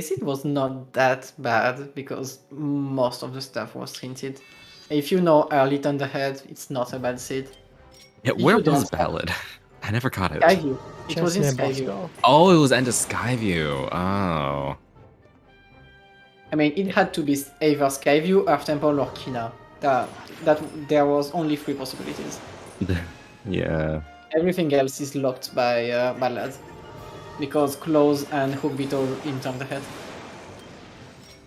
seed was not that bad because most of the stuff was hinted. If you know early Thunderhead, it's not a bad seed. Yeah, If where you don't- was Ballad? I never caught it. Skyview. It was in Just near Skyview. Bosco. Oh, it was end of Skyview. Oh. I mean, it had to be either Skyview, Earth Temple, or Kina. That there was only 3 possibilities. Yeah. Everything else is locked by Ballad. Because Claws and Hook Beetle in Thunderhead.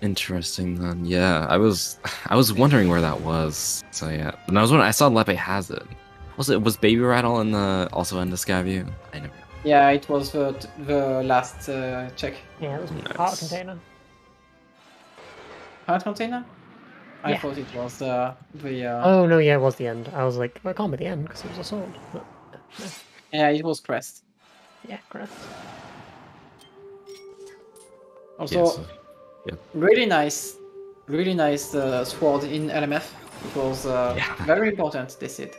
Interesting then. Yeah, I was wondering where that was. So yeah, and I was wondering. I saw Lepe has it. Was Baby Rattle in the also in the Skyview? I never. Yeah, it was the last check. Yeah, it was Nice. Heart Container. Heart Container? I Yeah. thought it was the Oh no, yeah, it was the end. I was like, well, it can't be the end because it was a sword. But, no. yeah, it was Crest. Yeah, correct. Also, Yes. really nice sword in LMF. It was Yeah. very important, they said.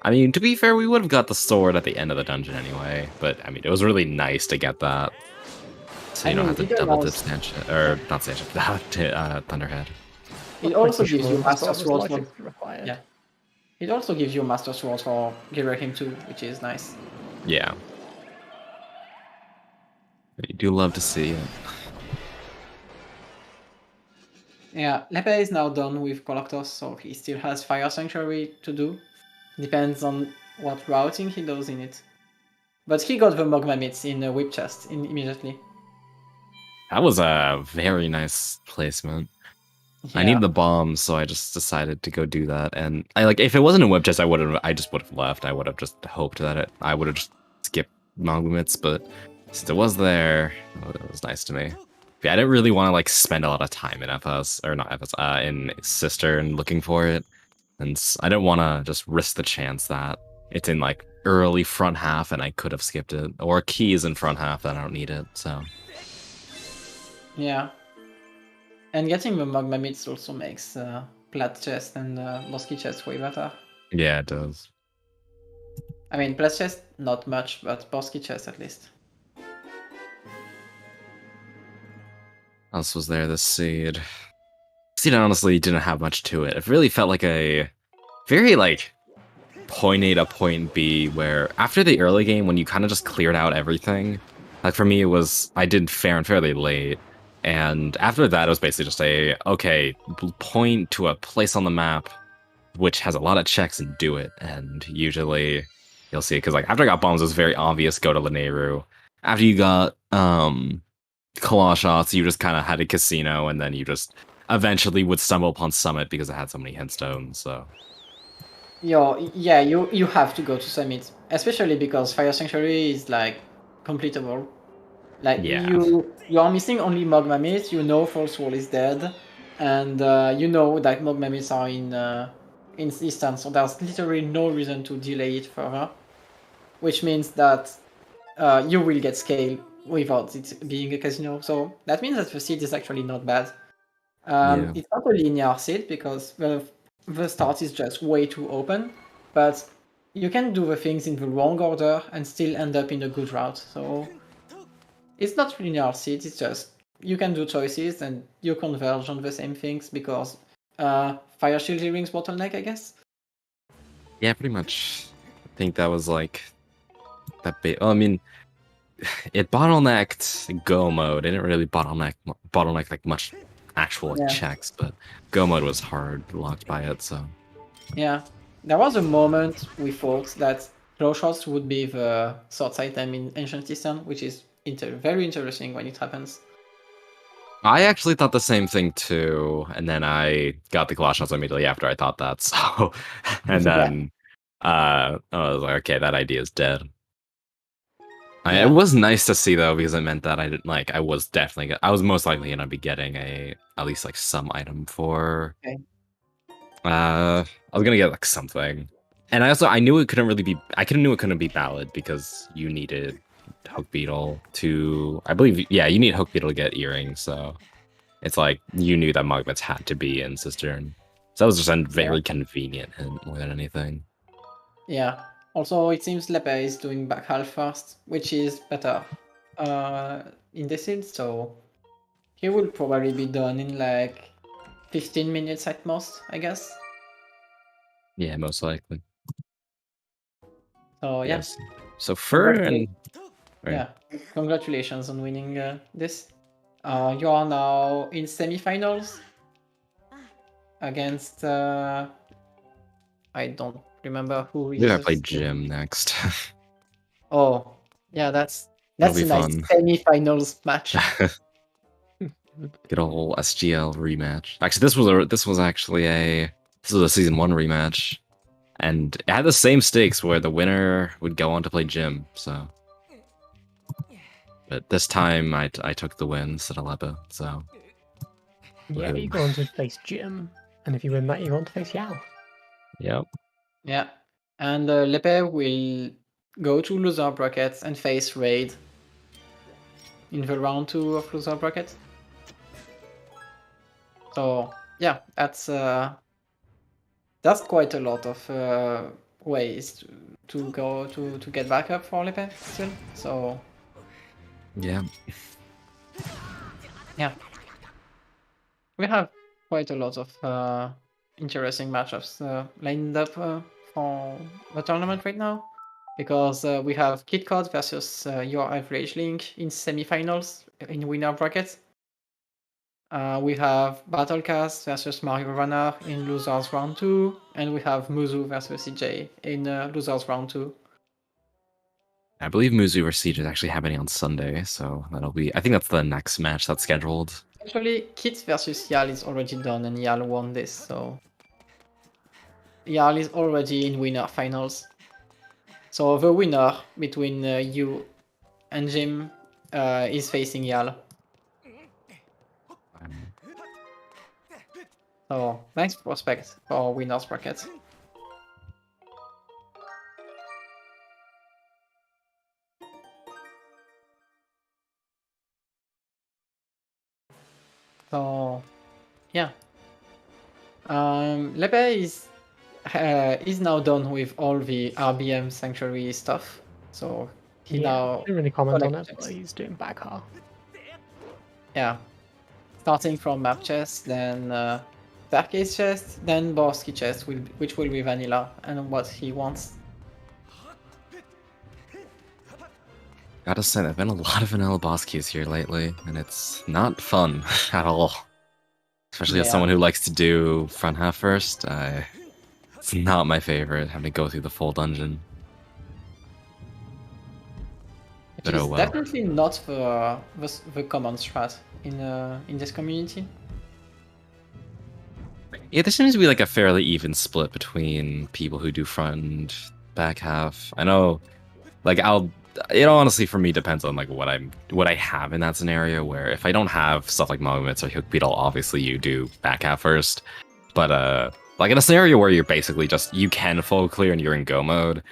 I mean, to be fair, we would have got the sword at the end of the dungeon anyway. But I mean, it was really nice to get that. So you I don't mean, have to it double dip allows- Stanchip, or not Stanchip, Thunderhead. It also Pretty gives sure you Master that was Sword for... logically required. Yeah. It also gives you Master Sword for Girahim too, which is nice. Yeah. You do love to see it. Yeah, Lepe is now done with Collectors, so he still has Fire Sanctuary to do. Depends on what routing he does in it. But he got the Mogma Myths in a whip chest immediately. That was a very nice placement. I Yeah. need the bombs, so I just decided to go do that. And if it wasn't a whip chest, I just would have left. I would have just hoped that I would have just skipped Mogumits, but since it was there, it was nice to me. Yeah, I didn't really want to spend a lot of time in FS, or not FS, in Sister and looking for it. And I didn't want to just risk the chance that it's in early front half and I could have skipped it, or keys in front half that I don't need it, so. Yeah. And getting the Mogma Myths also makes Plat chest and Bosky chest way better. Yeah, it does. I mean, Plat chest, not much, but Bosky chest at least. What else was there? This seed. Seed honestly didn't have much to it. It really felt like a very point A to point B, where after the early game when you kind of just cleared out everything. For me, it was I did fair and fairly late, And after that, it was basically just okay, point to a place on the map which has a lot of checks and do it. And usually you'll see it because like after I got bombs, it was very obvious go to Lanayru. After you got claw shots, you just kind of had a casino, and then you just eventually would stumble upon Summit because it had so many hintstones. So Yeah, you have to go to Summit, especially because Fire Sanctuary is like completable. Like yeah, you are missing only Mogmamith. You know False Wall is dead, and you know that Mogmamiths are in distance. So there's literally no reason to delay it further, which means that you will get scale without it being a casino. So that means that the seed is actually not bad. Yeah. It's not a linear seed because the start is just way too open, but you can do the things in the wrong order and still end up in a good route. So it's not linear seed, it's just you can do choices and you converge on the same things because Fire Shield Earrings bottleneck, I guess. Yeah, pretty much. I think that was like that bit. Well, I mean, it bottlenecked Go mode. It didn't really bottleneck like much actual like, checks, but Go mode was hard blocked by it. So yeah, there was a moment we thought that Claw Shots would be the swords item in Ancient Eastern, which is very interesting when it happens. I actually thought the same thing too, and then I got the claw shots immediately after I thought that. So, and then I was like, okay, that idea is dead. Yeah. It was nice to see though, because it meant that I didn't like. I was most likely gonna be getting at least like some item for. Okay. I was gonna get like something, and I knew it couldn't really be. I knew it couldn't be valid because you needed Hook Beetle to. I believe, yeah, you need Hook Beetle to get earrings. So it's like you knew that Mogmets had to be in Cistern. So that was just a very convenient hint more than anything. Yeah. Also, it seems Lepe is doing back half first, which is better in the seed, so he will probably be done in like 15 minutes at most, I guess. Yeah, most likely. So yeah. Yes. So Fur and yeah, congratulations on winning this. You are now in semifinals against I don't remember who is. Maybe I play Jim next. Oh, yeah, that's a nice fun. semi-finals match. Get a whole SGL rematch. Actually, this was a season 1 rematch, and it had the same stakes where the winner would go on to play Jim. So, but this time I took the win instead of Lepe. So yeah, you go on to face Jim, and if you win that, you go on to face Yao. Yep. Yeah, and Lepe will go to loser brackets and face Raid in the round 2 of loser brackets. So yeah, that's quite a lot of ways to go to get back up for Lepe still. So yeah, we have quite a lot of interesting matchups lined up for the tournament right now, because we have Kid Cod versus Your Average Link in semifinals in winner brackets. We have Battlecast versus Mario Runner in losers round 2, and we have Muzu versus CJ in losers round 2. I believe Muzu vs Siege is actually happening on Sunday, so that'll be. I think that's the next match that's scheduled. Actually, Kit versus Yal is already done, and Yal won this, so Yal is already in winner finals. So the winner between you and Jim is facing Yal. So nice prospect for winners bracket. So yeah, Lepe is now done with all the RBM Sanctuary stuff. So he now didn't really comment on it, collects. but he's doing back half. Yeah, starting from map chest, then staircase chest, then Borsky chest, which will be vanilla and what he wants. Gotta say, there've been a lot of vanilla boss keys here lately, and it's not fun at all. Especially as Yeah. someone who likes to do front half first, it's not my favorite, having to go through the full dungeon. But It's oh well. definitely not the common strat in this community. Yeah, there seems to be like a fairly even split between people who do front and back half. I know, like it honestly for me depends on like what I have in that scenario. Where if I don't have stuff like moments or hook beetle, obviously you do back half first. But like in a scenario where you're basically just you can full clear and you're in go mode,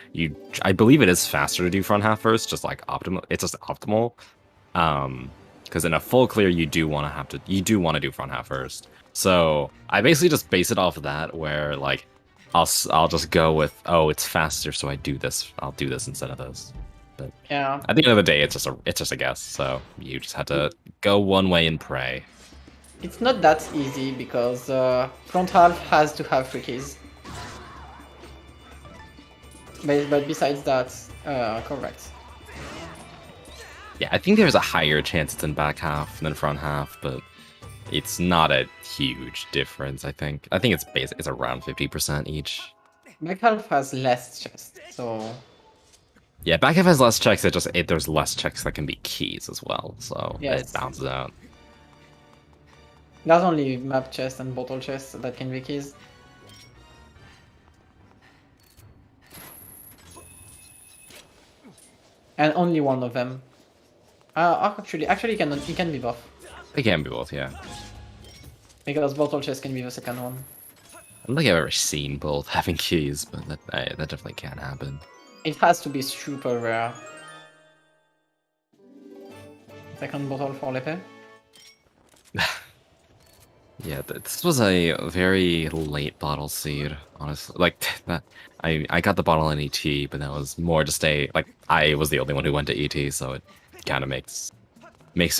I believe it is faster to do front half first, just like optimal. It's just optimal. Because in a full clear you do want to do front half first. So I basically just base it off of that, where like I'll just go with, oh, it's faster, so I'll do this instead of this. But Yeah. at the end of the day, it's just a guess. So you just have to go one way and pray. It's not that easy because front half has to have 3 keys. But besides that, correct. Yeah, I think there's a higher chance it's in back half than front half, but it's not a huge difference. I think it's around 50% each. Back half has less chest, so Yeah, back half has less checks. There's less checks that can be keys as well, so Yes. it balances out. there's only map chest and bottle chest that can be keys. And only one of them. Actually, it can be both. They can be both, yeah. Because bottle chest can be the second one. I don't think I've ever seen both having keys, but that definitely can happen. It has to be super rare. Second bottle for Lepe. Yeah, this was a very late bottle seed, honestly. Like that, I got the bottle in ET, but that was more just I was the only one who went to ET, so it kind of makes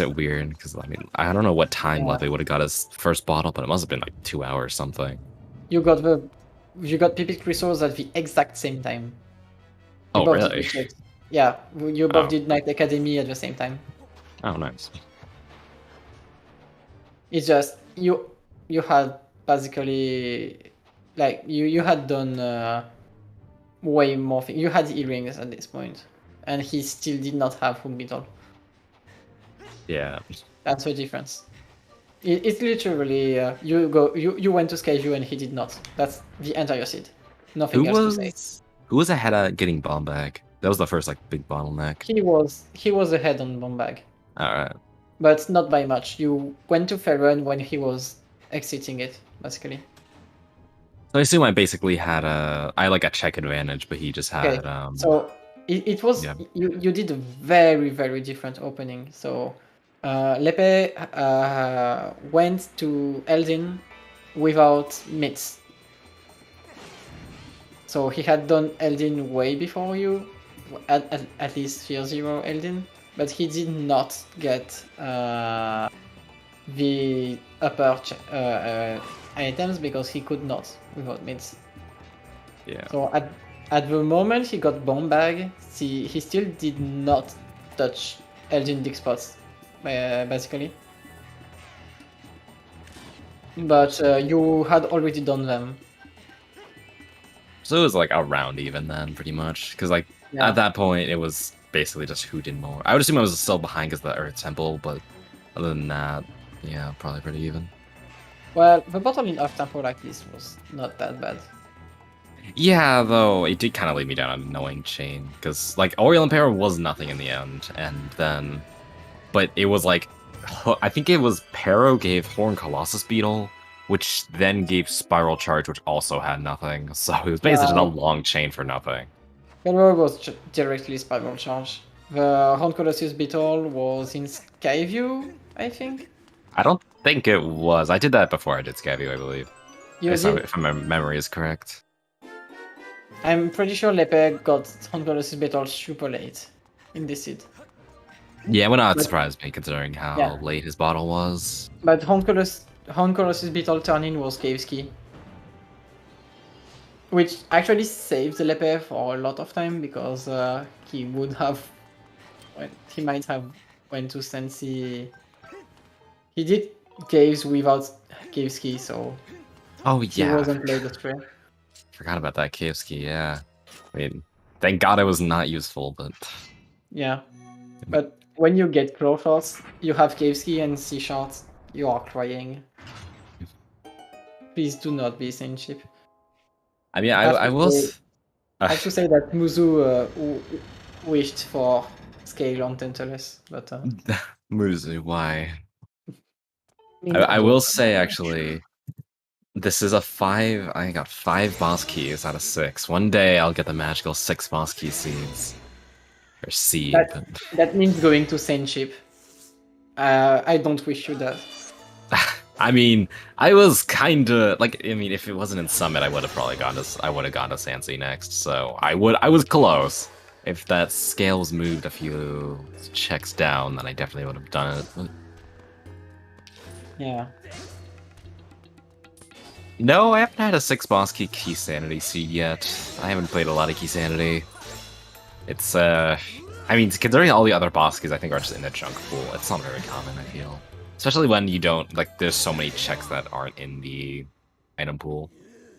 it weird. Because I mean, I don't know what time Yeah. Lepe would have got his first bottle, but it must have been like 2 hours or something. You got Pipic Crystals at the exact same time. You Oh, both really? did it. Yeah, you both Oh. did Night Academy at the same time. Oh, nice. It's just you had basically like you had done way more things. You had earrings at this point, and he still did not have hook beetle. Yeah. That's the difference. It's literally you went to Skyview and he did not. That's the entire seed. Nothing else to say. Who was ahead at getting bomb bag? That was the first like big bottleneck. He was ahead on Bombag, All right. but not by much. You went to Ferron when he was exiting it, basically. So I assume I basically had a check advantage, but he just had Okay, So it was yeah. you did a very very different opening. So Lepe went to Eldin without mitts. So he had done Eldin way before you, at least Fear Zero Eldin, but he did not get the upper items because he could not without mitts. Yeah. So at the moment he got bomb bag, he still did not touch Elgin dig spots, basically. But you had already done them. So it was like around even then, pretty much, because like Yeah. at that point it was basically just who did more. I would assume I was still behind because of the Earth Temple, but other than that, yeah, probably pretty even. Well, the bottle in Earth Temple at least was not that bad. Yeah, though it did kind of lead me down an annoying chain because like Oriel and Para was nothing in the end, and then, but it was like, I think it was Pero gave Horn Colossus Beetle, which then gave Spiral Charge, which also had nothing. So it was basically just a long chain for nothing. Ferro was directly Spiral Charge. The Horn Colossus Beetle was in Skyview, I think. I don't think it was. I did that before I did Scavio, I believe. You did? If my memory is correct. I'm pretty sure Lepe got Horn Colossus Beetle super late in this seed. Yeah, it would not But- surprise me considering how Yeah. late his bottle was. But Horn Colossus Beetle turn-in was Caveski. Which actually saved Lepe for a lot of time because he would have he might have went to Sensi. He did caves without caves key, so Oh he yeah, wasn't played astray. forgot about that Kievski. Yeah, I mean, thank God it was not useful, but Yeah, but when you get claw shots, you have caves key and C shots. You are crying. Please do not be Senship. I mean, I will. I have to say that Muzu wished for scale on Tantalus, but Muzu, why? mean, I I will love say that. actually, this is a 5. I got 5 boss keys out of 6. One day I'll get the magical 6 boss key seeds. Or seed. that means going to Senship. I don't wish you that. I mean, I was kinda like. I mean, if it wasn't in Summit, I would have probably gone to. I would have gone to Sansi next. So I was close. If that scale was moved a few checks down, then I definitely would have done it. But... Yeah. No, I haven't had a 6 boss key sanity seed yet. I haven't played a lot of key sanity. It's I mean, considering all the other boss keys, I think are just in the junk pool. It's not very common, I feel. Especially when you don't, like, there's so many checks that aren't in the item pool.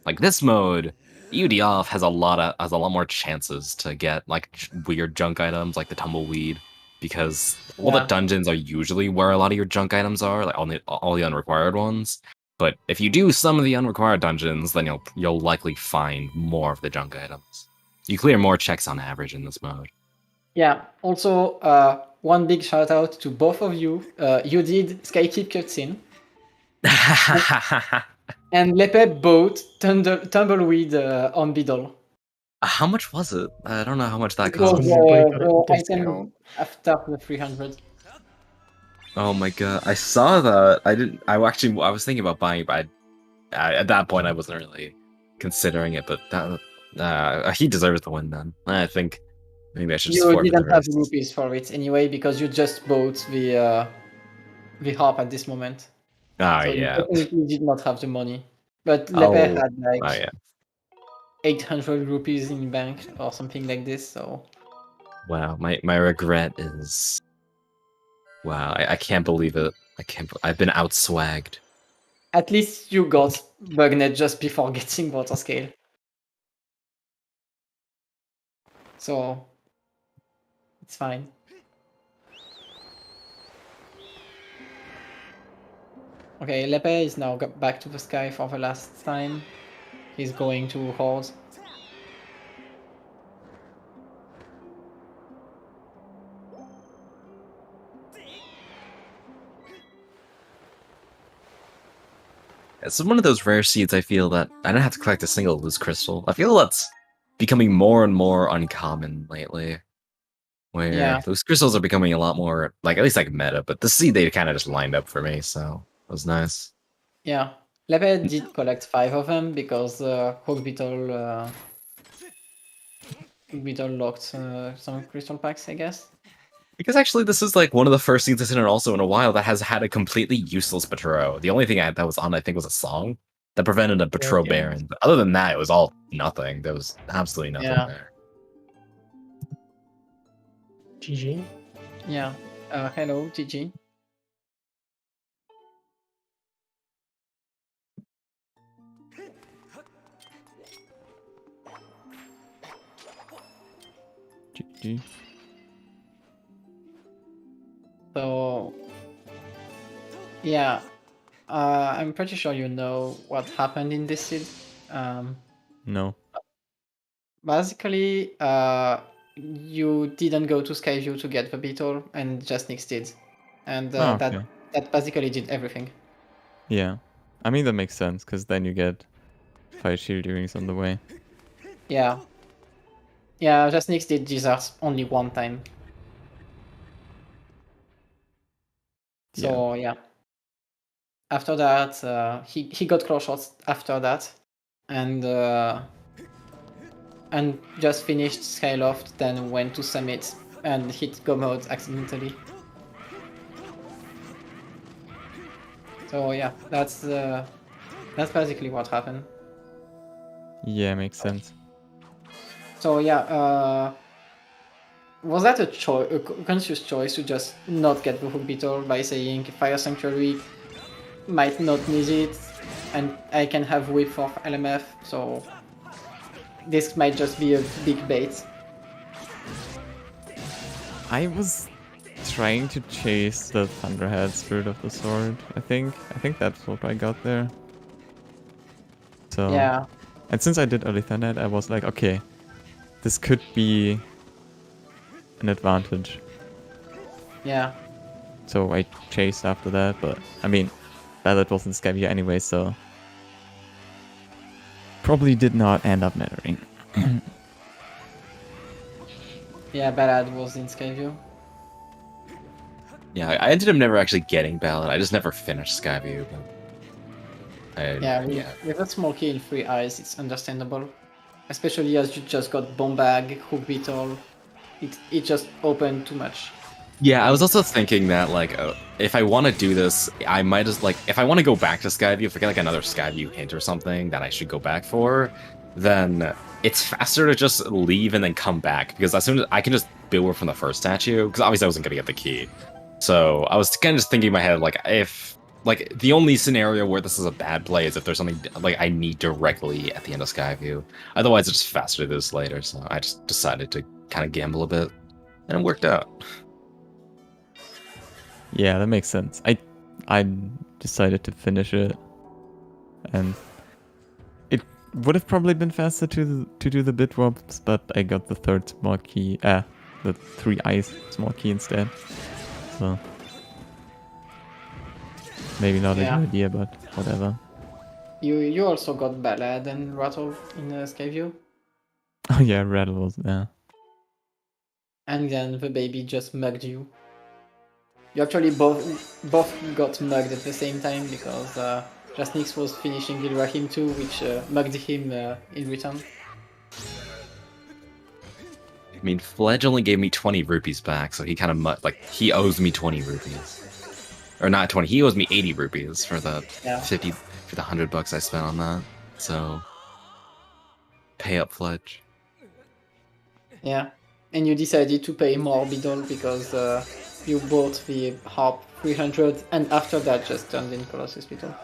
Like, this mode, EUD off has a lot more chances to get, like, weird junk items, like the tumbleweed, because all the dungeons are usually where a lot of your junk items are, like, all the unrequired ones. But if you do some of the unrequired dungeons, then you'll likely find more of the junk items. You clear more checks on average in this mode. Yeah. Also, one big shout out to both of you. You did Skykeep cutscene. And Lepe bought Tumbleweed on Beedle. How much was it? I don't know how much that It was cost. the item after the 300. Oh my god, I saw that. I was thinking about buying it, but at that point I wasn't really considering it. But that he deserves the win then. I think maybe I should. You didn't have rupees for it anyway because you just bought the harp at this moment. Oh so yeah. You definitely did not have the money. But Lepe had like 800 rupees in bank or something like this. So. Wow, my regret is. Wow, I can't believe it. I've been outswagged. At least you got Bugnet just before getting water scale. So it's fine. Okay, Lepe is now back to the sky for the last time. He's going to Horde. It's one of those rare seeds I feel that I don't have to collect a single loose crystal. I feel that's becoming more and more uncommon lately. Where those crystals are becoming a lot more, like, at least like meta, but the seed they kind of just lined up for me, so it was nice. Yeah, Lepe did collect 5 of them because Hog Beetle locked some crystal packs, I guess. Because actually, this is like one of the first seeds I've seen also in a while that has had a completely useless Patro. The only thing that was on, I think, was a song that prevented a Patro Baron. But other than that, it was all nothing. There was absolutely nothing there. GG. Yeah. Hello, GG. GG. So, yeah, I'm pretty sure you know what happened in this seed. No. Basically, you didn't go to Skyview to get the beetle, and Jasnix did, and that basically did everything. Yeah, I mean that makes sense because then you get 5 shield earrings on the way. Yeah. Yeah, Jasnix did Gizzards only one time. So yeah. After that, he got claw shots after that, and just finished Skyloft, then went to Summit and hit Go mode accidentally. So yeah, that's basically what happened. Yeah, makes sense. So yeah, Was that a conscious choice to just not get the hook beetle by saying Fire Sanctuary might not need it, and I can have whip for LMF, so this might just be a big bait. I was trying to chase the Thunderhead Spirit of the Sword, I think. I think that's what I got there. So Yeah, and since I did early Thunderhead, I was like, okay, this could be an advantage. yeah. So I chased after that, but I mean, Ballad wasn't Skyview anyway, so probably did not end up mattering. Yeah, Ballad was in Skyview. Yeah, I ended up never actually getting Ballad. I just never finished Skyview. But With a small key in 3 eyes, it's understandable. Especially as you just got Bombag, Hook Beetle. It just opened too much. Yeah, I was also thinking that, like, if I want to do this, I might just, like, if I want to go back to Skyview, if I get, like, another Skyview hint or something that I should go back for, then it's faster to just leave and then come back, because as soon as I can just build from the first statue, because obviously I wasn't going to get the key. So I was kind of just thinking in my head, like, if, like, the only scenario where this is a bad play is if there's something, like, I need directly at the end of Skyview. Otherwise, it's just faster to do this later, so I just decided to kind of gamble a bit, and it worked out. Yeah, that makes sense. I decided to finish it, and it would have probably been faster to do the bit drops, but I got the third small key, the 3 eyes small key instead. So maybe not a good idea, but whatever. You also got Ballad and Rattle in Skyview. Oh yeah, Rattle was there. And then the baby just mugged you. You actually both got mugged at the same time because Jasnix was finishing Gilrahim too, which mugged him in return. I mean, Fledge only gave me 20 rupees back, so he kind of, like, he owes me 20 rupees. Or not 20, he owes me 80 rupees for the 50, for the $100 I spent on that. So, pay up, Fledge. Yeah, and you decided to pay more Beetle because you bought the Harp 300, and after that just turned in Colossus Beetle.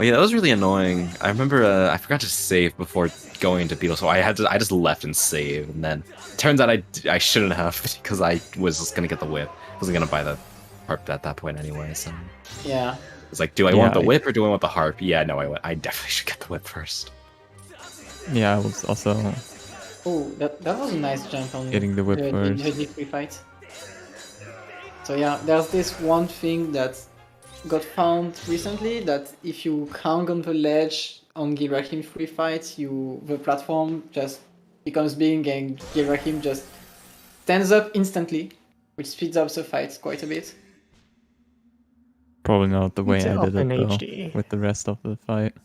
Oh yeah, that was really annoying. I remember I forgot to save before going into Beetle, so I just left and saved, and then turns out I shouldn't have because I was just gonna get the whip. I wasn't gonna buy the harp at that point anyway. So yeah, it's like, do I want the whip or do I want the harp? Yeah, no, I definitely should get the whip first. Yeah, I was also. Oh, that was a nice jump on getting the whip first. The free fight. So yeah, there's this one thing that got found recently, that if you hang on the ledge on Gilrahim free fight, the platform just becomes big and Gilrahim just stands up instantly, which speeds up the fight quite a bit. Probably not the way I did it in though, HD. with the rest of the fight.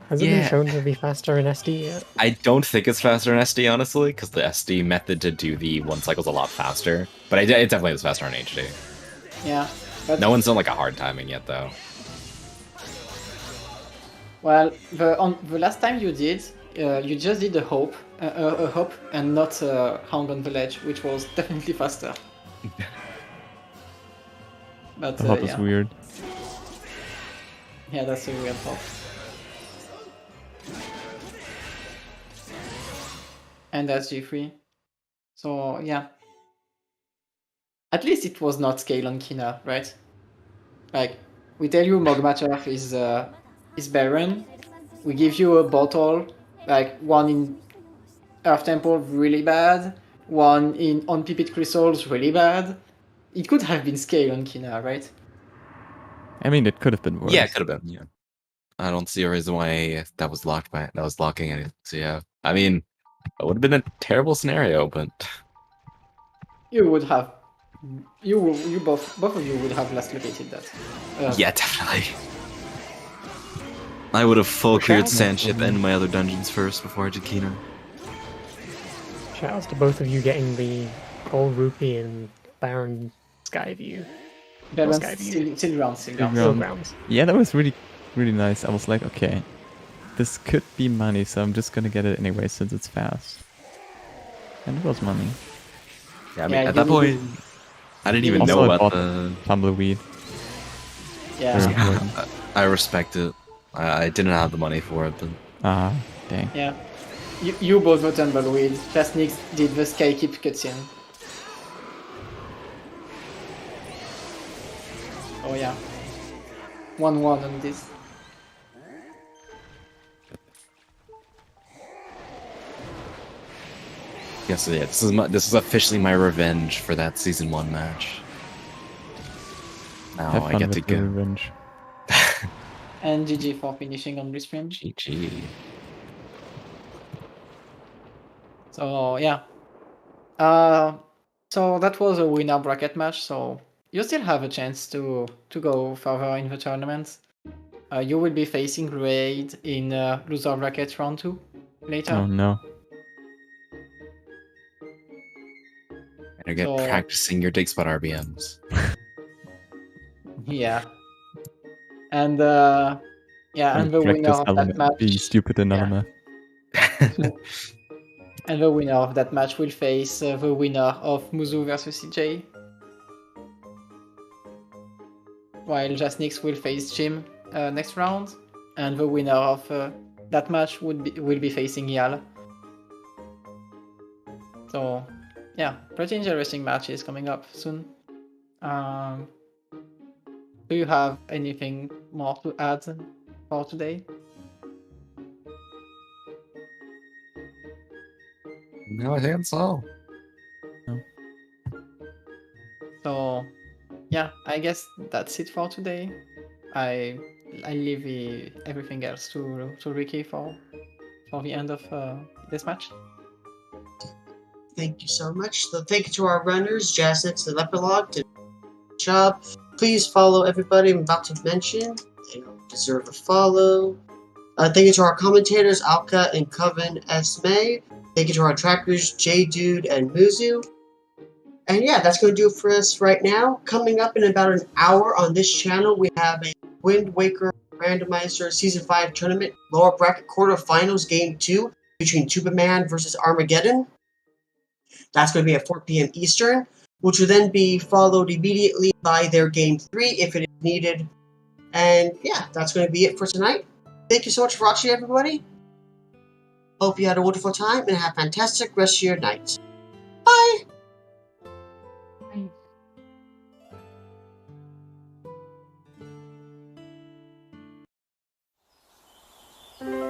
Has it been shown to be faster in SD yet? I don't think it's faster in SD, honestly, because the SD method to do the 1 cycle is a lot faster. But it definitely is faster in HD. Yeah. But No one's done like a hard timing yet, though. well, the last time you did, you just did a hop and not hang on the ledge, which was definitely faster. But The hop is weird. Yeah, that's a weird hop. And that's G3. So yeah. At least it was not scale on Kina, right? Like, we tell you Mogmacher is Baron. We give you a bottle, like one in Earth Temple really bad, one on Pipit Crystals really bad. It could have been scale on Kina, right? I mean, it could have been worse. Yeah, it could have been. Yeah, I don't see a reason why that was locking anything. So yeah, I mean, it would have been a terrible scenario, but You would have, you both of you would have last located that. yeah, definitely. I would have full cleared Sandship and my other dungeons first before I did Kina. Shoutouts to both of you getting the Gold Rupee and Baron Skyview. Baron Skyview. still round. Grounds. Yeah, that was really, really nice. I was like, okay, this could be money, so I'm just gonna get it anyway since it's fast. And it was money. Yeah, I mean, Yeah, at that you will be- point, I didn't even Also, know I about bought the. tumbleweed. Yeah, Very important. I respect it. I didn't have the money for it, but Ah, dang. yeah. You both voted Tumbleweed. Jasnix did the Skykeep cutscene. Oh yeah. 1-1 on this. yes, yeah, this is officially my revenge for that season 1 match. Now Have I fun get with to the go. revenge. And GG for finishing on this stream. GG. So yeah. So that was a winner bracket match. So you still have a chance to go further in the tournament. You will be facing Raid in loser bracket round 2 later. Oh no. And you get So- practicing your dig spot RBMs. Yeah. And yeah, and the Practice winner of that element, match. being stupid in Yeah. element. And the winner of that match will face the winner of Muzu versus CJ. While Jasnix will face Jim next round. And the winner of that match will be facing Yal. So yeah, pretty interesting matches coming up soon. Do you have anything more to add for today? No, I think that's all. So yeah, I guess that's it for today. I leave everything else to Ricky for the end of this match. Thank you so much. So thank you to our runners, Jasnix and lepelog, did a good job. Please follow everybody I'm about to mention. They deserve a follow. Thank you to our commentators, Alka and Coven Esme. Thank you to our trackers, J-Dude and Muzu. And yeah, that's going to do it for us right now. Coming up in about an hour on this channel, we have a Wind Waker Randomizer Season 5 Tournament Lower Bracket Quarterfinals Game 2 between Tubaman versus Armageddon. That's going to be at 4 p.m. Eastern, which will then be followed immediately by their Game 3 if it is needed. And yeah, that's going to be it for tonight. Thank you so much for watching, everybody. Hope you had a wonderful time and have a fantastic rest of your night. Bye! Bye.